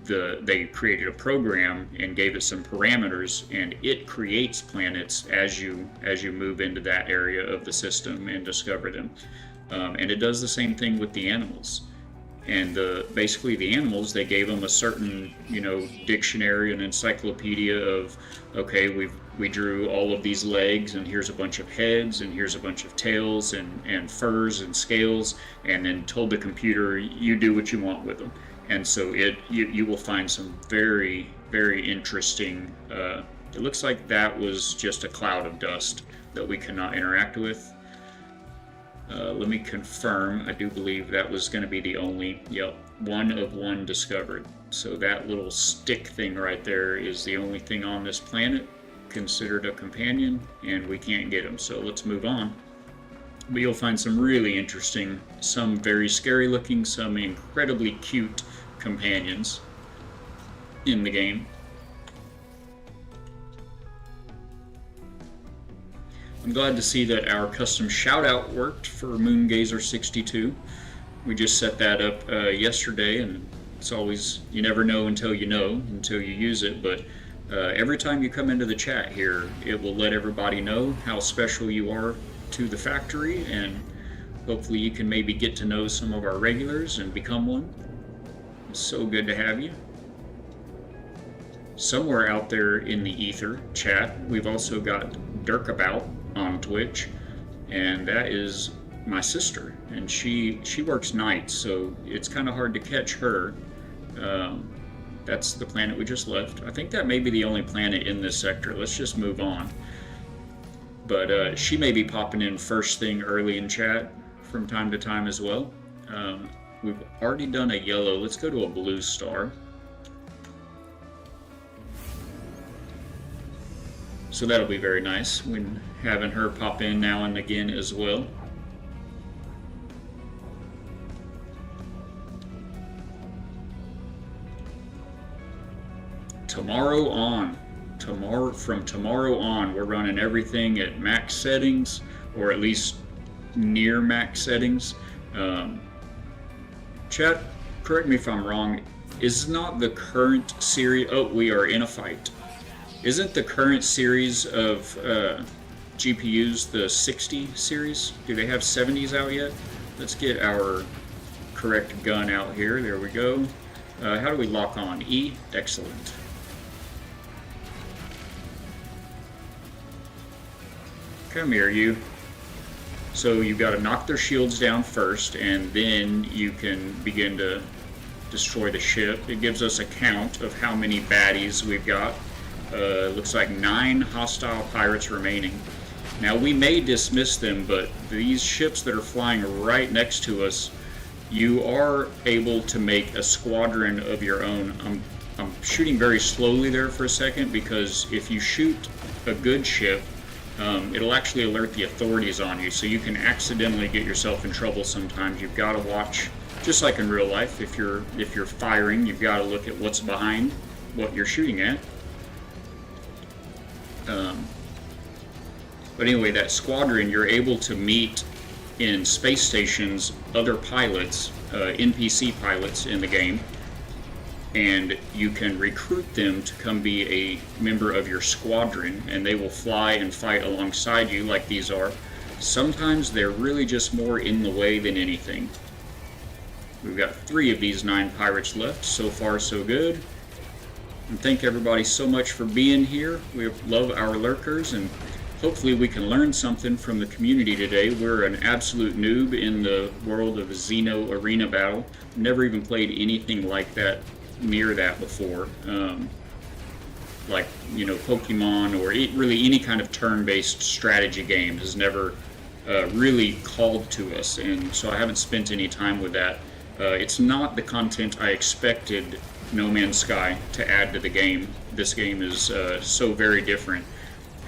They created a program and gave it some parameters, and it creates planets as you move into that area of the system and discover them. And it does the same thing with the animals. And basically the animals, they gave them a certain, dictionary and encyclopedia of, okay, we drew all of these legs, and here's a bunch of heads, and here's a bunch of tails, and furs and scales, and then told the computer, you do what you want with them. And so you will find some very, very interesting, it looks like that was just a cloud of dust that we cannot interact with. Let me confirm. I do believe that was going to be the only, 1 of 1 discovered. So that little stick thing right there is the only thing on this planet. considered a companion, and we can't get him, so let's move on. But you'll find some really interesting, some very scary looking, some incredibly cute companions in the game. I'm glad to see that our custom shout out worked for Moongazer62. We just set that up yesterday, and it's always, you never know until you use it, but every time you come into the chat here, it will let everybody know how special you are to the factory, and hopefully you can maybe get to know some of our regulars and become one. It's so good to have you. Somewhere out there in the ether chat, we've also got Dirkabout on Twitch, and that is my sister, and she works nights, so it's kind of hard to catch her. That's the planet we just left. I think that may be the only planet in this sector. Let's just move on. But she may be popping in first thing early in chat from time to time as well. We've already done a yellow. Let's go to a blue star. So that'll be very nice when having her pop in now and again as well. From tomorrow on, we're running everything at max settings, or at least near max settings. Chat, correct me if I'm wrong, is not the current series... Oh, we are in a fight. Isn't the current series of GPUs the 60 series? Do they have 70s out yet? Let's get our correct gun out here. There we go. How do we lock on? E? Excellent. Come here, you. So you've got to knock their shields down first, and then you can begin to destroy the ship. It gives us a count of how many baddies we've got. Looks like 9 hostile pirates remaining. Now we may dismiss them, but these ships that are flying right next to us, you are able to make a squadron of your own. I'm shooting very slowly there for a second, because if you shoot a good ship, it'll actually alert the authorities on you, so you can accidentally get yourself in trouble sometimes. You've got to watch, just like in real life, if you're firing, you've got to look at what's behind what you're shooting at. But anyway, that squadron, you're able to meet in space stations other pilots, NPC pilots in the game, and you can recruit them to come be a member of your squadron, and they will fly and fight alongside you like these are. Sometimes they're really just more in the way than anything. We've got 3 of these 9 pirates left. So far, so good. And thank everybody so much for being here. We love our lurkers, and hopefully we can learn something from the community today. We're an absolute noob in the world of Xeno Arena battle. Never even played anything like that, near that before. Like, you know, Pokemon or really any kind of turn-based strategy game has never really called to us, and so I haven't spent any time with that. It's not the content I expected No Man's Sky to add to the game. This game is so very different.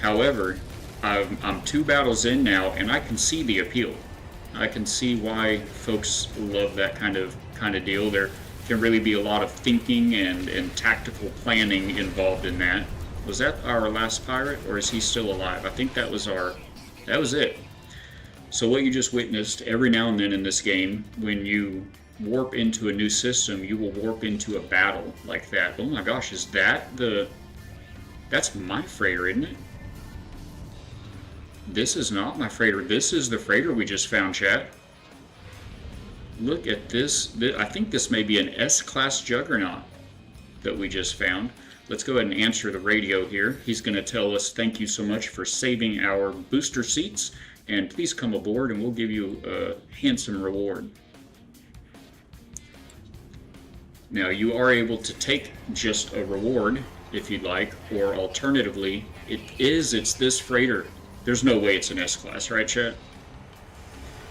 However, I'm 2 battles in now, and I can see the appeal. I can see why folks love that kind of deal. There can really be a lot of thinking and tactical planning involved in that. Was that our last pirate, or is he still alive? I think that was it. So what you just witnessed, every now and then in this game, when you warp into a new system, you will warp into a battle like that. Oh my gosh, is that that's my freighter, isn't it? This is not my freighter. This is the freighter we just found, chat. Look at this. I think this may be an S-class juggernaut that we just found. Let's go ahead and answer the radio here. He's going to tell us, thank you so much for saving our booster seats, and please come aboard and we'll give you a handsome reward. Now, you are able to take just a reward if you'd like, or alternatively, it's this freighter. There's no way it's an S-class, right, chat?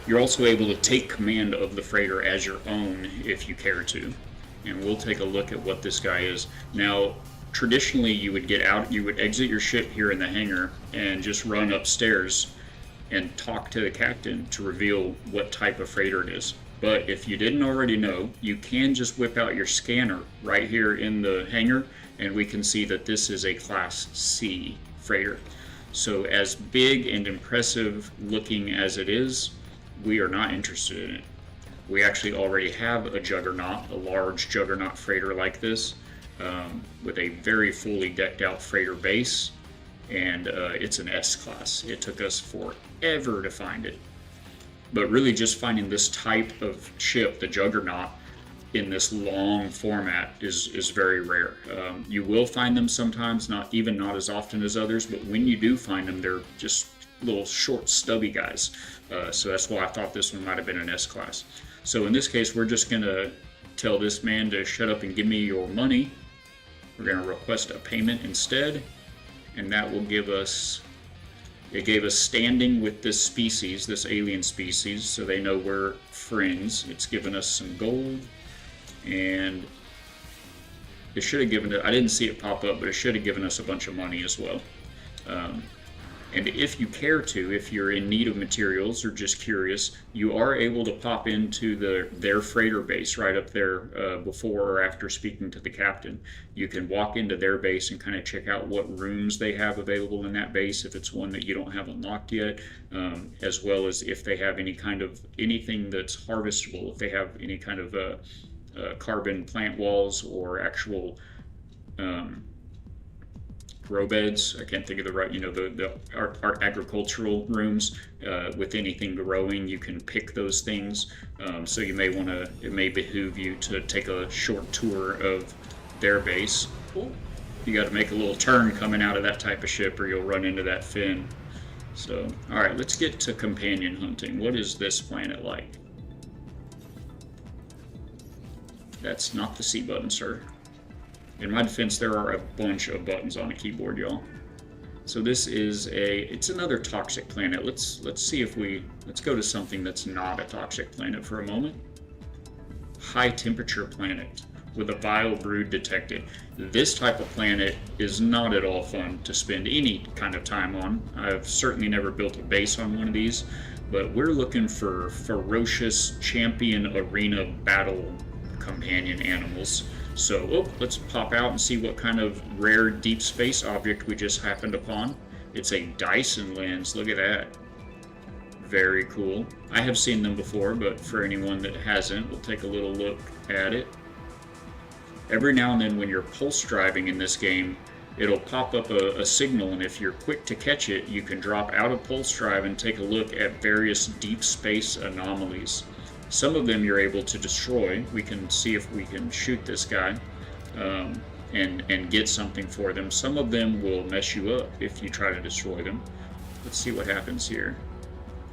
You're also able to take command of the freighter as your own if you care to. And we'll take a look at what this guy is. Now, traditionally you would get out, you would exit your ship here in the hangar and just run upstairs and talk to the captain to reveal what type of freighter it is. But if you didn't already know, you can just whip out your scanner right here in the hangar, and we can see that this is a Class C freighter. So as big and impressive looking as it is, we are not interested in it. We actually already have a Juggernaut, a large Juggernaut freighter like this, with a very fully decked out freighter base, and it's an S-Class. It took us forever to find it. But really just finding this type of ship, the Juggernaut, in this long format is very rare. You will find them sometimes, not as often as others, but when you do find them, they're just little short stubby guys. So that's why I thought this one might have been an S-Class. So in this case, we're just going to tell this man to shut up and give me your money. We're going to request a payment instead, and that will give us... It gave us standing with this species, this alien species, so they know we're friends. It's given us some gold, and it should have given it, I didn't see it pop up, but it should have given us a bunch of money as well. And if you care to, if you're in need of materials or just curious, you are able to pop into their freighter base right up there before or after speaking to the captain. You can walk into their base and kind of check out what rooms they have available in that base if it's one that you don't have unlocked yet, as well as if they have anything that's harvestable, if they have any kind of carbon plant walls or actual grow beds. I can't think of the right, the art agricultural rooms with anything growing. You can pick those things. So you may want to, it may behoove you to take a short tour of their base. You got to make a little turn coming out of that type of ship or you'll run into that fin. So, all right, let's get to companion hunting. What is this planet like? That's not the C button, sir. In my defense, there are a bunch of buttons on a keyboard, y'all. So this is it's another toxic planet. Let's see if let's go to something that's not a toxic planet for a moment. High temperature planet with a vile brood detected. This type of planet is not at all fun to spend any kind of time on. I've certainly never built a base on one of these, but we're looking for ferocious champion arena battle companion animals. So, let's pop out and see what kind of rare deep space object we just happened upon. It's a Dyson lens. Look at that. Very cool. I have seen them before, but for anyone that hasn't, we'll take a little look at it. Every now and then when you're pulse driving in this game, it'll pop up a signal, and if you're quick to catch it, you can drop out of pulse drive and take a look at various deep space anomalies. Some of them you're able to destroy. We can see if we can shoot this guy and get something for them. Some of them will mess you up if you try to destroy them. Let's see what happens here.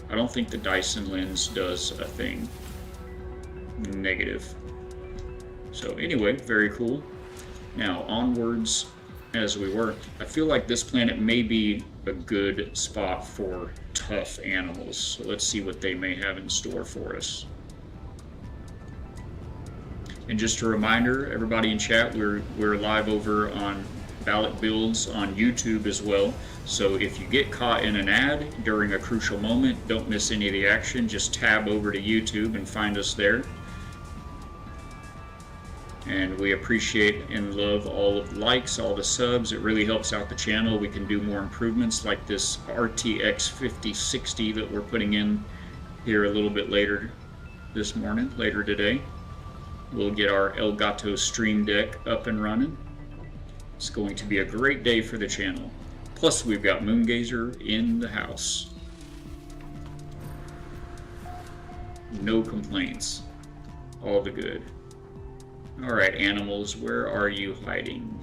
I don't think the Dyson lens does a thing. Negative. So anyway, very cool. Now onwards as we were. I feel like this planet may be a good spot for tough animals. So let's see what they may have in store for us. And just a reminder, everybody in chat, we're live over on Ballot Builds on YouTube as well. So if you get caught in an ad during a crucial moment, don't miss any of the action. Just tab over to YouTube and find us there. And we appreciate and love all of the likes, all the subs. It really helps out the channel. We can do more improvements like this RTX 5060 that we're putting in here a little bit later this morning, later today. We'll get our Elgato Stream Deck up and running. It's going to be a great day for the channel. Plus, we've got Moongazer in the house. No complaints. All the good. Alright, animals, where are you hiding?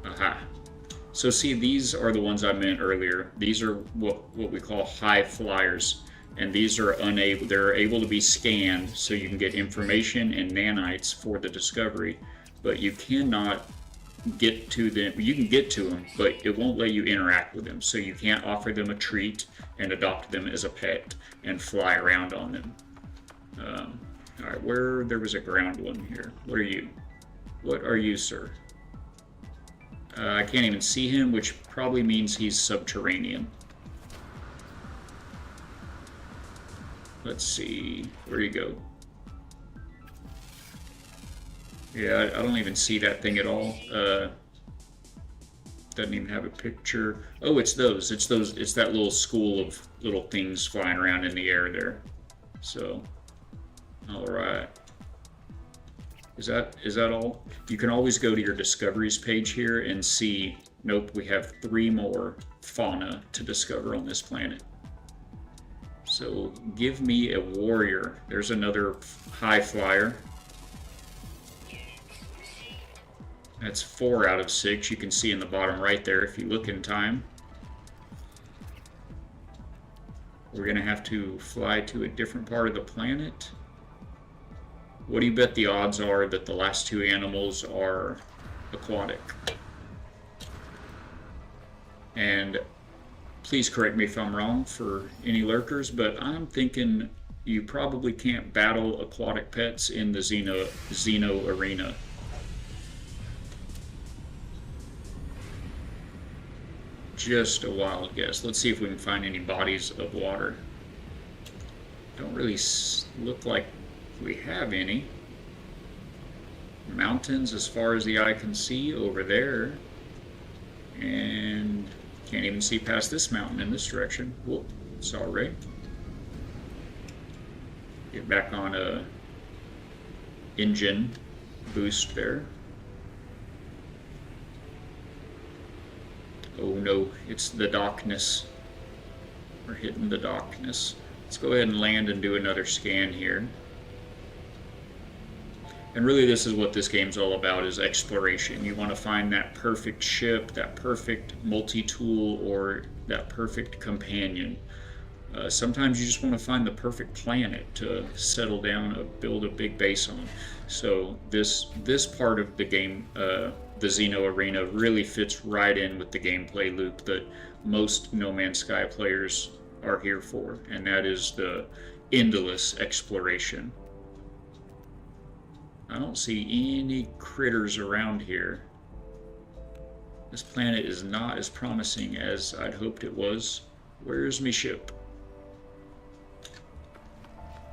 Aha. So see, these are the ones I meant earlier. These are what we call high flyers. And these are they're able to be scanned so you can get information and nanites for the discovery, but you cannot get to them. You can get to them, but it won't let you interact with them. So you can't offer them a treat and adopt them as a pet and fly around on them. All right, there was a ground one here. What are you? What are you, sir? I can't even see him, which probably means he's subterranean. Let's see, where'd he go? Yeah, I don't even see that thing at all. Doesn't even have a picture. Oh, it's those. It's that little school of little things flying around in the air there. So, all right. Is that all? You can always go to your discoveries page here and see, nope, we have 3 more fauna to discover on this planet. So give me a warrior. There's another high flyer. That's 4 out of 6. You can see in the bottom right there if you look in time. We're gonna have to fly to a different part of the planet. What do you bet the odds are that the last 2 animals are aquatic? And please correct me if I'm wrong for any lurkers, but I'm thinking you probably can't battle aquatic pets in the Xeno Arena. Just a wild guess. Let's see if we can find any bodies of water. Don't really look like we have any. Mountains as far as the eye can see over there. And can't even see past this mountain in this direction. Whoop, sorry. Get back on a engine boost there. Oh no, it's the darkness. We're hitting the darkness. Let's go ahead and land and do another scan here. And really this is what this game's all about, is exploration. You want to find that perfect ship, that perfect multi-tool, or that perfect companion. Sometimes you just want to find the perfect planet to settle down, build a big base on. So this part of the game, the Xeno Arena, really fits right in with the gameplay loop that most No Man's Sky players are here for, and that is the endless exploration. I don't see any critters around here. This planet is not as promising as I'd hoped it was. Where's me ship?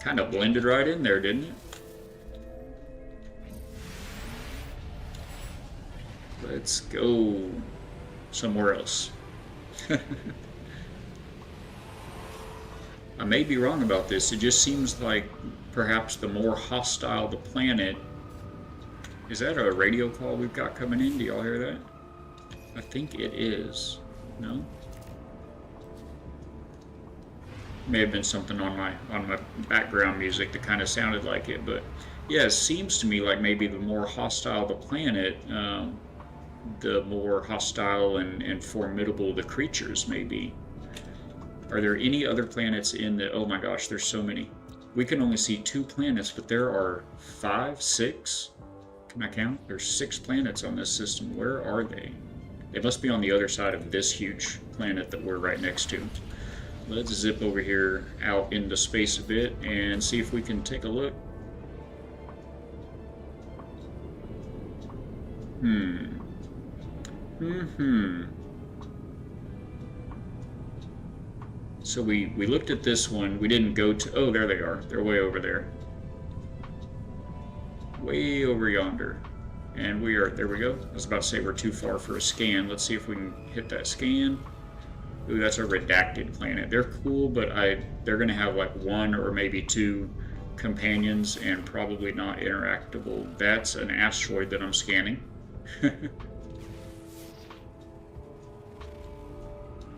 Kind of blended right in there, didn't it? Let's go somewhere else. I may be wrong about this. It just seems like perhaps the more hostile the planet... Is that a radio call we've got coming in? Do y'all hear that? I think it is. No? May have been something on my background music that kind of sounded like it, but yeah, it seems to me like maybe the more hostile the planet, the more hostile and formidable the creatures may be. Are there any other planets in the... Oh my gosh, there's so many. We can only see 2 planets, but there are 5, 6. Can I count? There's 6 planets on this system. Where are they? They must be on the other side of this huge planet that we're right next to. Let's zip over here out into space a bit and see if we can take a look. So we looked at this one. We didn't go to... Oh, there they are. They're way over there. Way over yonder. And we are... There we go. I was about to say we're too far for a scan. Let's see if we can hit that scan. Ooh, that's a redacted planet. They're cool, but they're going to have like 1 or maybe 2 companions and probably not interactable. That's an asteroid that I'm scanning.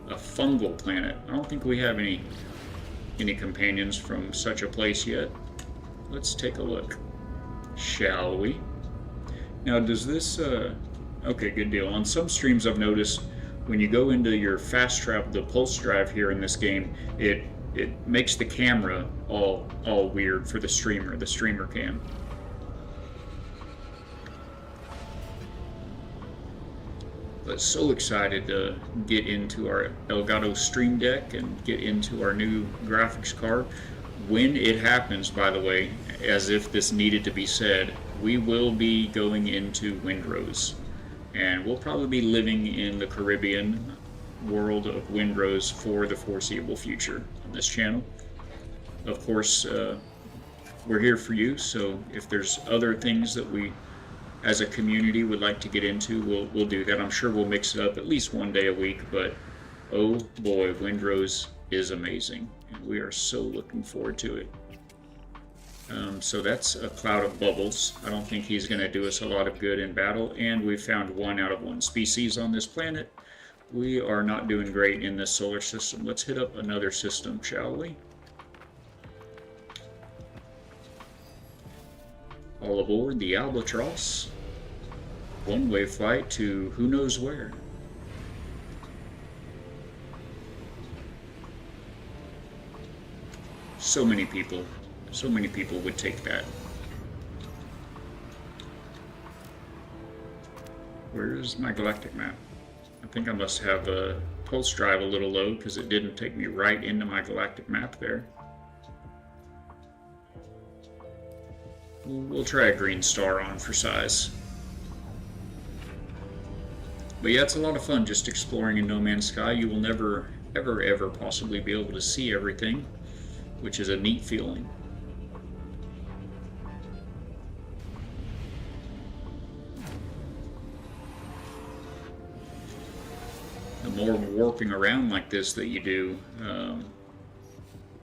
A fungal planet. I don't think we have any companions from such a place yet. Let's take a look, shall we? Now, does this... Okay, good deal. On some streams I've noticed when you go into your fast travel, the pulse drive here in this game, it makes the camera all weird for the streamer cam. But so excited to get into our Elgato Stream Deck and get into our new graphics card. When it happens, by the way, as if this needed to be said, we will be going into Windrose. and we'll probably be living in the Caribbean world of Windrose for the foreseeable future on this channel. Of course, we're here for you, so if there's other things that we as a community would like to get into, we'll do that. I'm sure we'll mix it up at least one day a week, but oh boy, Windrose is amazing, and we are so looking forward to it. So that's a cloud of bubbles. I don't think he's going to do us a lot of good in battle, and we found 1 out of 1 species on this planet. We are not doing great in this solar system. Let's hit up another system, shall we? All aboard the Albatross. One-way flight to who knows where. So many people would take that. Where's my galactic map? I think I must have a pulse drive a little low because it didn't take me right into my galactic map there. We'll try a green star on for size. But yeah, it's a lot of fun just exploring in No Man's Sky. You will never, ever possibly be able to see everything, which is a neat feeling. The more warping around like this that you do,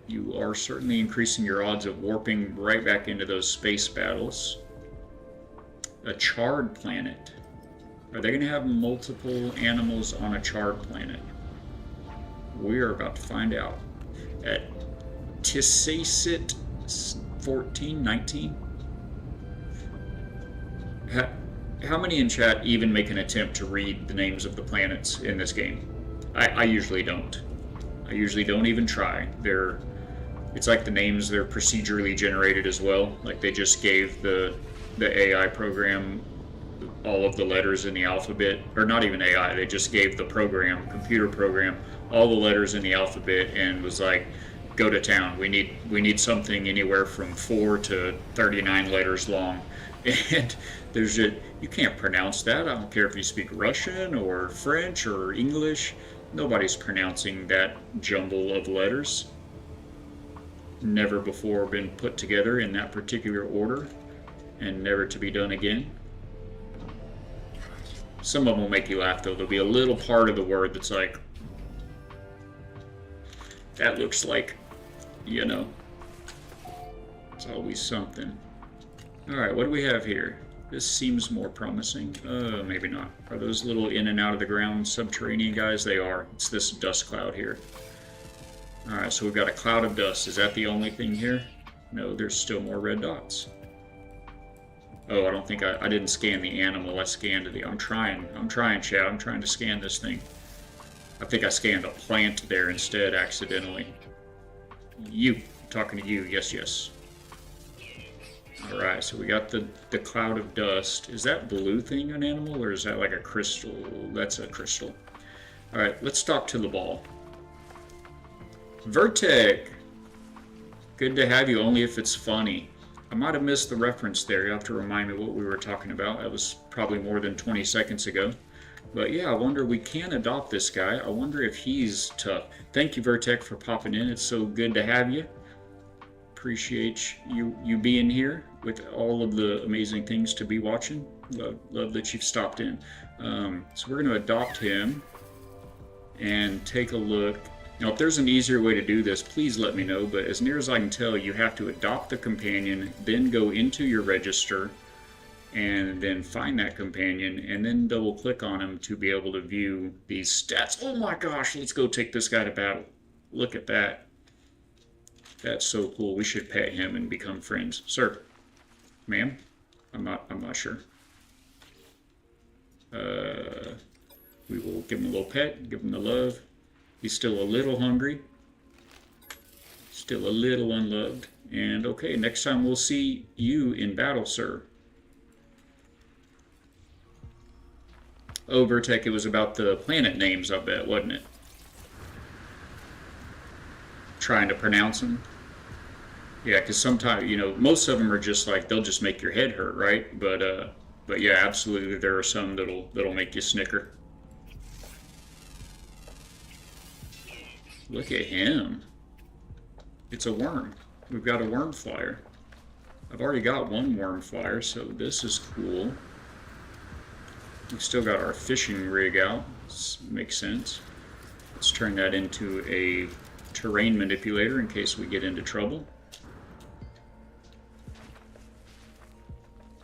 you are certainly increasing your odds of warping right back into those space battles. A charred planet. Are they going to have multiple animals on a charred planet? We're about to find out. At Tisacit 1419. How many in chat even make an attempt to read the names of the planets in this game? I usually don't. I usually don't even try. It's like the names, they're procedurally generated as well. Like they just gave the AI program all of the letters in the alphabet, or not even AI, they just gave the computer program, all the letters in the alphabet and was like, go to town. We need something anywhere from 4 to 39 letters long. And you can't pronounce that. I don't care if you speak Russian or French or English. Nobody's pronouncing that jumble of letters. Never before been put together in that particular order, and never to be done again. Some of them will make you laugh though. There'll be a little part of the word that's like, that looks like, you know, it's always something. Alright, what do we have here? This seems more promising. Maybe not. Are those little in and out of the ground subterranean guys? They are. It's this dust cloud here. Alright, so we've got a cloud of dust. Is that the only thing here? No, there's still more red dots. Oh, I don't think I didn't scan the animal. I scanned the... I'm trying, chat. I'm trying to scan this thing. I think I scanned a plant there instead, accidentally. You. I'm talking to you. Yes. Alright, so we got the cloud of dust. Is that blue thing an animal, or is that like a crystal? That's a crystal. Alright, let's talk to the ball. Vertec! Good to have you, only if it's funny. I might have missed the reference there. You'll have to remind me what we were talking about. That was probably more than 20 seconds ago. But yeah, I wonder, we can adopt this guy. I wonder if he's tough. Thank you, Vertec, for popping in. It's so good to have you. Appreciate you being here with all of the amazing things to be watching. Love that you've stopped in. So we're going to adopt him and take a look. Now, if there's an easier way to do this, please let me know, but as near as I can tell, you have to adopt the companion, then go into your register, and then find that companion, and then double-click on him to be able to view these stats. Oh my gosh, let's go take this guy to battle. Look at that. That's so cool. We should pet him and become friends. Sir. Ma'am? I'm not sure. We will give him a little pet, give him the love. He's still a little hungry, still a little unloved, and okay, next time we'll see you in battle, sir. Oh, Vertec, it was about the planet names, I bet, wasn't it? Trying to pronounce them? Yeah, because sometimes, you know, most of them are just like, they'll just make your head hurt, right? But But yeah, absolutely, there are some that'll make you snicker. Look at him. It's a worm. We've got a worm flyer. I've already got one worm flyer, so this is cool. We've still got our fishing rig out. This makes sense. Let's turn that into a terrain manipulator in case we get into trouble.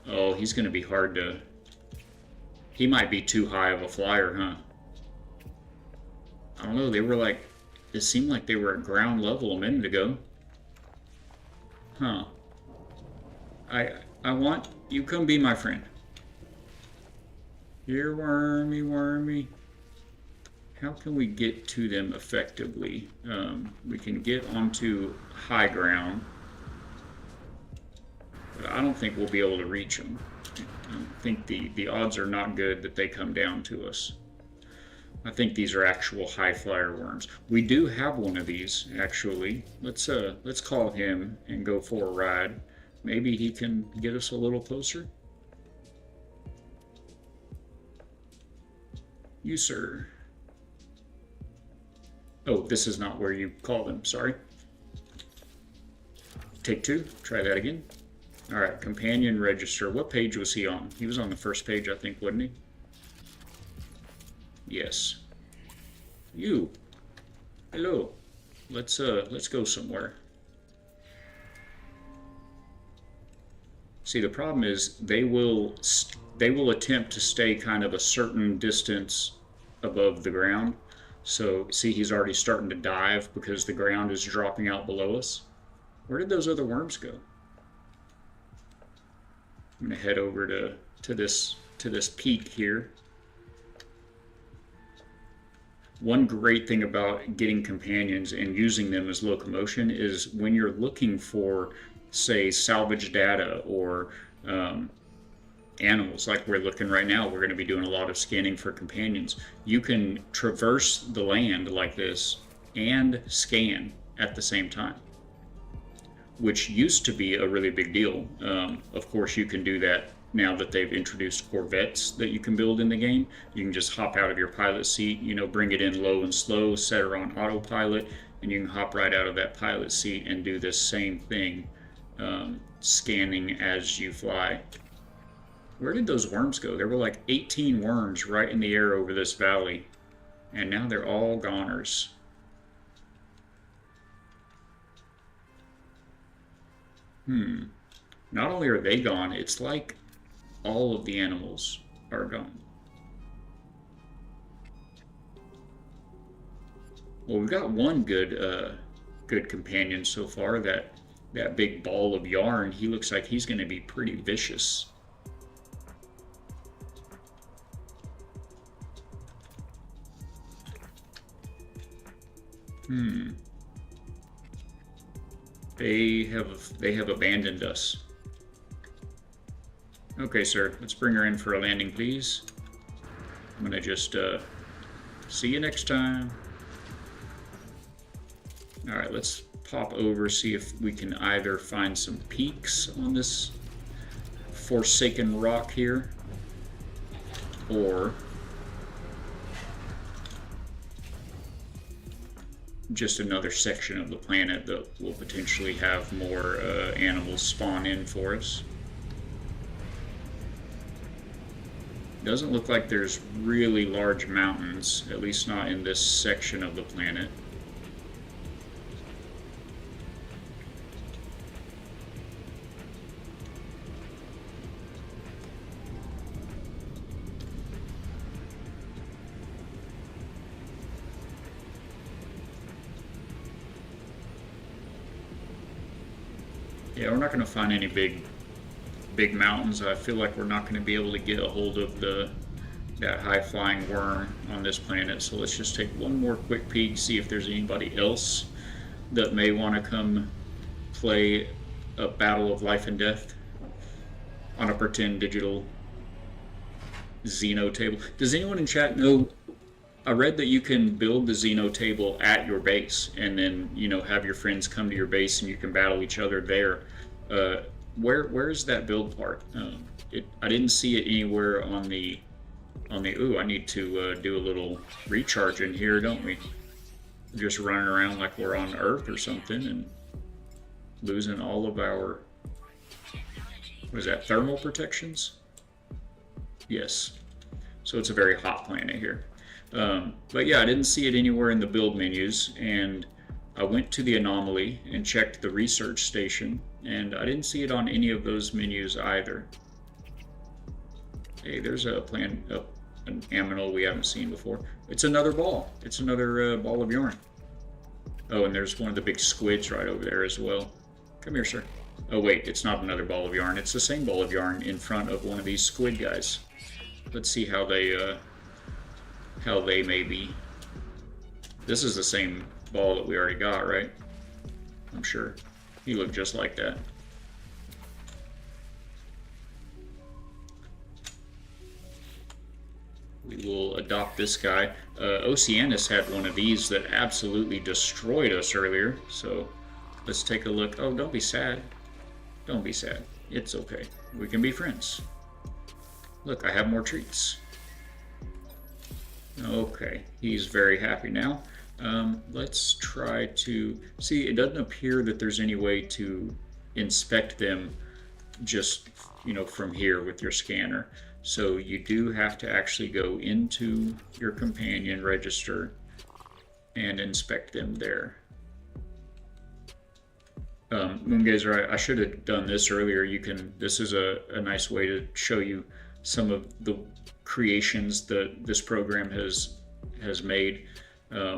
Oh, he's going to be hard to... He might be too high of a flyer, huh? I don't know, they were like... It seemed like they were at ground level a minute ago. Huh. I want... You come be my friend. Here, wormy, wormy. How can we get to them effectively? We can get onto high ground. But I don't think we'll be able to reach them. I think the odds are not good that they come down to us. I think these are actual high flyer worms. We do have one of these, actually. Let's call him and go for a ride. Maybe he can get us a little closer. You, sir. Oh, this is not where you call them, sorry. Take two, try that again. All right, companion register. What page was he on? He was on the first page, I think, wasn't he? Yes. You. Hello. Let's go somewhere. See, the problem is they will attempt to stay kind of a certain distance above the ground. So, see, he's already starting to dive because the ground is dropping out below us. Where did those other worms go? I'm gonna head over to this peak here. One great thing about getting companions and using them as locomotion is when you're looking for, say, salvage data or animals like we're looking right now. We're going to be doing a lot of scanning for companions. You can traverse the land like this and scan at the same time, which used to be a really big deal. Of course, you can do that now that they've introduced Corvettes that you can build in the game. You can just hop out of your pilot seat, bring it in low and slow, set her on autopilot, and you can hop right out of that pilot seat and do this same thing, scanning as you fly. Where did those worms go? There were like 18 worms right in the air over this valley, and now they're all goners. Not only are they gone, it's like all of the animals are gone. Well, we've got one good companion so far. That big ball of yarn. He looks like he's going to be pretty vicious. They have abandoned us. Okay, sir. Let's bring her in for a landing, please. I'm gonna just see you next time. All right, let's pop over, see if we can either find some peaks on this forsaken rock here, or just another section of the planet that will potentially have more animals spawn in for us. Doesn't look like there's really large mountains, at least not in this section of the planet. Yeah, we're not going to find any big mountains. I feel like we're not going to be able to get a hold of that high-flying worm on this planet. So let's just take one more quick peek, see if there's anybody else that may want to come play a battle of life and death on a pretend digital Xeno table. Does anyone in chat know? I read that you can build the Xeno table at your base, and then have your friends come to your base, and you can battle each other there. Where's that build part? I didn't see it anywhere on the ooh, I need to do a little recharge in here, don't we? We're just running around like we're on Earth or something and losing all of our, what is that, thermal protections? Yes. So it's a very hot planet here. But yeah, I didn't see it anywhere in the build menus, and I went to the anomaly and checked the research station, and I didn't see it on any of those menus either. Hey, there's a an aminal we haven't seen before. It's another ball. It's another ball of yarn. Oh, and there's one of the big squids right over there as well. Come here, sir. Oh wait, it's not another ball of yarn. It's the same ball of yarn in front of one of these squid guys. Let's see how they may be. This is the same ball that we already got, right? I'm sure. He looked just like that. We will adopt this guy. Oceanus had one of these that absolutely destroyed us earlier, so let's take a look. Oh, don't be sad. Don't be sad. It's okay. We can be friends. Look, I have more treats. Okay, he's very happy now. Let's try to see. It doesn't appear that there's any way to inspect them just, you know, from here with your scanner. So you do have to actually go into your companion register and inspect them there. Moongazer, I should have done this earlier. This is a nice way to show you some of the creations that this program has made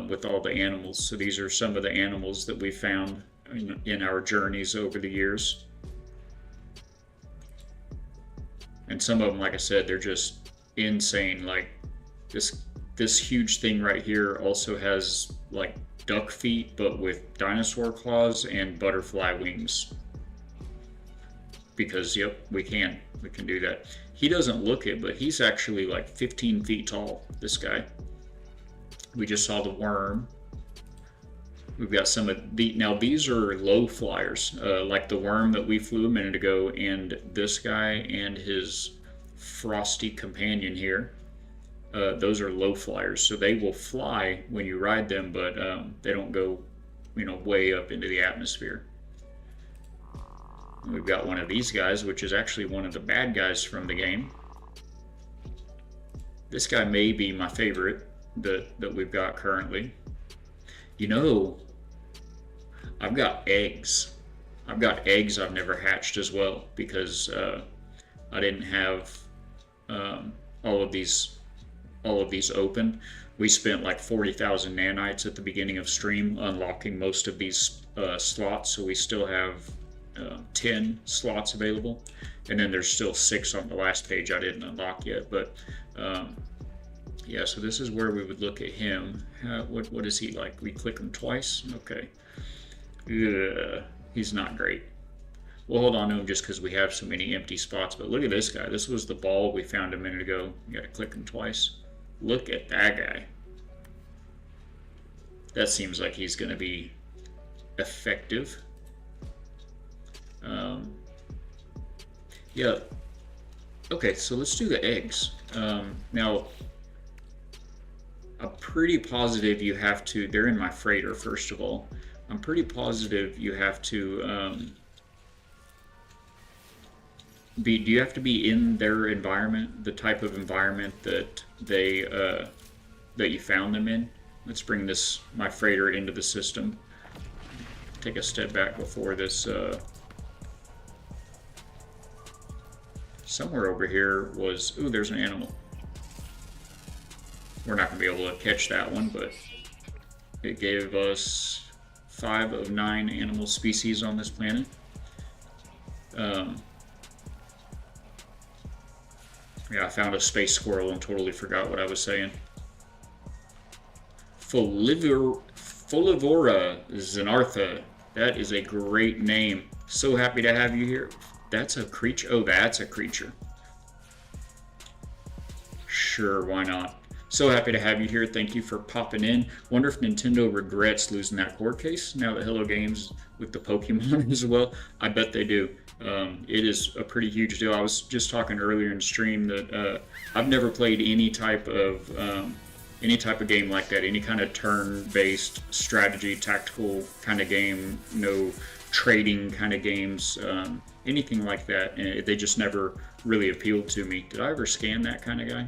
with all the animals. So these are some of the animals that we found in our journeys over the years. And some of them, like I said, they're just insane. Like this huge thing right here also has like duck feet, but with dinosaur claws and butterfly wings. Because yep, we can do that. He doesn't look it, but he's actually like 15 feet tall, this guy. We just saw the worm. We've got some of the, now these are low flyers, like the worm that we flew a minute ago, and this guy and his frosty companion here. Those are low flyers, so they will fly when you ride them, but they don't go, you know, way up into the atmosphere. We've got one of these guys, which is actually one of the bad guys from the game. This guy may be my favorite that we've got currently. You know, I've got eggs. I've got eggs I've never hatched as well, because I didn't have all of these open. We spent like 40,000 nanites at the beginning of stream unlocking most of these slots, so we still have 10 slots available, and then there's still 6 on the last page I didn't unlock yet. But yeah, so this is where we would look at him. What is he like? We click him twice. Okay. He's not great. We'll hold on to him just because we have so many empty spots. But look at this guy. This was the ball we found a minute ago. You gotta click him twice. Look at that guy. That seems like he's gonna be effective. Yeah. Okay, so let's do the eggs. Now, I'm pretty positive you have to, they're in my freighter first of all. I'm pretty positive you have to do you have to be in their environment, the type of environment that they that you found them in? Let's bring my freighter into the system. Take a step back before this. Somewhere over here was, ooh, there's an animal. We're not going to be able to catch that one, but it gave us 5 of 9 animal species on this planet. Yeah, I found a space squirrel and totally forgot what I was saying. Folivora Xenartha. That is a great name. So happy to have you here. That's a creature. Oh, that's a creature. Sure, why not? So happy to have you here. Thank you for popping in. Wonder if Nintendo regrets losing that court case now that Hello Games with the Pokemon as well. I bet they do. It is a pretty huge deal. I was just talking earlier in stream that I've never played any type of game like that, any kind of turn-based strategy, tactical kind of game, no trading kind of games, anything like that. And they just never really appealed to me. Did I ever scan that kind of guy?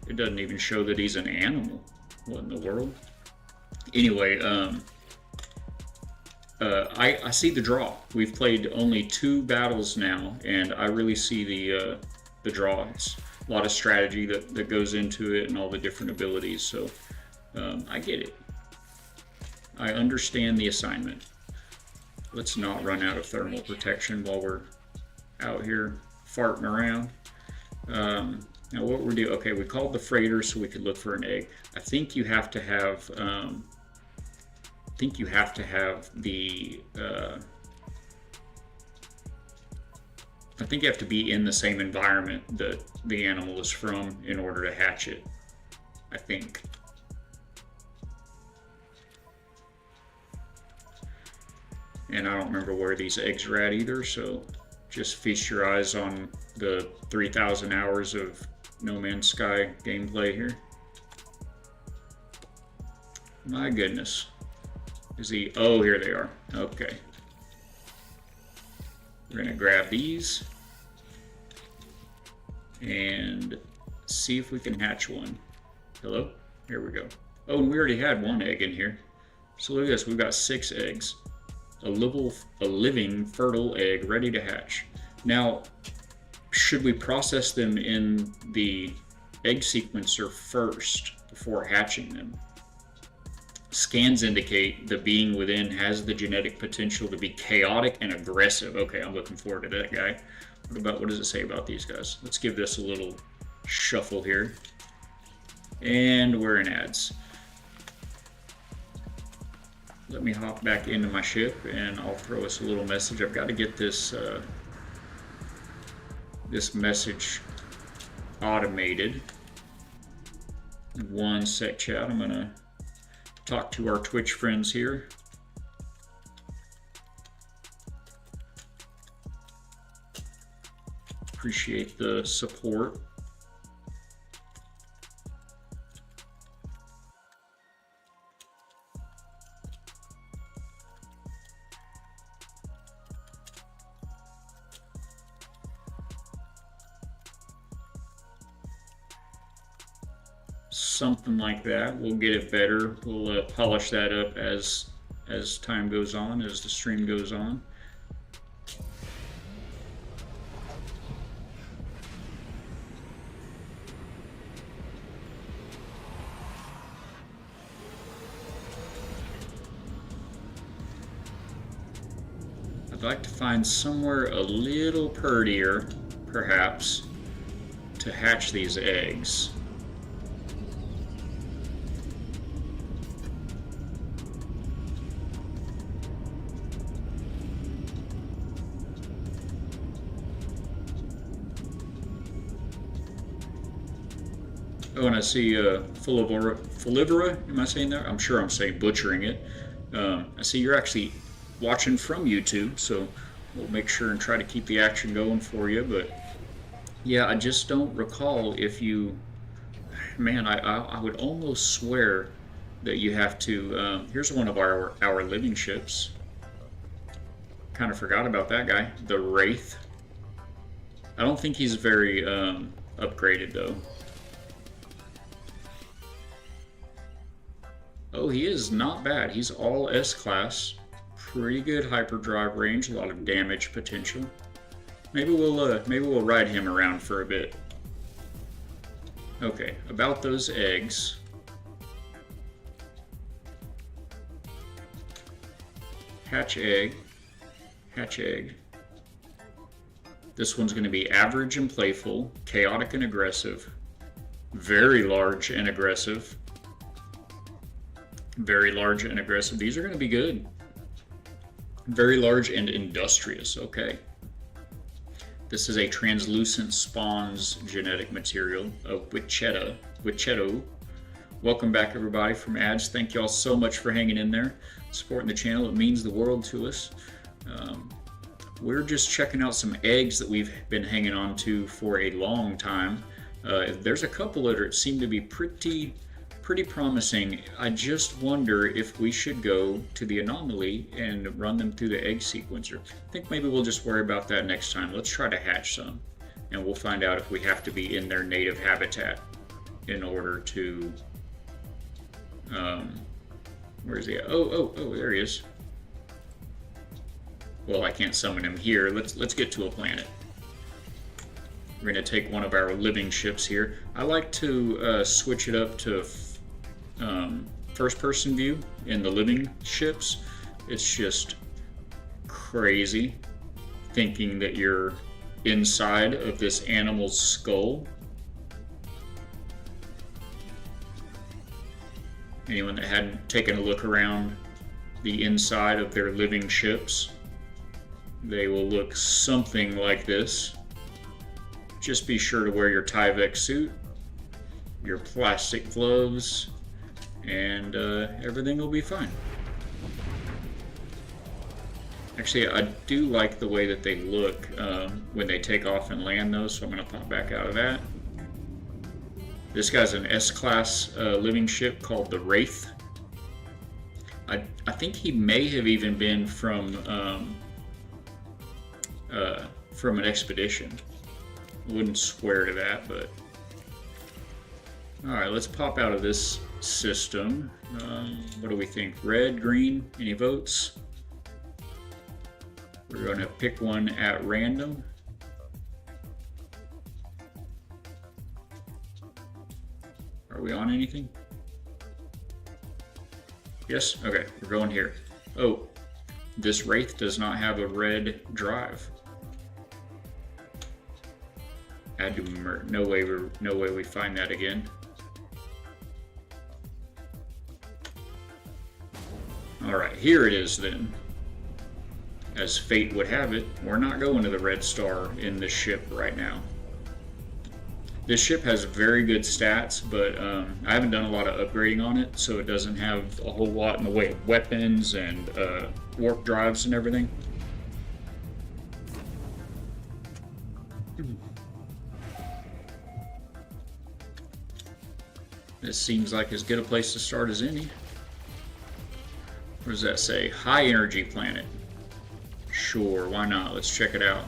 It doesn't even show that he's an animal. What in the world? Anyway, I see the draw. We've played only 2 battles now, and I really see the draw. It's a lot of strategy that goes into it and all the different abilities, so I get it. I understand the assignment. Let's not run out of thermal protection while we're out here farting around. Now what we're doing, okay, we called the freighter so we could look for an egg. I think you have to have, I think you have to be in the same environment that the animal is from in order to hatch it, I think. And I don't remember where these eggs are at either, so just feast your eyes on the 3,000 hours of No Man's Sky gameplay here. My goodness. Is he? Oh, here they are. Okay. We're gonna grab these and see if we can hatch one. Hello? Here we go. Oh, and we already had 1 egg in here. So look at this, we've got 6 eggs. A living fertile egg ready to hatch. Now, should we process them in the egg sequencer first before hatching them? Scans indicate the being within has the genetic potential to be chaotic and aggressive. Okay, I'm looking forward to that guy. What does it say about these guys? Let's give this a little shuffle here. And we're in ads. Let me hop back into my ship and I'll throw us a little message. I've got to get this this message automated. One sec, chat. I'm gonna talk to our Twitch friends here. Appreciate the support. Something like that. We'll get it better. We'll polish that up as time goes on, as the stream goes on. I'd like to find somewhere a little prettier, perhaps, to hatch these eggs. Oh, and I see Folivera, am I saying that? I'm sure I'm saying butchering it. I see you're actually watching from YouTube, so we'll make sure and try to keep the action going for you. But yeah, I just don't recall if you, man, I would almost swear that you have to, here's one of our living ships. Kind of forgot about that guy, the Wraith. I don't think he's very upgraded though. Oh, he is not bad. He's all S-class. Pretty good hyperdrive range, a lot of damage potential. Maybe we'll ride him around for a bit. Okay, about those eggs. Hatch egg. Hatch egg. This one's going to be average and playful, chaotic and aggressive, very large and aggressive. Very large and aggressive. These are going to be good. Very large and industrious. Okay. This is a translucent spawns genetic material of Wichetta. with Cheto. Welcome back, everybody, from ads. Thank you all so much for hanging in there, supporting the channel. It means the world to us. We're just checking out some eggs that we've been hanging on to for a long time. There's a couple that seem to be pretty promising. I just wonder if we should go to the anomaly and run them through the egg sequencer. I think maybe we'll just worry about that next time. Let's try to hatch some, and we'll find out if we have to be in their native habitat in order to... where is he at? Oh, there he is. Well, I can't summon him here. Let's get to a planet. We're going to take one of our living ships here. I like to switch it up to first-person view in the living ships. It's just crazy thinking that you're inside of this animal's skull. Anyone that hadn't taken a look around the inside of their living ships, they will look something like this. Just be sure to wear your Tyvek suit, your plastic gloves, and everything will be fine. Actually, I do like the way that they look when they take off and land those, so I'm going to pop back out of that. This guy's an S-class living ship called the Wraith. I think he may have even been from an expedition. Wouldn't swear to that, but... Alright, let's pop out of this system. What do we think? Red, green, any votes? We're going to pick one at random. Are we on anything? Yes? Okay, we're going here. Oh, this Wraith does not have a red drive. Add to no way we find that again. Alright, here it is then. As fate would have it, we're not going to the red star in this ship right now. This ship has very good stats, but I haven't done a lot of upgrading on it, so it doesn't have a whole lot in the way of weapons and warp drives and everything. This seems like as good a place to start as any. What does that say? High energy planet. Sure, why not? Let's check it out.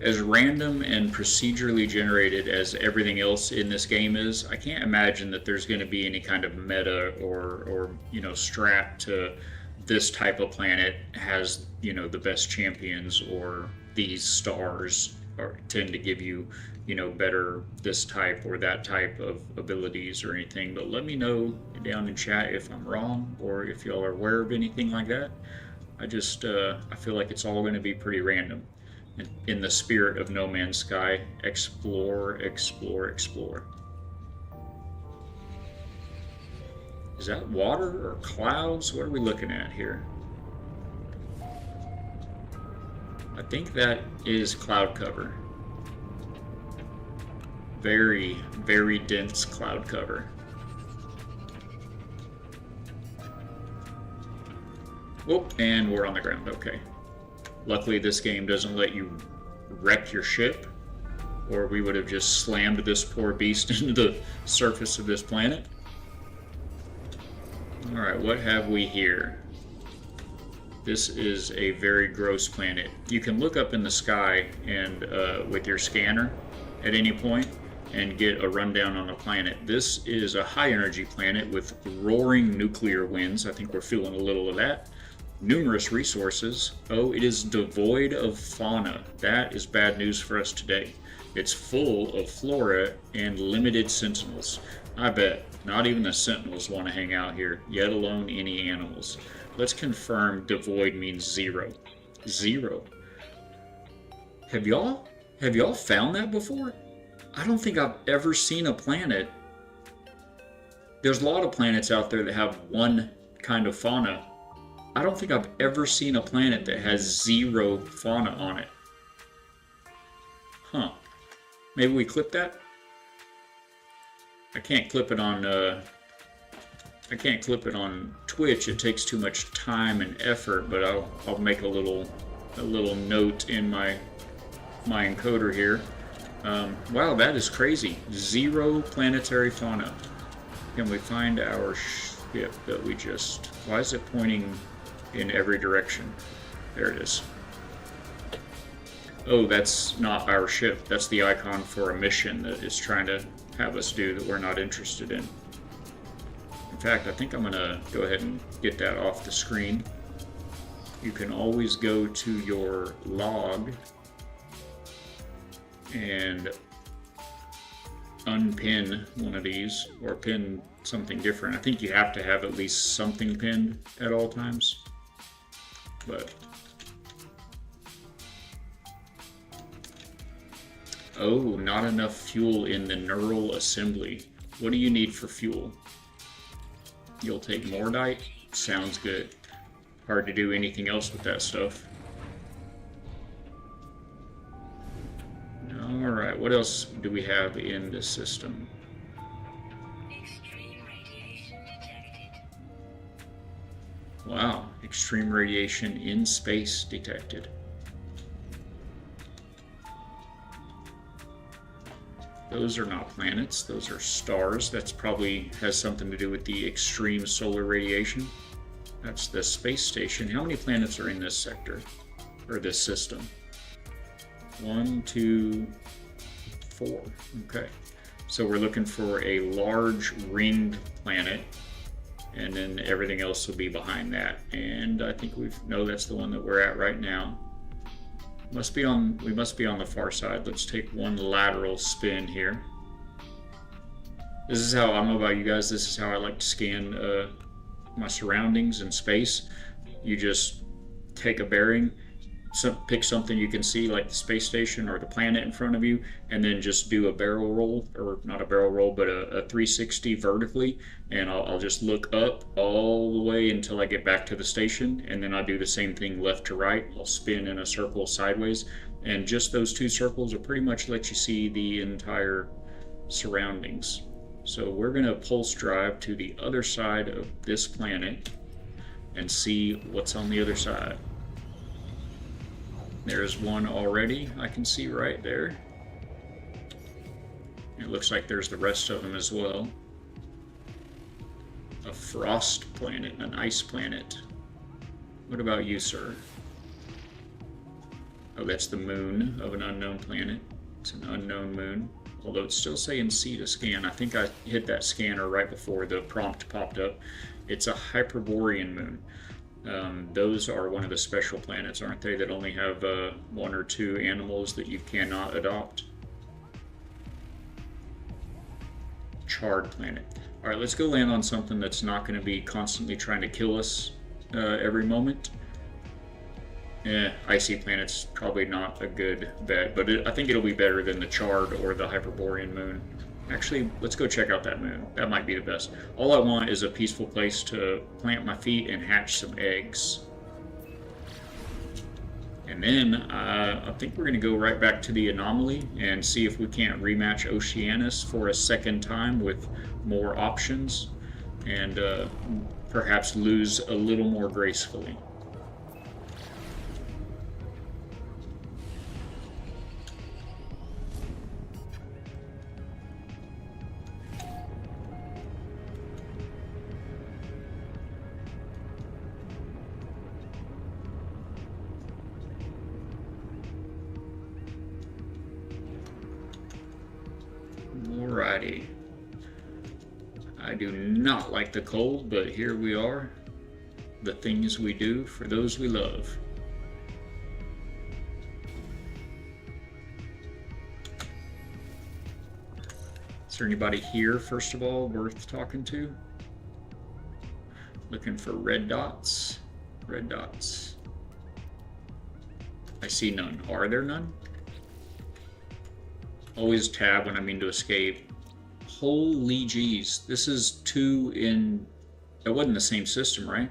As random and procedurally generated as everything else in this game is, I can't imagine that there's going to be any kind of meta or you know, strat to this type of planet has, you know, the best champions, or these stars tend to give you, you know, better this type or that type of abilities or anything. But let me know down in chat if I'm wrong, or if y'all are aware of anything like that. I just I feel like it's all going to be pretty random. In the spirit of No Man's Sky, explore, explore, explore. Is that water or clouds? What are we looking at here? I think that is cloud cover. Very, very dense cloud cover. Whoop, and we're on the ground, okay. Luckily, this game doesn't let you wreck your ship, or we would have just slammed this poor beast into the surface of this planet. Alright, what have we here? This is a very gross planet. You can look up in the sky and with your scanner at any point and get a rundown on the planet. This is a high energy planet with roaring nuclear winds. I think we're feeling a little of that. Numerous resources. Oh, it is devoid of fauna. That is bad news for us today. It's full of flora and limited sentinels. I bet not even the sentinels want to hang out here, yet alone any animals. Let's confirm devoid means zero. Zero. Have y'all found that before? I don't think I've ever seen a planet. There's a lot of planets out there that have one kind of fauna. I don't think I've ever seen a planet that has zero fauna on it. Huh. Maybe we clip that? I can't clip it on Twitch. It takes too much time and effort, but I'll make a little note in my encoder here. Wow, that is crazy. 0 planetary fauna. Can we find our ship that we just... Why is it pointing in every direction? There it is. Oh, that's not our ship. That's the icon for a mission that is trying to have us do that we're not interested in. In fact, I think I'm going to go ahead and get that off the screen. You can always go to your log and unpin one of these, or pin something different. I think you have to have at least something pinned at all times. But oh, not enough fuel in the neural assembly. What do you need for fuel? You'll take Mordite? Sounds good. Hard to do anything else with that stuff. Alright, what else do we have in this system? Extreme radiation detected. Wow, extreme radiation in space detected. Those are not planets, those are stars. That's probably has something to do with the extreme solar radiation. That's the space station. How many planets are in this sector, or this system? 1, 2, 4. Okay. So we're looking for a large ringed planet, and then everything else will be behind that. And I think that's the one that we're at right now. We must be on the far side. Let's take one lateral spin here. This is how, I don't know about you guys, this is how I like to scan my surroundings in space. You just take a bearing, pick something you can see like the space station or the planet in front of you, and then just do a barrel roll, or not a barrel roll, but a 360 vertically, and I'll just look up all the way until I get back to the station, and then I'll do the same thing left to right. I'll spin in a circle sideways, and just those 2 circles will pretty much let you see the entire surroundings. So we're going to pulse drive to the other side of this planet and see what's on the other side. There's one already, I can see right there. It looks like there's the rest of them as well. A frost planet, an ice planet. What about you, sir? Oh, that's the moon of an unknown planet. It's an unknown moon. Although it's still saying C to scan. I think I hit that scanner right before the prompt popped up. It's a Hyperborean moon. Those are one of the special planets, aren't they, that only have 1 or 2 animals that you cannot adopt? Charred planet. Alright, let's go land on something that's not going to be constantly trying to kill us every moment. Icy planet's probably not a good bet, but I think it'll be better than the charred or the Hyperborean moon. Actually, let's go check out that moon. That might be the best. All I want is a peaceful place to plant my feet and hatch some eggs. And then I think we're going to go right back to the anomaly and see if we can't rematch Oceanus for a second time with more options, and perhaps lose a little more gracefully. Alrighty. I do not like the cold, but here we are. The things we do for those we love. Is there anybody here, first of all, worth talking to? Looking for red dots. Red dots. I see none. Are there none? Always tab when I mean to escape. Holy jeez. This is 2 in... That wasn't the same system, right?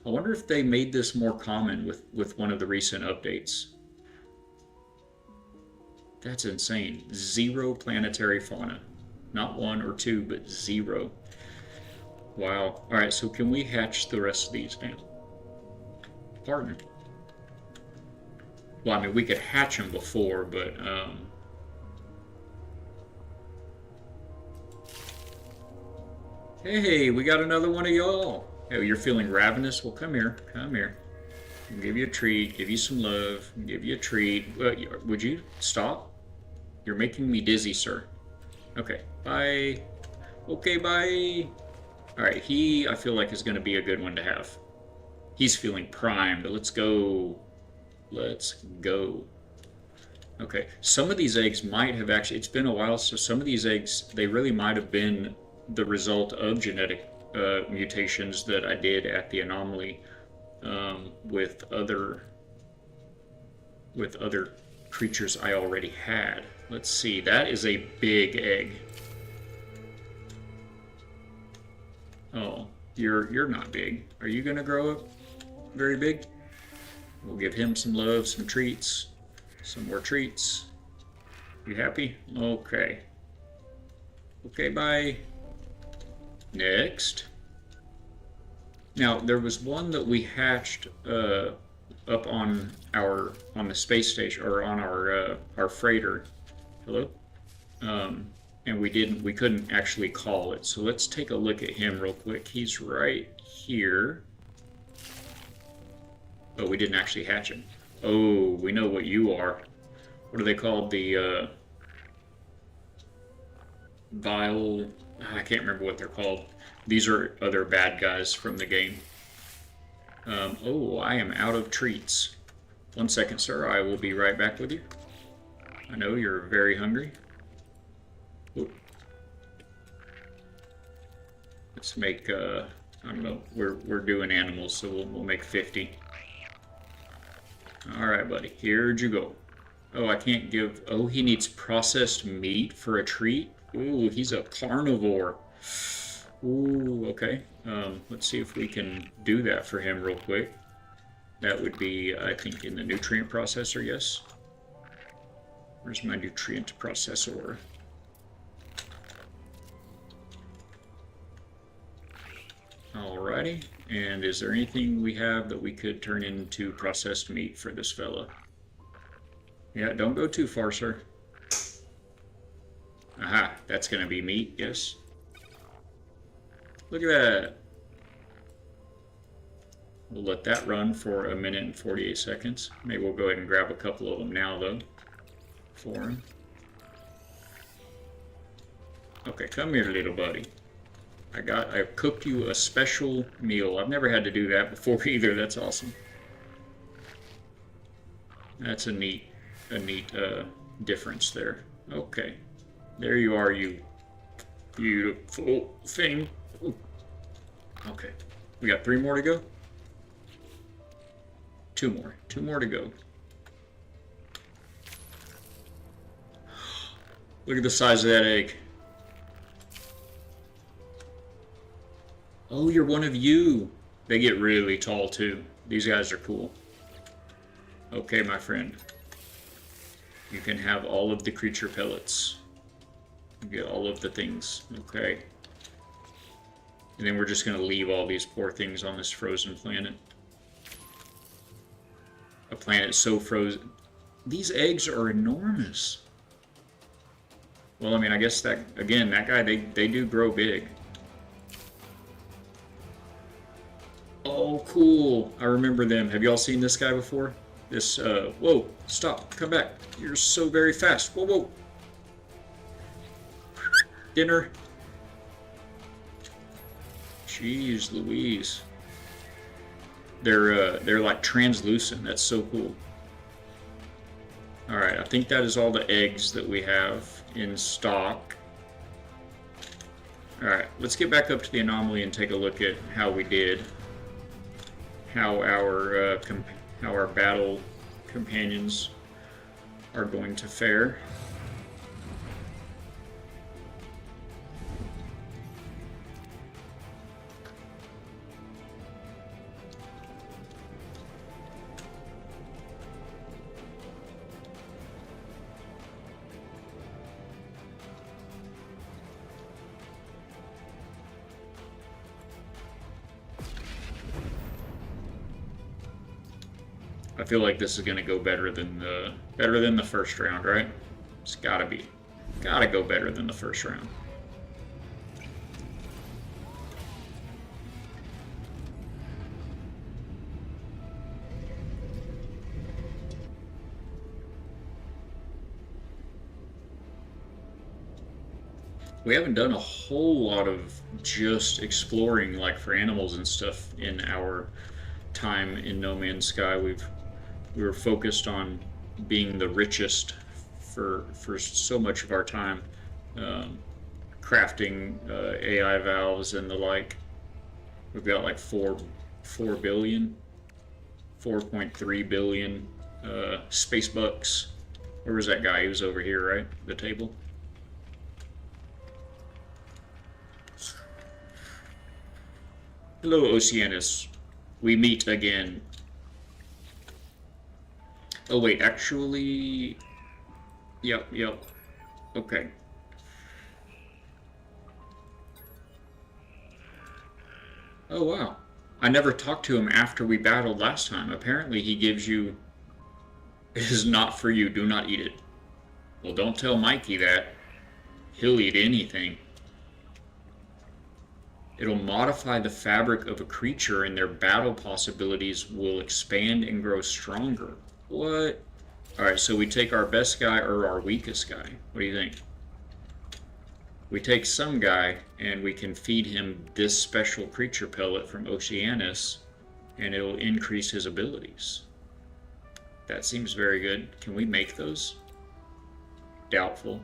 I wonder if they made this more common with one of the recent updates. That's insane. 0 planetary fauna. Not 1 or 2, but 0. Wow. Alright, so can we hatch the rest of these now? Pardon. Well, I mean, we could hatch them before, but, Hey, we got another one of y'all. Oh, you're feeling ravenous? Well, come here. Come here. I'll give you a treat, give you some love, give you a treat. Would you stop? You're making me dizzy, sir. Okay, bye. Okay, bye. Alright, I feel like, is going to be a good one to have. He's feeling primed. Let's go. Let's go. Okay, some of these eggs might have actually, it's been a while, so some of these eggs, they really might have been the result of genetic mutations that I did at the anomaly with other creatures I already had. Let's see, that is a big egg. Oh, you're not big. Are you gonna grow up very big? We'll give him some love, some treats, some more treats. You happy? Okay. Okay, bye. Next. Now, there was one that we hatched up on the space station, or on our freighter. Hello? And we couldn't actually call it. So let's take a look at him real quick. He's right here. Oh, we didn't actually hatch him. Oh, we know what you are. What are they called? The vile... I can't remember what they're called. These are other bad guys from the game. Oh, I am out of treats. 1 second, sir. I will be right back with you. I know you're very hungry. Ooh. Let's make, I don't know, we're doing animals, so we'll make 50. Alright, buddy, here'd you go. Oh, I can't give, oh, he needs processed meat for a treat? Ooh, he's a carnivore. Ooh, okay. Let's see if we can do that for him real quick. That would be, I think, in the nutrient processor, yes? Where's my nutrient processor? Alrighty, and is there anything we have that we could turn into processed meat for this fella? Yeah, don't go too far, sir. Aha, that's gonna be meat, yes. Look at that. We'll let that run for 1 minute and 48 seconds. Maybe we'll go ahead and grab a couple of them now, though, for him. Okay, come here, little buddy. I cooked you a special meal. I've never had to do that before either. That's awesome. That's a neat difference there. Okay, there you are, you beautiful thing. Ooh. Okay, we got 3 more to go. 2 more. 2 more to go. Look at the size of that egg. Oh, you're one of you. They get really tall too. These guys are cool. Okay, my friend. You can have all of the creature pellets. You get all of the things. Okay. And then we're just going to leave all these poor things on this frozen planet. A planet so frozen. These eggs are enormous. Well, I mean, I guess that, again, that guy, they do grow big. Oh, cool. I remember them. Have y'all seen this guy before? This, whoa, stop, come back. You're so very fast. Whoa, whoa. Dinner. Jeez Louise. They're like translucent. That's so cool. Alright, I think that is all the eggs that we have in stock. Alright, let's get back up to the anomaly and take a look at how we did. How our battle companions are going to fare. I feel like this is going to go better than the first round, right? It's gotta go better than the first round. We haven't done a whole lot of just exploring like for animals and stuff in our time in No Man's Sky. We were focused on being the richest for so much of our time, um, crafting AI valves and the like. We've got like 4 billion, 4.3 billion space bucks. Where was that guy? He was over here, right? The table. Hello, Oceanus. We meet again. Oh wait, actually, yep. Okay. Oh wow. I never talked to him after we battled last time. Apparently he gives you, it is not for you, do not eat it. Well, don't tell Mikey that. He'll eat anything. It'll modify the fabric of a creature and their battle possibilities will expand and grow stronger. What? Alright, so we take our best guy or our weakest guy. What do you think? We take some guy and we can feed him this special creature pellet from Oceanus and it'll increase his abilities. That seems very good. Can we make those? Doubtful.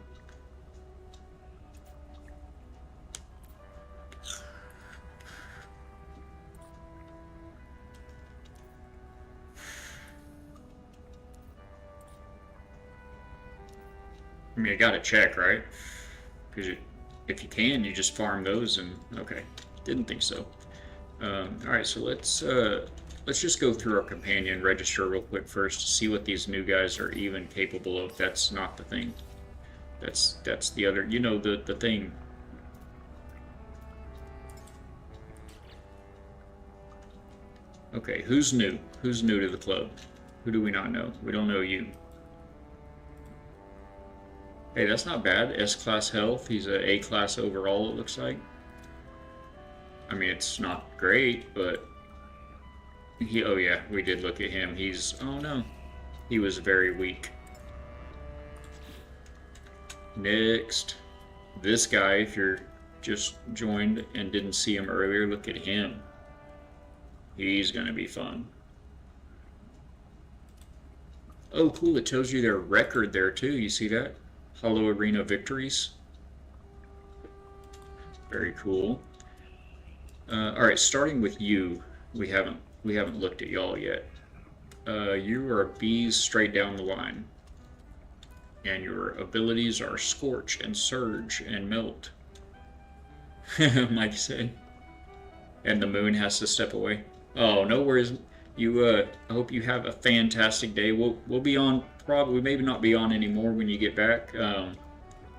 I mean, I gotta check, right? Because if you can, you just farm those and okay. Didn't think so. All right, so let's just go through our companion register real quick first to see what these new guys are even capable of. That's not the thing. That's the other. You know the thing. Okay, who's new? Who's new to the club? Who do we not know? We don't know you. Hey, that's not bad. S-class health. He's a A-class overall, it looks like. I mean, it's not great, but oh yeah, we did look at him. Oh no. He was very weak. Next. This guy, if you're just joined and didn't see him earlier, look at him. He's gonna be fun. Oh, cool. It tells you their record there, too. You see that? Xeno Arena victories. Very cool. All right, starting with you, we haven't looked at y'all yet. You are bees straight down the line, and your abilities are Scorch and Surge and Melt. Mike said, and the moon has to step away. Oh, no worries. I hope you have a fantastic day. We'll be on. Probably maybe not be on anymore when you get back.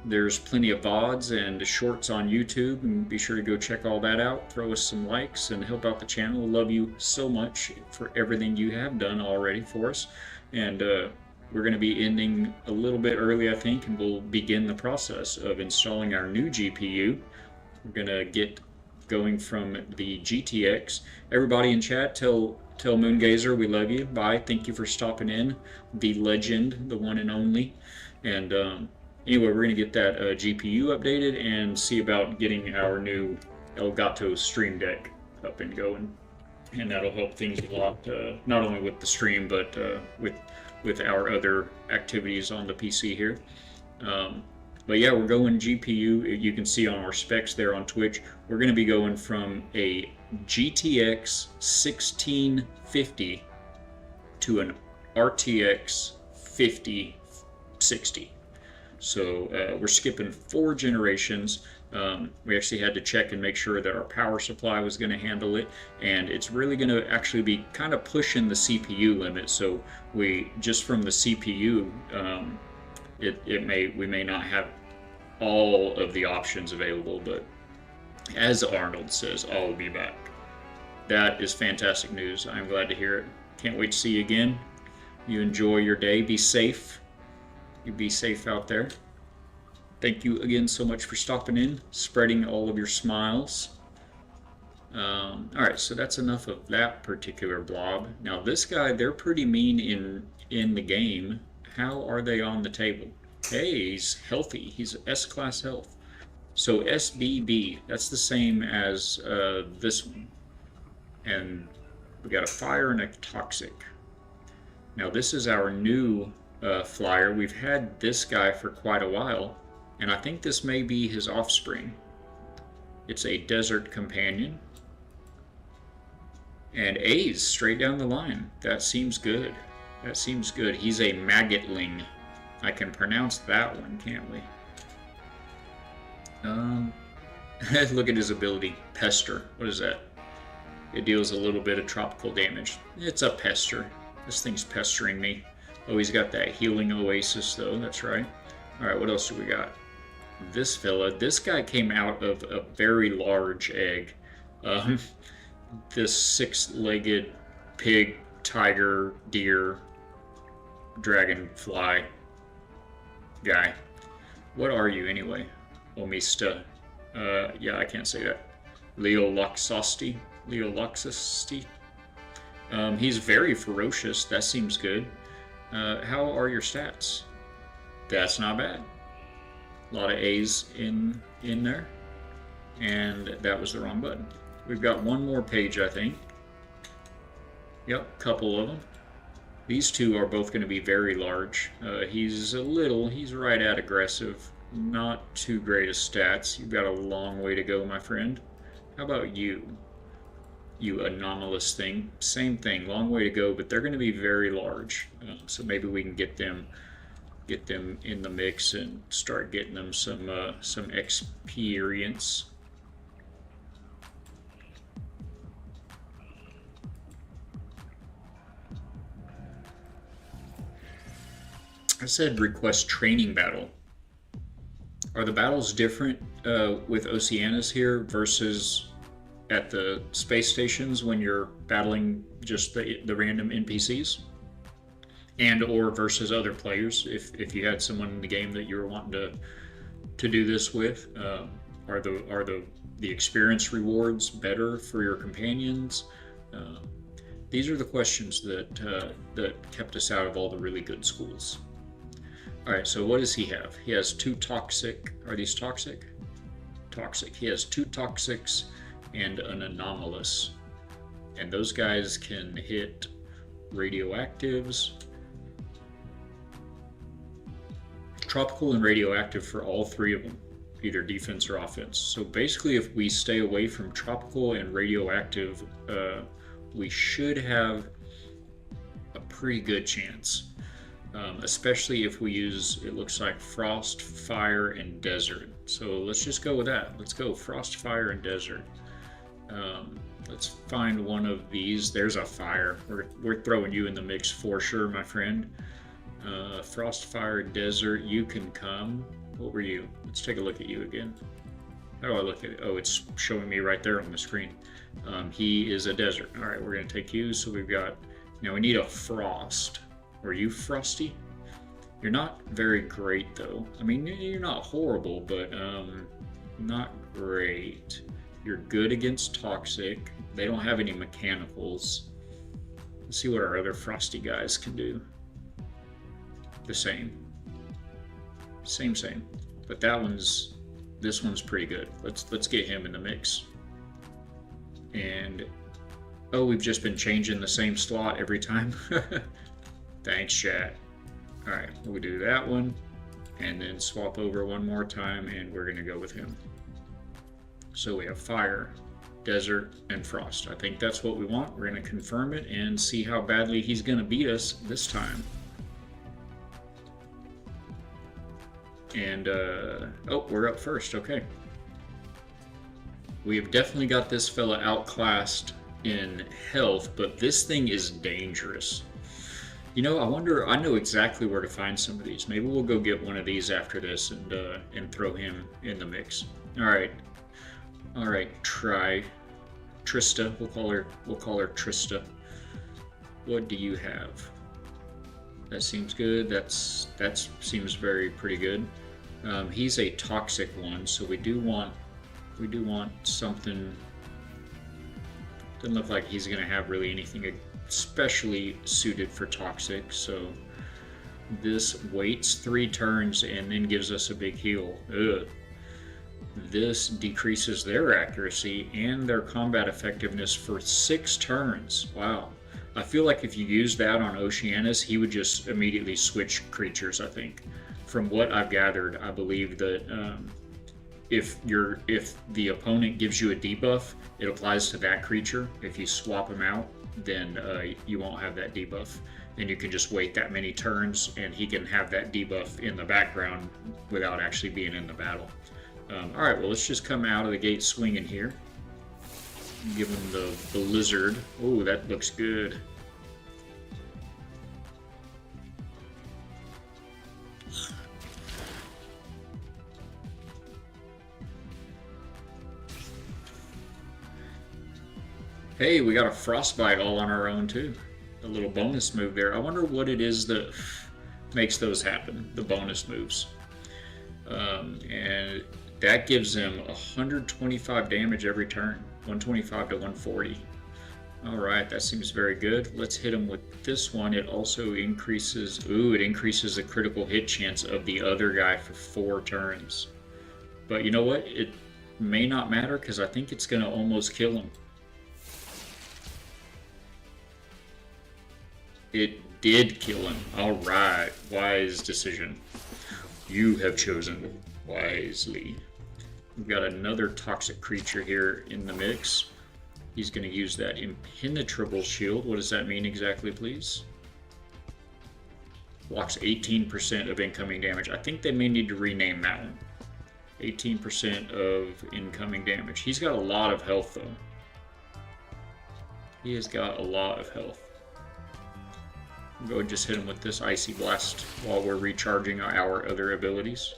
There's plenty of VODs and shorts on YouTube, and be sure to go check all that out. Throw us some likes and help out the channel. Love you so much for everything you have done already for us. And we're going to be ending a little bit early, I think, and we'll begin the process of installing our new GPU. We're going to get going from the GTX. Everybody in chat, tell Moongazer we love you. Bye. Thank you for stopping in. The legend, the one and only. And anyway, we're going to get that GPU updated and see about getting our new Elgato Stream Deck up and going. And that'll help things a lot, not only with the stream, but with our other activities on the PC here. But yeah, we're going GPU. You can see on our specs there on Twitch, we're going to be going from a GTX 1650 to an RTX 5060. So we're skipping 4 generations. We actually had to check and make sure that our power supply was going to handle it, and it's really going to actually be kind of pushing the CPU limit. So we just from the CPU, we may not have all of the options available, but as Arnold says, I'll be back. That is fantastic news. I'm glad to hear it. Can't wait to see you again. You enjoy your day. Be safe. You be safe out there. Thank you again so much for stopping in, spreading all of your smiles. All right, so that's enough of that particular blob. Now this guy, they're pretty mean in the game. How are they on the table? Hey, he's healthy. He's S-class health. So SBB, that's the same as this one. And we got a fire and a toxic. Now this is our new flyer. We've had this guy for quite a while, and I think this may be his offspring. It's a desert companion. And A's straight down the line. That seems good. That seems good. He's a maggotling. I can pronounce that one, can't we? Look at his ability. Pester. What is that? It deals a little bit of tropical damage. It's a pester. This thing's pestering me. Oh, he's got that healing oasis, though. That's right. Alright, what else do we got? This fella. This guy came out of a very large egg. This six-legged pig, tiger, deer, dragonfly guy. What are you, anyway? Omista. Yeah, I can't say that. Leoloxosti. He's very ferocious. That seems good. How are your stats? That's not bad. A lot of A's in there. And that was the wrong button. We've got one more page, I think. Yep, couple of them. These two are both going to be very large. He's right at aggressive. Not too great of stats. You've got a long way to go, my friend. How about you? You anomalous thing. Same thing, long way to go, but they're going to be very large. So maybe we can get them in the mix and start getting them some experience. I said request training battle. Are the battles different with Oceanus here versus at the space stations when you're battling just the random NPCs? And or versus other players, if you had someone in the game that you were wanting to do this with, are the experience rewards better for your companions? These are the questions that kept us out of all the really good schools. All right, so what does he have? He has 2 toxic. Are these toxic? Toxic. He has 2 toxics and an anomalous. And those guys can hit radioactives. Tropical and radioactive for all 3 of them, either defense or offense. So basically, if we stay away from tropical and radioactive, we should have a pretty good chance. Especially if we use, it looks like frost, fire, and desert. So let's just go with that. Let's go frost, fire, and desert. Let's find one of these. There's a fire. We're throwing you in the mix for sure, my friend. Frost, fire, desert. You can come. What were you? Let's take a look at you again. How do I look at it? Oh, it's showing me right there on the screen. He is a desert. All right, we're going to take you. So we've got, now we need a frost. Are you frosty? You're not very great though. I mean, you're not horrible, but not great. You're good against toxic. They don't have any mechanicals. Let's see what our other frosty guys can do. The same. Same. But this one's pretty good. Let's get him in the mix. And oh, we've just been changing the same slot every time. Thanks, chat. All right, we'll do that one and then swap over one more time, and we're gonna go with him. So we have fire, desert, and frost. I think that's what we want. We're gonna confirm it and see how badly he's gonna beat us this time. And, oh, we're up first, okay. We have definitely got this fella outclassed in health, but this thing is dangerous. You know, I know exactly where to find some of these. Maybe we'll go get one of these after this and throw him in the mix. All right, Trista. We'll call her Trista. What do you have? That seems good. That seems very pretty good. He's a toxic one, so we do want something. Doesn't look like he's gonna have really anything especially suited for toxic. So this waits 3 turns and then gives us a big heal. Ugh. This decreases their accuracy and their combat effectiveness for 6 turns. Wow. I feel like if you use that on Oceanus, he would just immediately switch creatures, I think. From what I've gathered, I believe that if the opponent gives you a debuff, it applies to that creature. If you swap them out, then you won't have that debuff. And you can just wait that many turns, and he can have that debuff in the background without actually being in the battle. Alright, well, let's just come out of the gate swinging here. Give him the Blizzard. Oh, that looks good. Hey, we got a Frostbite all on our own, too. A little bonus move there. I wonder what it is that makes those happen, the bonus moves. And that gives him 125 damage every turn, 125 to 140. Alright, that seems very good. Let's hit him with this one. It also increases, it increases the critical hit chance of the other guy for 4 turns. But you know what? It may not matter because I think it's going to almost kill him. It did kill him. Alright, wise decision. You have chosen wisely. We've got another toxic creature here in the mix. He's going to use that impenetrable shield. What does that mean exactly, please? Blocks 18% of incoming damage. I think they may need to rename that one. 18% of incoming damage. He's got a lot of health, though. He has got a lot of health. We'll go and just hit him with this Icy Blast while we're recharging our other abilities.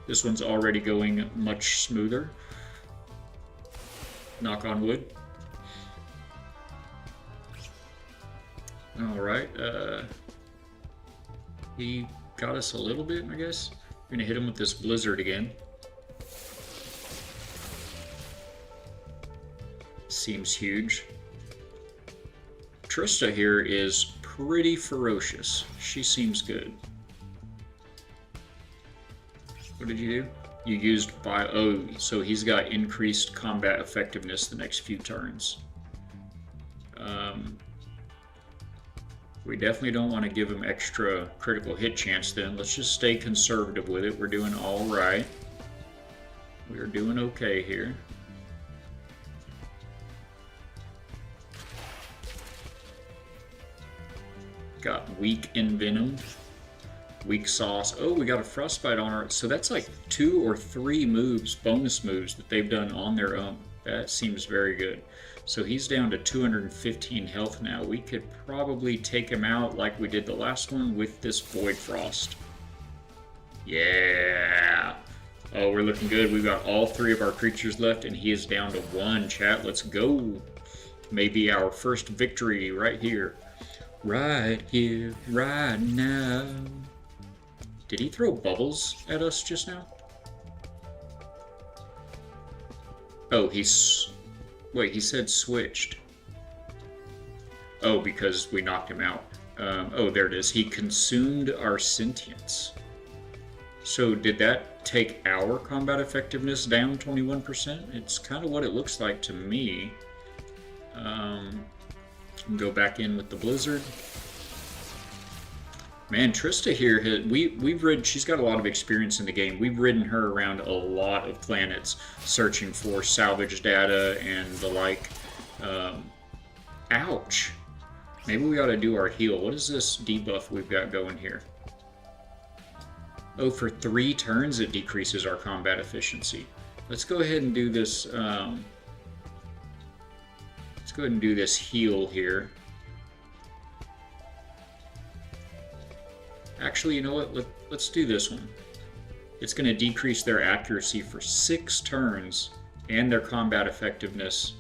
This one's already going much smoother. Knock on wood. Alright, he got us a little bit, I guess. We're gonna hit him with this Blizzard again. Seems huge. Trista here is pretty ferocious. She seems good. What did you do? You used so he's got increased combat effectiveness the next few turns. We definitely don't want to give him extra critical hit chance then. Let's just stay conservative with it. We're doing all right. We're doing okay here. Got weak envenomed. Weak sauce. Oh, we got a Frostbite on our... So that's like 2 or 3 moves, bonus moves, that they've done on their own. That seems very good. So he's down to 215 health now. We could probably take him out like we did the last one with this Void Frost. Yeah! Oh, we're looking good. We've got all 3 of our creatures left, and he is down to 1, chat. Let's go! Maybe our first victory right here. Right here, right now. Did he throw bubbles at us just now? Oh, wait, he said switched. Oh, because we knocked him out. Oh, there it is. He consumed our sentience. So did that take our combat effectiveness down 21%? It's kind of what it looks like to me. Go back in with the Blizzard. Man, Trista here, we've ridden, she's got a lot of experience in the game. We've ridden her around a lot of planets searching for salvage data and the like. Ouch. Maybe we ought to do our heal. What is this debuff we've got going here? Oh, for 3 turns it decreases our combat efficiency. Let's go ahead and do this, let's go ahead and do this heal here. Actually, you know what? Let's do this one. It's going to decrease their accuracy for 6 turns and their combat effectiveness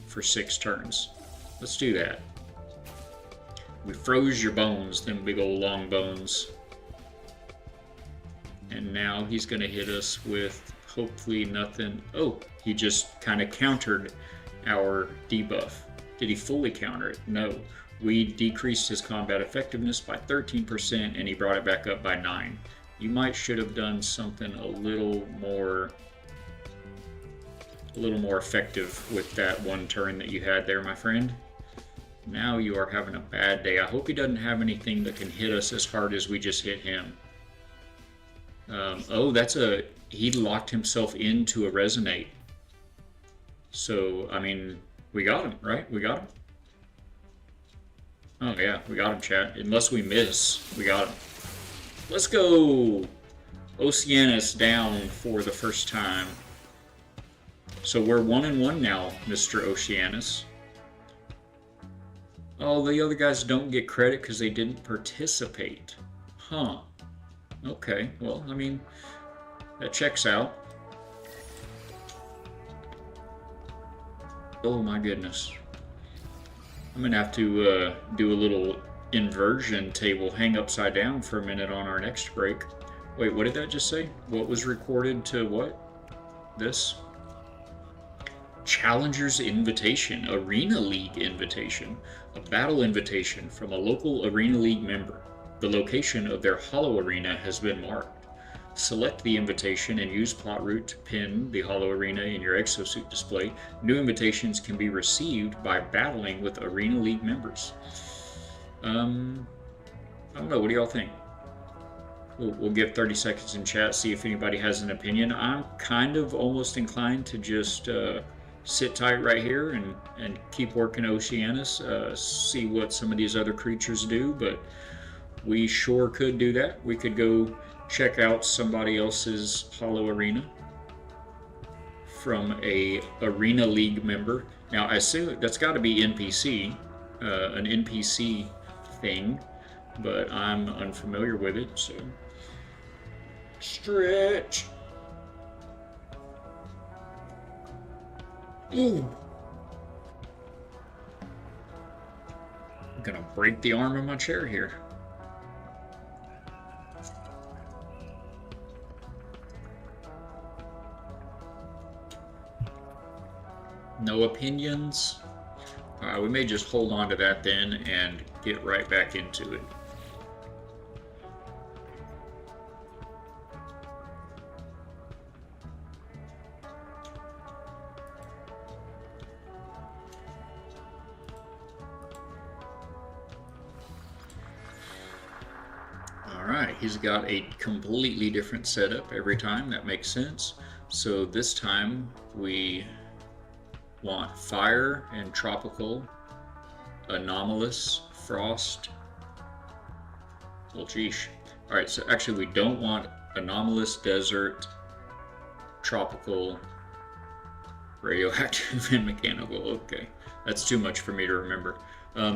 for 6 turns. Let's do that. We froze your bones, them big old long bones. And now he's going to hit us with hopefully nothing. Oh, he just kind of countered our debuff. Did he fully counter it? No. We decreased his combat effectiveness by 13% and he brought it back up by 9. You might should have done something a little more effective with that one turn that you had there, my friend. Now you are having a bad day. I hope he doesn't have anything that can hit us as hard as we just hit him. Oh, he locked himself into a resonate. So, I mean, we got him, right? We got him. Oh yeah, we got him, chat. Unless we miss, we got him. Let's go! Xenos down for the first time. So we're 1-1 now, Mr. Oceanus. Oh, the other guys don't get credit because they didn't participate. Huh. Okay, well, I mean, that checks out. Oh my goodness. I'm gonna have to do a little inversion table, hang upside down for a minute on our next break. Wait, what did that just say? What was recorded to what? This? Challengers Invitation, Arena League Invitation, a battle invitation from a local Arena League member. The location of their Hollow Arena has been marked. Select the invitation and use plot route to pin the Hollow Arena in your exosuit display. New invitations can be received by battling with Arena League members. I don't know, what do y'all think? We'll give 30 seconds in chat, see if anybody has an opinion. I'm kind of almost inclined to just sit tight right here and keep working Oceanus, see what some of these other creatures do, but we sure could do that. We could go check out somebody else's Hollow Arena from a Arena League member. Now, I assume that's got to be NPC, an NPC thing, but I'm unfamiliar with it, so stretch. Ooh. I'm gonna break the arm of my chair here. No opinions? We may just hold on to that then and get right back into it. Alright, he's got a completely different setup every time. That makes sense. So this time we want fire and tropical, anomalous, frost. Well, geesh. Alright, so actually we don't want anomalous, desert, tropical, radioactive, and mechanical. Okay, that's too much for me to remember.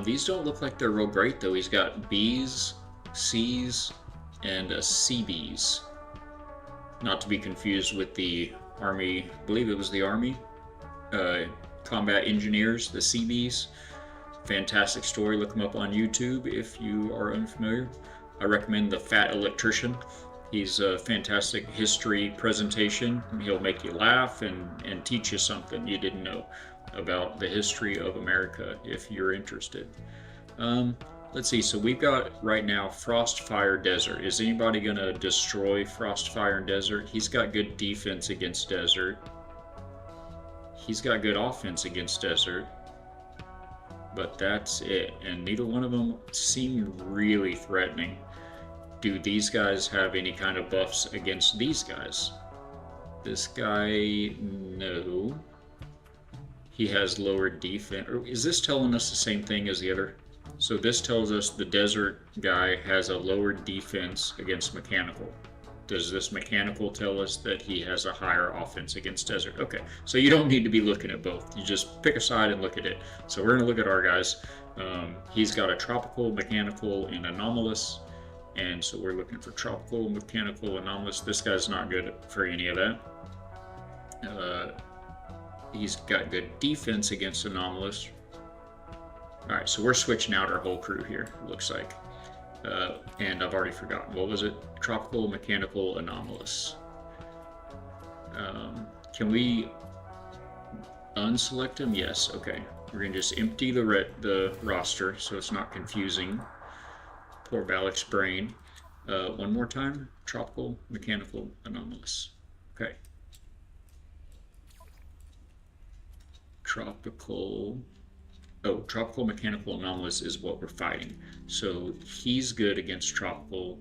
These don't look like they're real great though. He's got Bs, Cs, and a CBs. Not to be confused with the Army, I believe it was the Army combat engineers, the CBs. Fantastic story. Look them up on YouTube if you are unfamiliar. I recommend The Fat Electrician. He's a fantastic history presentation. He'll make you laugh and teach you something you didn't know about the history of America if you're interested. Let's see, so we've got right now Frost, Fire, Desert. Is anybody going to destroy Frost, Fire, and Desert? He's got good defense against Desert. He's got good offense against Desert. But that's it. And neither one of them seem really threatening. Do these guys have any kind of buffs against these guys? This guy, no. He has lower defense. Is this telling us the same thing as the other? So this tells us the desert guy has a lower defense against mechanical. Does this mechanical tell us that he has a higher offense against desert? Okay, so you don't need to be looking at both. You just pick a side and look at it. So we're going to look at our guys. He's got a tropical, mechanical, and anomalous. And so we're looking for tropical, mechanical, anomalous. This guy's not good for any of that. He's got good defense against anomalous. Alright, so we're switching out our whole crew here, it looks like. And I've already forgotten. What was it? Tropical, mechanical, anomalous. Can we unselect them? Yes, okay. We're going to just empty the roster so it's not confusing. Poor Balik's brain. One more time. Tropical, mechanical, anomalous. Okay. Tropical... Oh, tropical, mechanical, anomalous is what we're fighting. So he's good against tropical,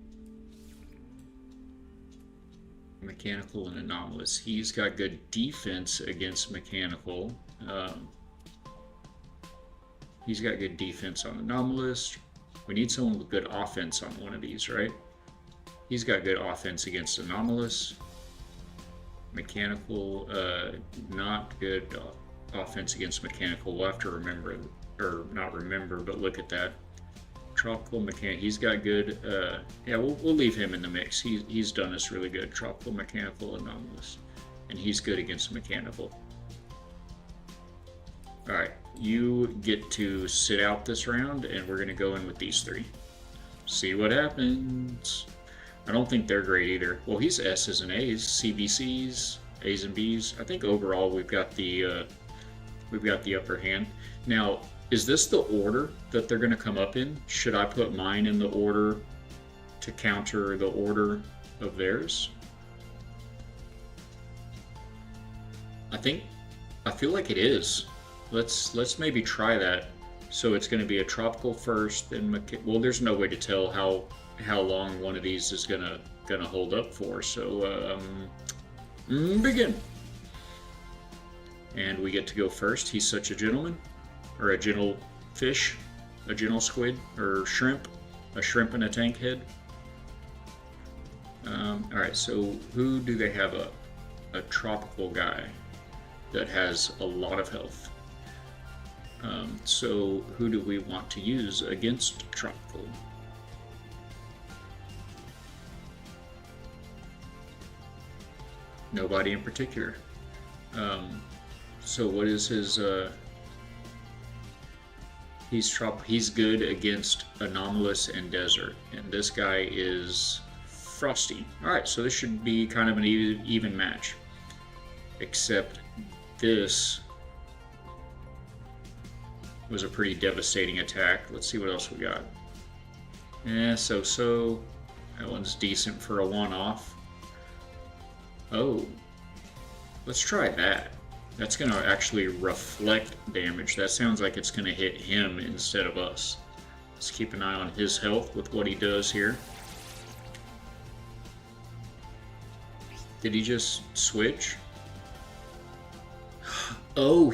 mechanical, and anomalous. He's got good defense against mechanical. He's got good defense on anomalous. We need someone with good offense on one of these, right? He's got good offense against anomalous. Mechanical, not good offense against mechanical. We'll have to remember, or not remember, but look at that. Tropical mechanical. He's got good. Yeah, we'll leave him in the mix. He's done us really good. Tropical, mechanical, anomalous, and he's good against mechanical. All right, you get to sit out this round, and we're gonna go in with these three. See what happens. I don't think they're great either. Well, he's S's and A's, CBCs, A's and B's. I think overall we've got the upper hand. Now, is this the order that they're going to come up in? Should I put mine in the order to counter the order of theirs? I feel like it is. Let's maybe try that. So it's going to be a tropical first, then well, there's no way to tell how long one of these is gonna hold up for. So begin. And we get to go first. He's such a gentleman, or a gentle fish, a gentle squid, or shrimp, a shrimp and a tank head. All right, so who do they have up? A tropical guy that has a lot of health. So who do we want to use against tropical? Nobody in particular. So what is his? He's good against anomalous and desert, and this guy is frosty. All right, so this should be kind of an even match, except this was a pretty devastating attack. Let's see what else we got. So. That one's decent for a one-off. Oh, let's try that. That's going to actually reflect damage. That sounds like it's going to hit him instead of us. Let's keep an eye on his health with what he does here. Did he just switch? Oh,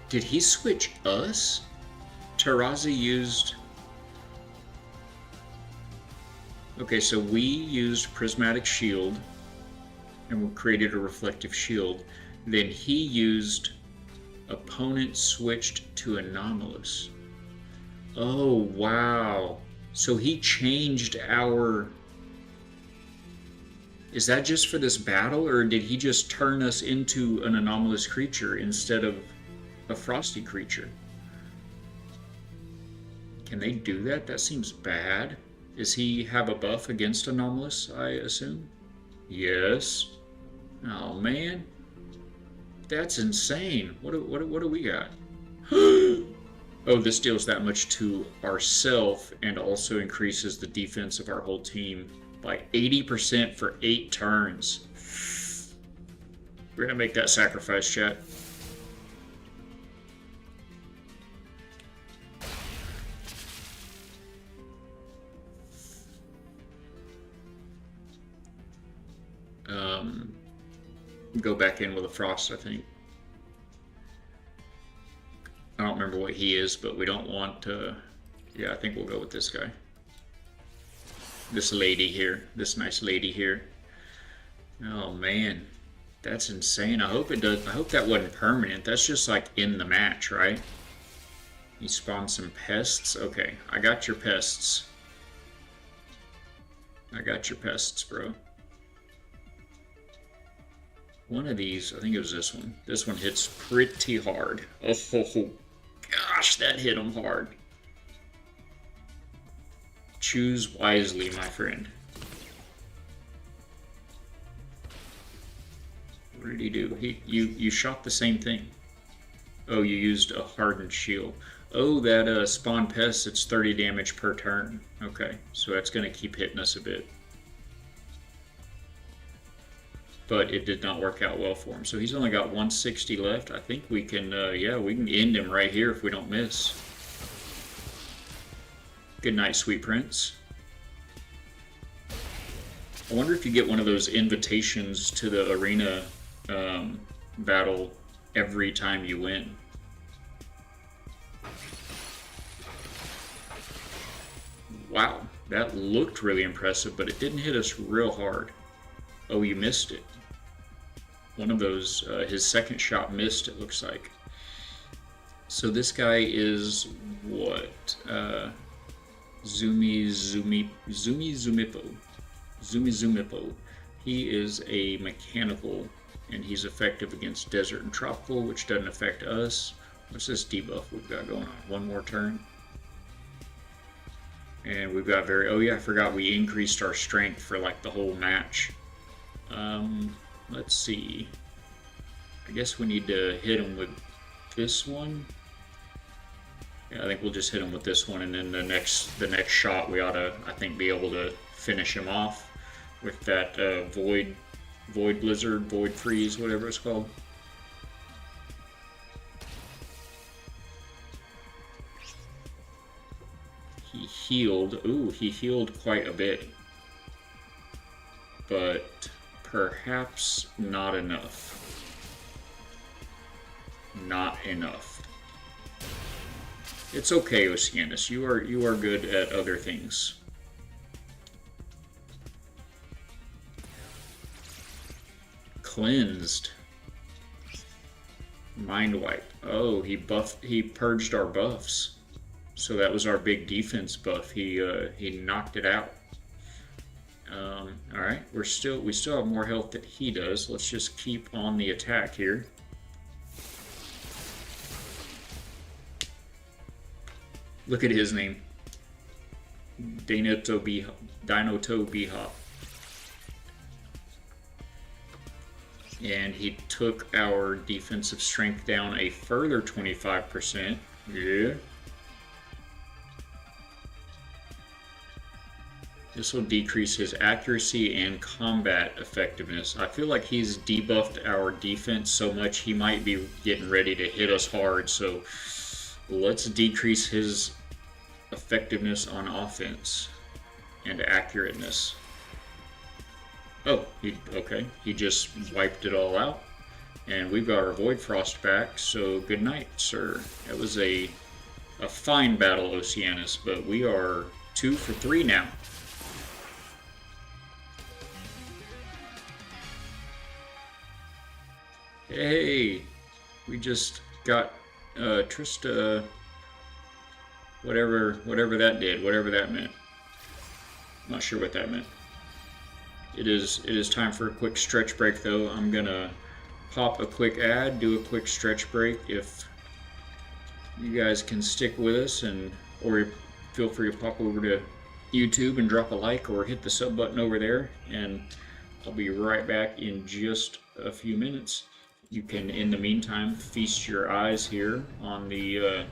did he switch us? Tarazi used... Okay, so we used Prismatic Shield and we created a reflective shield. Then he used opponent switched to anomalous. Oh, wow. So he changed our... Is that just for this battle, or did he just turn us into an anomalous creature instead of a frosty creature? Can they do that? That seems bad. Does he have a buff against anomalous, I assume? Yes. Oh, man. That's insane. What do we got? Oh, this deals that much to ourself and also increases the defense of our whole team by 80% for 8 turns. We're gonna make that sacrifice, chat. Go back in with a frost, I think. I don't remember what he is, but we don't want to... Yeah, I think we'll go with this guy. This lady here. This nice lady here. Oh, man. That's insane. I hope it does. I hope that wasn't permanent. That's just like in the match, right? You spawn some pests? Okay, I got your pests. I got your pests, bro. One of these, I think it was this one. This one hits pretty hard. Oh, Gosh, that hit him hard. Choose wisely, my friend. What did he do? You shot the same thing. Oh, you used a hardened shield. Oh, that spawn pest, it's 30 damage per turn. Okay, so that's going to keep hitting us a bit. But it did not work out well for him. So he's only got 160 left. I think we can, yeah, we can end him right here if we don't miss. Good night, sweet prince. I wonder if you get one of those invitations to the arena battle every time you win. Wow, that looked really impressive, but it didn't hit us real hard. Oh, you missed it. One of those, his second shot missed, it looks like. So this guy is what? Zumipo. He is a mechanical, and he's effective against desert and tropical, which doesn't affect us. What's this debuff we've got going on? One more turn. And we've got oh yeah, I forgot we increased our strength for like the whole match. Let's see. I guess we need to hit him with this one. Yeah, I think we'll just hit him with this one, and then the next shot we ought to, I think, be able to finish him off with that void blizzard, void freeze, whatever it's called. He healed. Ooh, he healed quite a bit, but perhaps not enough. Not enough. It's okay, Xenos. You are good at other things. Cleansed. Mind wipe. Oh, he purged our buffs. So that was our big defense buff. He knocked it out. All right, we still have more health than he does. Let's just keep on the attack here. Look at his name. Dinoto Bihop. And he took our defensive strength down a further 25%. Yeah. This will decrease his accuracy and combat effectiveness. I feel like he's debuffed our defense so much he might be getting ready to hit us hard, so let's decrease his effectiveness on offense and accurateness. Oh, okay. He just wiped it all out. And we've got our Void Frost back, so good night, sir. That was a fine battle, Oceanus, but we are 2 for 3 now. Hey, we just got Trista, whatever that did, whatever that meant. I'm not sure what that meant. It is time for a quick stretch break, though. I'm gonna pop a quick ad, do a quick stretch break. If you guys can stick with us, or feel free to pop over to YouTube and drop a like or hit the sub button over there, and I'll be right back in just a few minutes. You can, in the meantime, feast your eyes here on the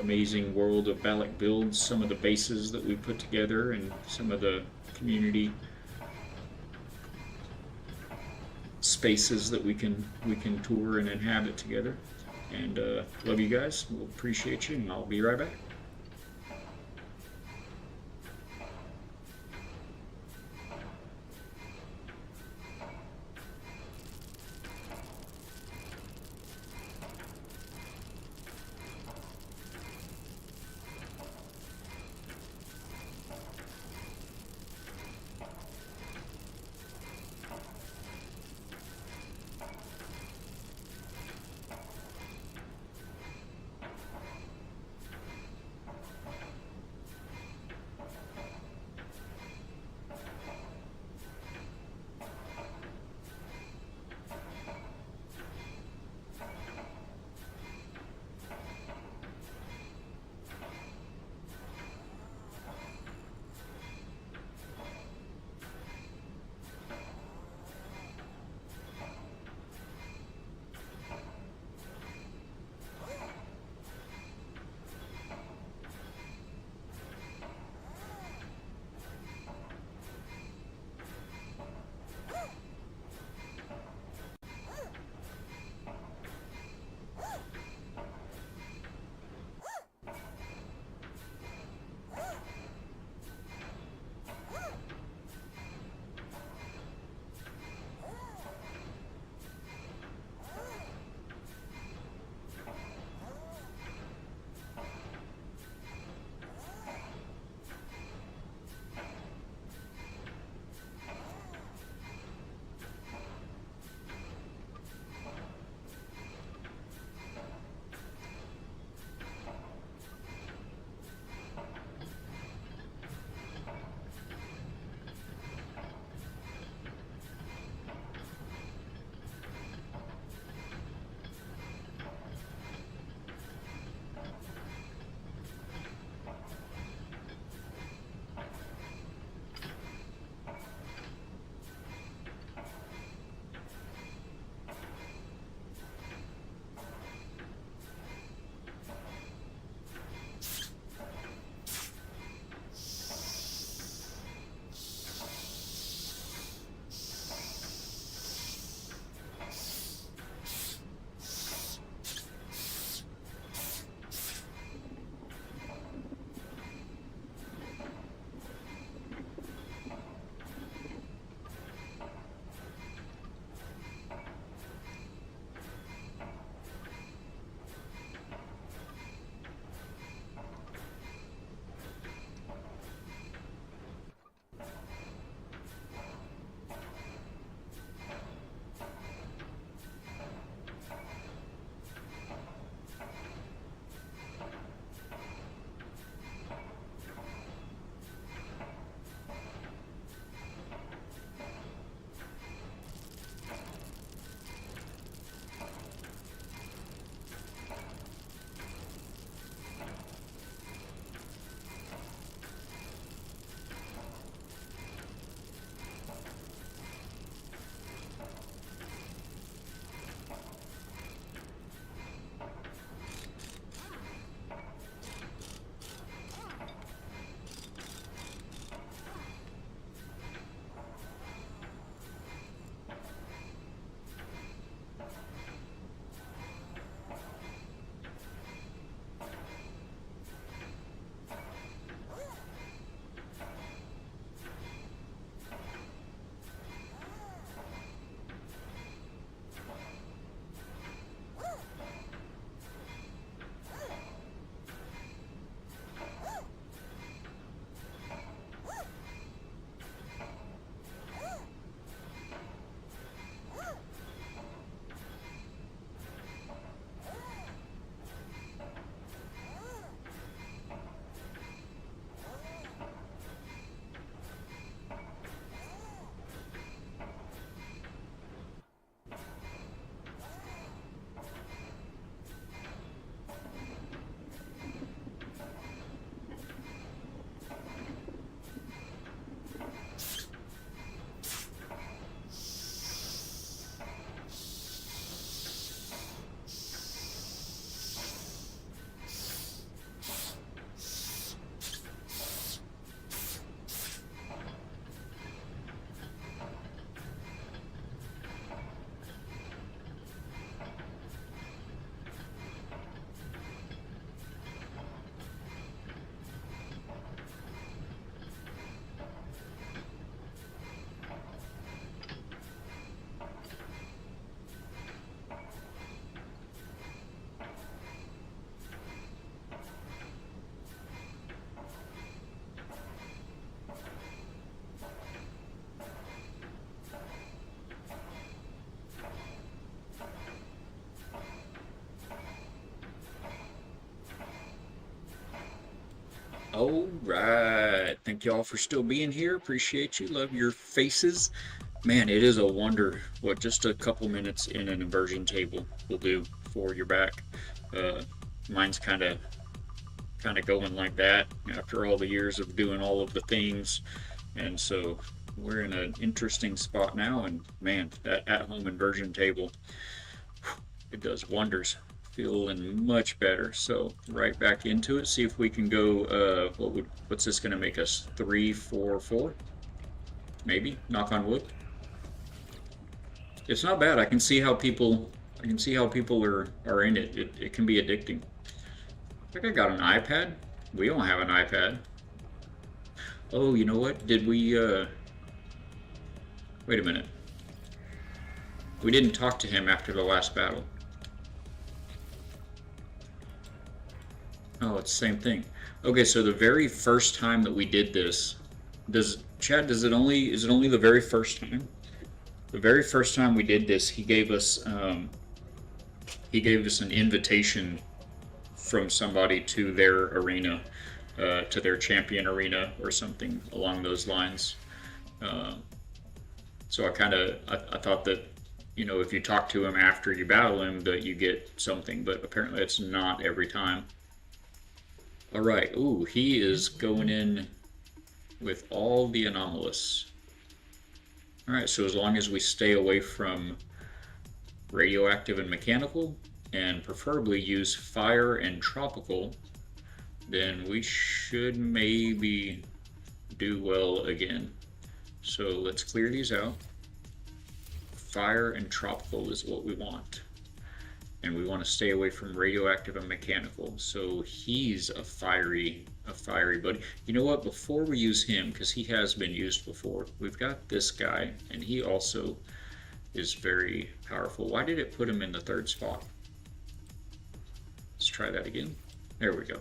amazing world of Balak builds, some of the bases that we put together, and some of the community spaces that we can tour and inhabit together. And love you guys. We'll appreciate you, and I'll be right back. All right. Thank y'all for still being here. Appreciate you. Love your faces. Man, it is a wonder what just a couple minutes in an inversion table will do for your back. Uh, mine's kind of going like that after all the years of doing all of the things, and so we're in an interesting spot now. And man, that at-home inversion table, it does wonders. Feeling much better. So right back into it. See if we can go. What's this going to make us? 3, 4, 4? Maybe. Knock on wood. It's not bad. I can see how people. I can see how people are in it. It can be addicting. I think I got an iPad. We don't have an iPad. Oh, you know what? Did we? Wait a minute. We didn't talk to him after the last battle. Oh, it's the same thing. Okay, so the very first time that we did this, is it only the very first time? The very first time we did this, he gave us an invitation from somebody to their arena, to their champion arena or something along those lines. So I thought that, if you talk to him after you battle him, that you get something, but apparently it's not every time. All right. Ooh, he is going in with all the anomalous. All right, so as long as we stay away from radioactive and mechanical, and preferably use fire and tropical, then we should maybe do well again. So let's clear these out. Fire and tropical is what we want. And we want to stay away from radioactive and mechanical. So he's a fiery buddy. You know what? Before we use him, because he has been used before, we've got this guy, and he also is very powerful. Why did it put him in the third spot? Let's try that again. There we go.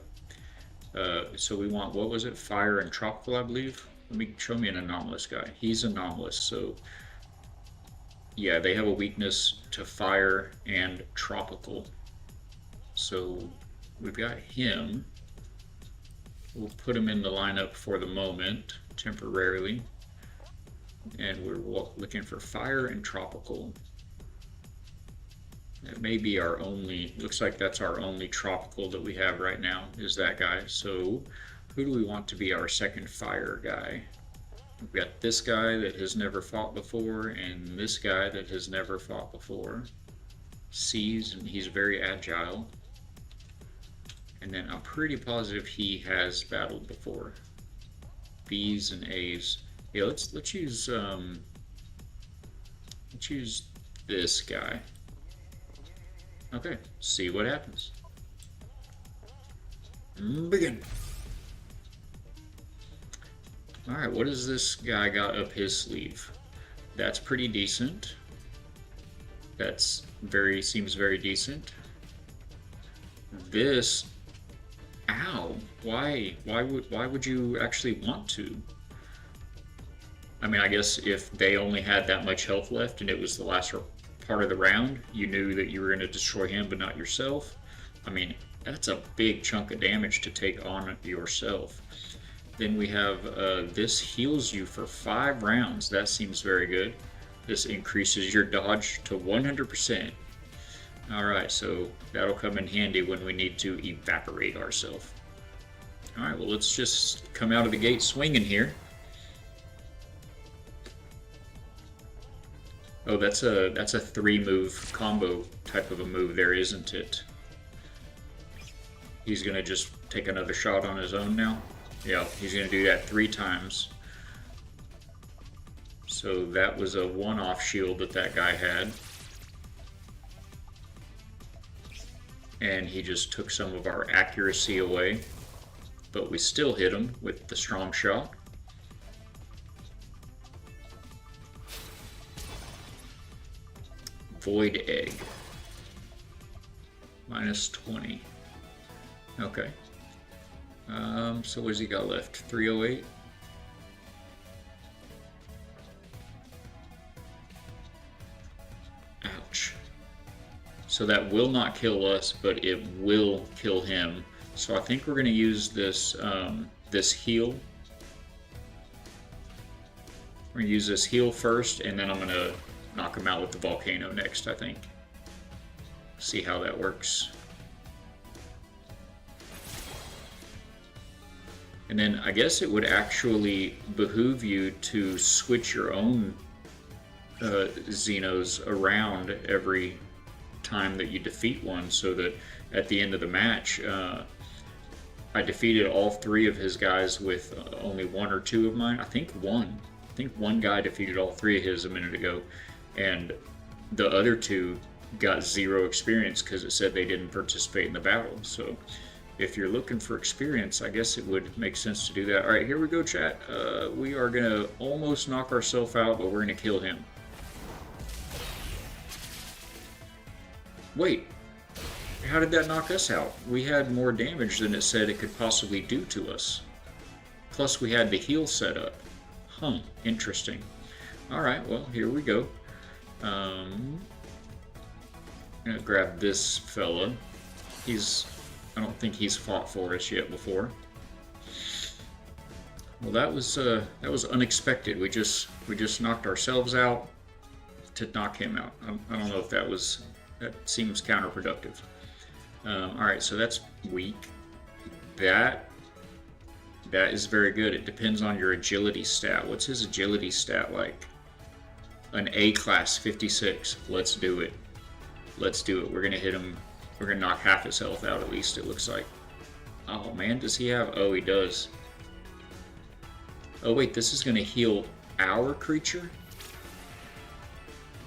So we want, what was it? Fire and tropical, I believe. Show me an anomalous guy. He's anomalous, so yeah, they have a weakness to fire and tropical. So we've got him. We'll put him in the lineup for the moment, temporarily. And we're looking for fire and tropical. That may be our only, looks like that's our only tropical that we have right now, is that guy. So who do we want to be our second fire guy? We've got this guy that has never fought before, and this guy that has never fought before. C's, and he's very agile. And then I'm pretty positive he has battled before. B's and A's. Yeah, let's use this guy. Okay, see what happens. Begin. Alright, what does this guy got up his sleeve? That's pretty decent. Seems very decent. This, ow, why would you actually want to? I mean, I guess if they only had that much health left and it was the last part of the round, you knew that you were going to destroy him but not yourself. I mean, that's a big chunk of damage to take on yourself. Then we have this heals you for 5 rounds. That seems very good. This increases your dodge to 100%. Alright, so that'll come in handy when we need to evaporate ourselves. Alright, well, let's just come out of the gate swinging here. Oh, that's a 3-move combo type of a move there, isn't it? He's gonna just take another shot on his own now. Yeah, he's gonna do that 3 times. So that was a one-off shield that guy had. And he just took some of our accuracy away. But we still hit him with the strong shot. Void Egg. Minus 20. Okay. So what has he got left? 308? Ouch. So that will not kill us, but it will kill him. So I think we're going to use this this heal. We're gonna use this heal first, and then I'm gonna knock him out with the volcano next, I think. See how that works. And then I guess it would actually behoove you to switch your own Xenos around every time that you defeat one, so that at the end of the match, I defeated all 3 of his guys with only 1 or 2 of mine. I think one guy defeated all 3 of his a minute ago, and the other 2 got 0 experience because it said they didn't participate in the battle. So if you're looking for experience, I guess it would make sense to do that. All right, here we go, chat. We are gonna almost knock ourselves out, but we're gonna kill him. Wait, how did that knock us out? We had more damage than it said it could possibly do to us. Plus we had the heal set up. Huh, interesting. Alright, well, here we go. I'm gonna grab this fella. I don't think he's fought for us yet before. Well, that was unexpected. We just knocked ourselves out to knock him out. I don't know if that seems counterproductive. Alright, so that's weak. That is very good. It depends on your agility stat. What's his agility stat like? An A class 56. Let's do it. Let's do it. We're gonna hit him. We're gonna knock half his health out at least, it looks like. Oh man, does he have? Oh, he does. Oh wait, this is gonna heal our creature?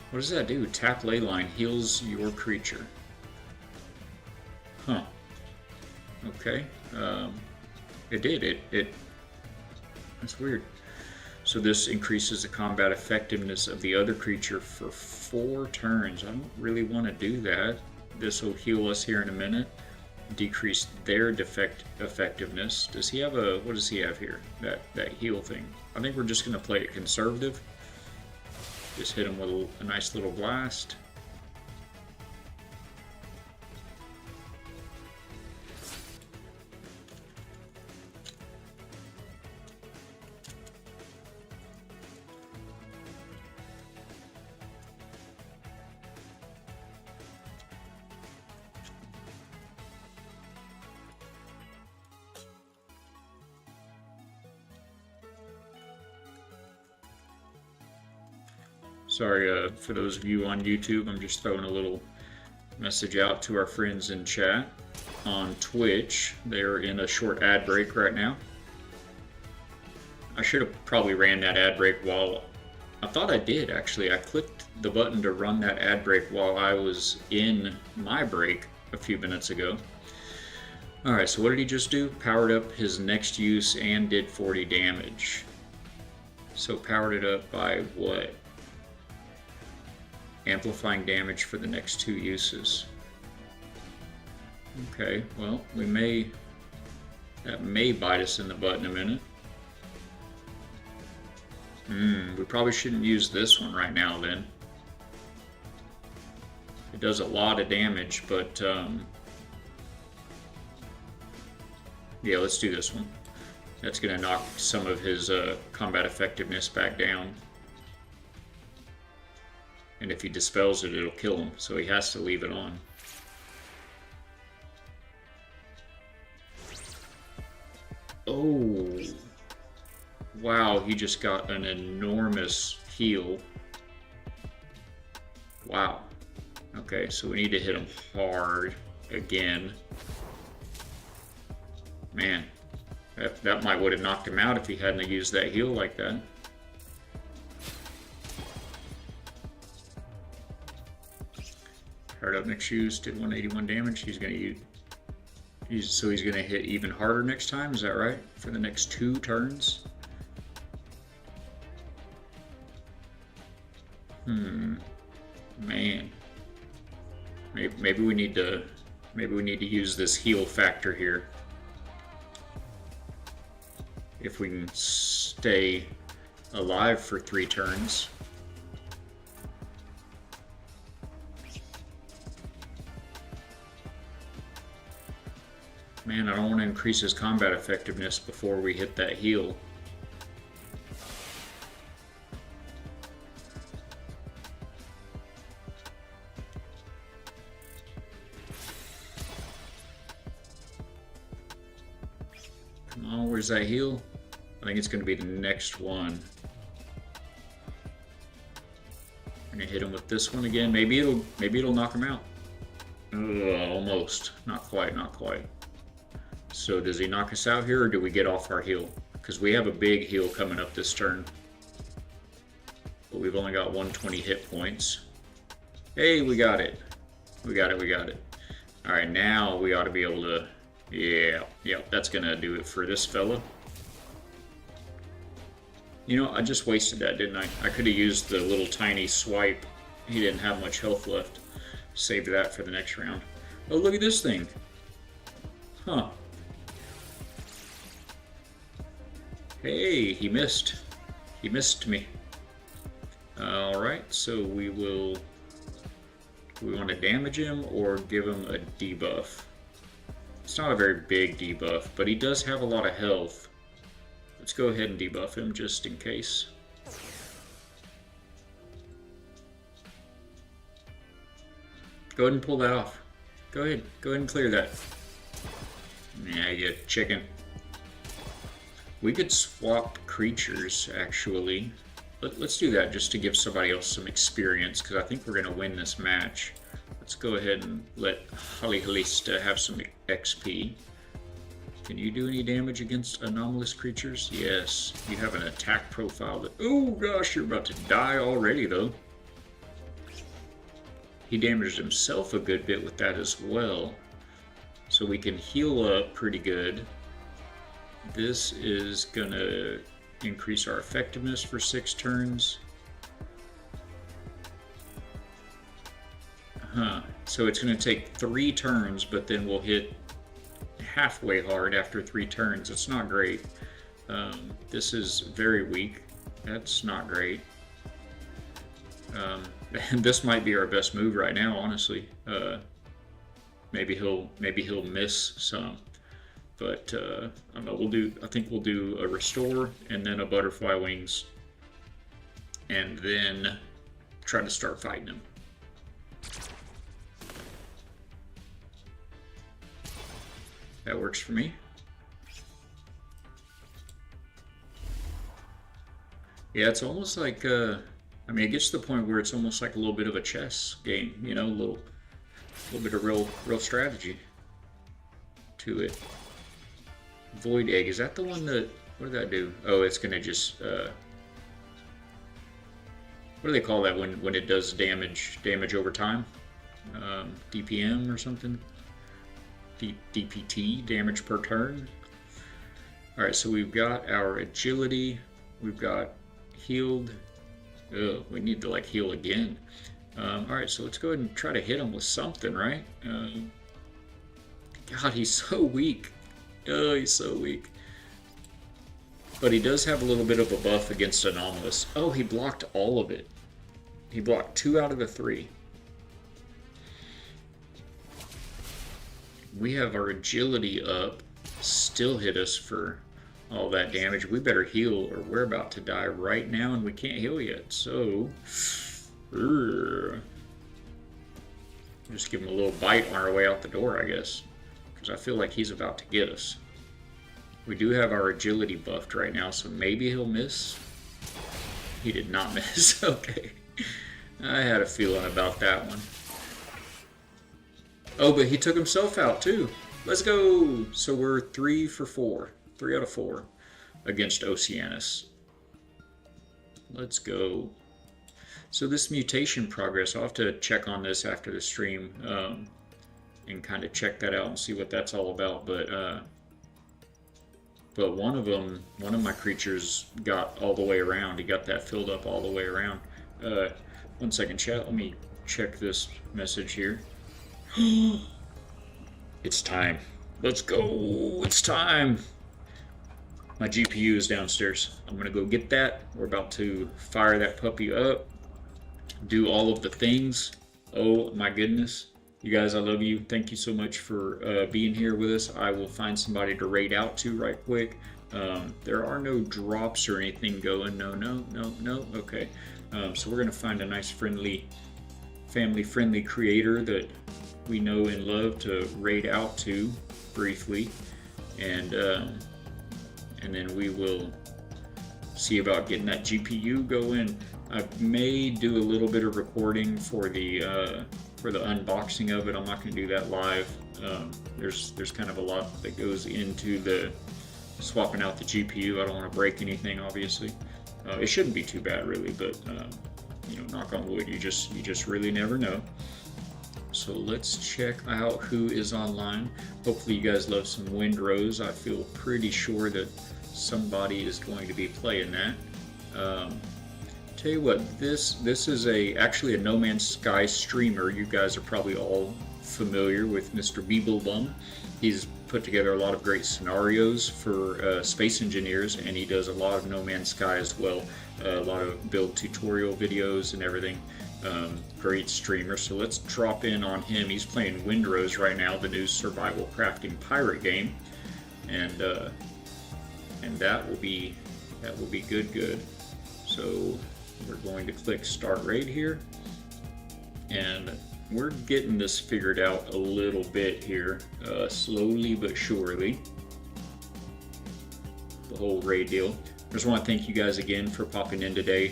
What does that do? Tap ley line heals your creature. Huh. Okay. It did. That's weird. So this increases the combat effectiveness of the other creature for 4 turns. I don't really want to do that. This will heal us here in a minute. Decrease their effectiveness. Does he have a... What does he have here? That heal thing. I think we're just going to play it conservative. Just hit him with a nice little blast. Sorry for those of you on YouTube, I'm just throwing a little message out to our friends in chat. On Twitch, they're in a short ad break right now. I should have probably ran that ad break while... I thought I did, actually. I clicked the button to run that ad break while I was in my break a few minutes ago. Alright, so what did he just do? Powered up his next use and did 40 damage. So powered it up by what? Amplifying damage for the next 2 uses. Okay, well, that may bite us in the butt in a minute. We probably shouldn't use this one right now then. It does a lot of damage, but yeah, let's do this one. That's gonna knock some of his combat effectiveness back down. And if he dispels it, it'll kill him, so he has to leave it on. Oh, wow, he just got an enormous heal. Wow. Okay, so we need to hit him hard again. Man, that might would have knocked him out if he hadn't used that heal like that. Powered up next use, did 181 damage. He's gonna use. So he's gonna hit even harder next time. Is that right? For the next 2 turns. Man. Maybe we need to use this heal factor here. If we can stay alive for 3 turns. Man, I don't want to increase his combat effectiveness before we hit that heal. Come on, where's that heal? I think it's going to be the next one. I'm going to hit him with this one again. Maybe it'll knock him out. Almost. Not quite, not quite. So does he knock us out here, or do we get off our heal? Because we have a big heal coming up this turn. But we've only got 120 hit points. Hey, we got it. We got it, we got it. Alright, now we ought to be able to... Yeah, that's going to do it for this fella. You know, I just wasted that, didn't I? I could have used the little tiny swipe. He didn't have much health left. Save that for the next round. Oh, look at this thing. Huh. Hey, he missed. He missed me. Alright, so we will... Do we want to damage him or give him a debuff? It's not a very big debuff, but he does have a lot of health. Let's go ahead and debuff him just in case. Go ahead and pull that off. Go ahead and clear that. Yeah, you chicken. We could swap creatures, actually. Let's do that just to give somebody else some experience, because I think we're going to win this match. Let's go ahead and let Halista have some XP. Can you do any damage against anomalous creatures? Yes. You have an attack profile that... Oh gosh, you're about to die already, though. He damaged himself a good bit with that as well. So we can heal up pretty good. This is gonna increase our effectiveness for 6 turns. So it's gonna take 3 turns, but then we'll hit halfway hard after 3 turns. It's not great. This is very weak. That's not great. This might be our best move right now, honestly. Maybe he'll miss some, but I don't know. I think we'll do a restore and then a butterfly wings, and then try to start fighting him. That works for me. Yeah, it's almost like, I mean, it gets to the point where it's almost like a little bit of a chess game, you know, a little bit of real strategy to it. Void Egg, is that the one that, what did that do? Oh, it's gonna just, what do they call that when it does damage over time? DPM or something? DPT, damage per turn. Alright, so we've got our agility, we've got healed. Oh, we need to like heal again. Alright, so let's go ahead and try to hit him with something, right? God, he's so weak. Oh, he's so weak. But he does have a little bit of a buff against anomalous. Oh, he blocked all of it. He blocked 2 out of the 3. We have our agility up. Still hit us for all that damage. We better heal or we're about to die right now and we can't heal yet. So, just give him a little bite on our way out the door, I guess. Because I feel like he's about to get us. We do have our agility buffed right now, so maybe he'll miss. He did not miss. Okay. I had a feeling about that one. Oh, but he took himself out too. Let's go. So we're 3 for 4. 3 out of 4 against Oceanus. Let's go. So this mutation progress, I'll have to check on this after the stream and kind of check that out and see what that's all about. But one of my creatures got all the way around. He got that filled up all the way around. 1 second, chat. Let me check this message here. It's time. Let's go. It's time. My GPU is downstairs. I'm gonna go get that. We're about to fire that puppy up. Do all of the things. Oh my goodness. You guys, I love you. Thank you so much for being here with us. I will find somebody to raid out to right quick. There are no drops or anything going. No, no, no, no. Okay. So we're gonna find a nice, friendly, family-friendly creator that we know and love to raid out to briefly, and then we will see about getting that GPU going. I may do a little bit of recording for the unboxing of it. I'm not going to do that live. There's kind of a lot that goes into the swapping out the GPU. I don't want to break anything, obviously. It shouldn't be too bad, really, but knock on wood, you just really never know. So let's check out who is online. Hopefully you guys love some Windrose. I feel pretty sure that somebody is going to be playing that. Tell you what, this is actually a No Man's Sky streamer. You guys are probably all familiar with Mr. Beeblebum. He's put together a lot of great scenarios for space engineers, and he does a lot of No Man's Sky as well. A lot of build tutorial videos and everything. Great streamer. So let's drop in on him. He's playing Windrose right now, the new survival crafting pirate game, and that will be good. So we're going to click Start Raid here, and we're getting this figured out a little bit here, slowly but surely. The whole raid deal. I just want to thank you guys again for popping in today.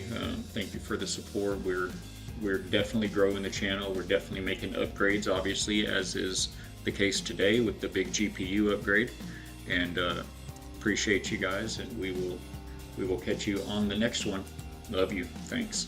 Thank you for the support. We're definitely growing the channel. We're definitely making upgrades, obviously, as is the case today with the big GPU upgrade. And appreciate you guys, and we will catch you on the next one. Love you. Thanks.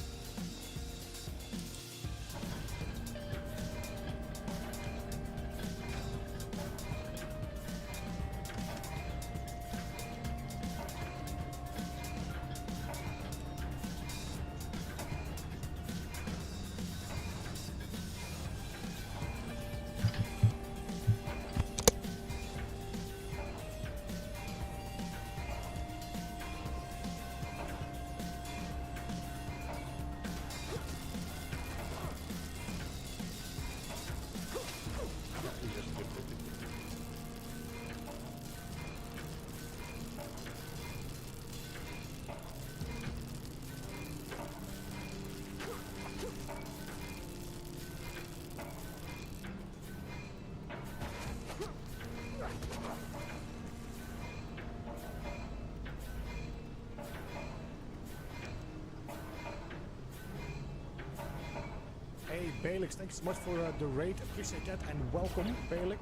Hey Balix, thanks so much for the raid. Appreciate that, and welcome, Balix.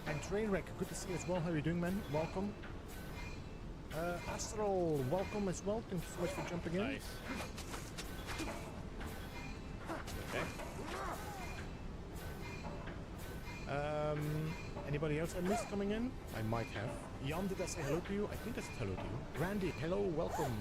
And Trainwreck, good to see you as well. How are you doing, man? Welcome. Astral, welcome as well. Thank you so much for jumping in. Nice. Okay. Anybody else I missed coming in? I might have. Jan, did I say hello to you? I think I said hello to you. Randy, hello, welcome.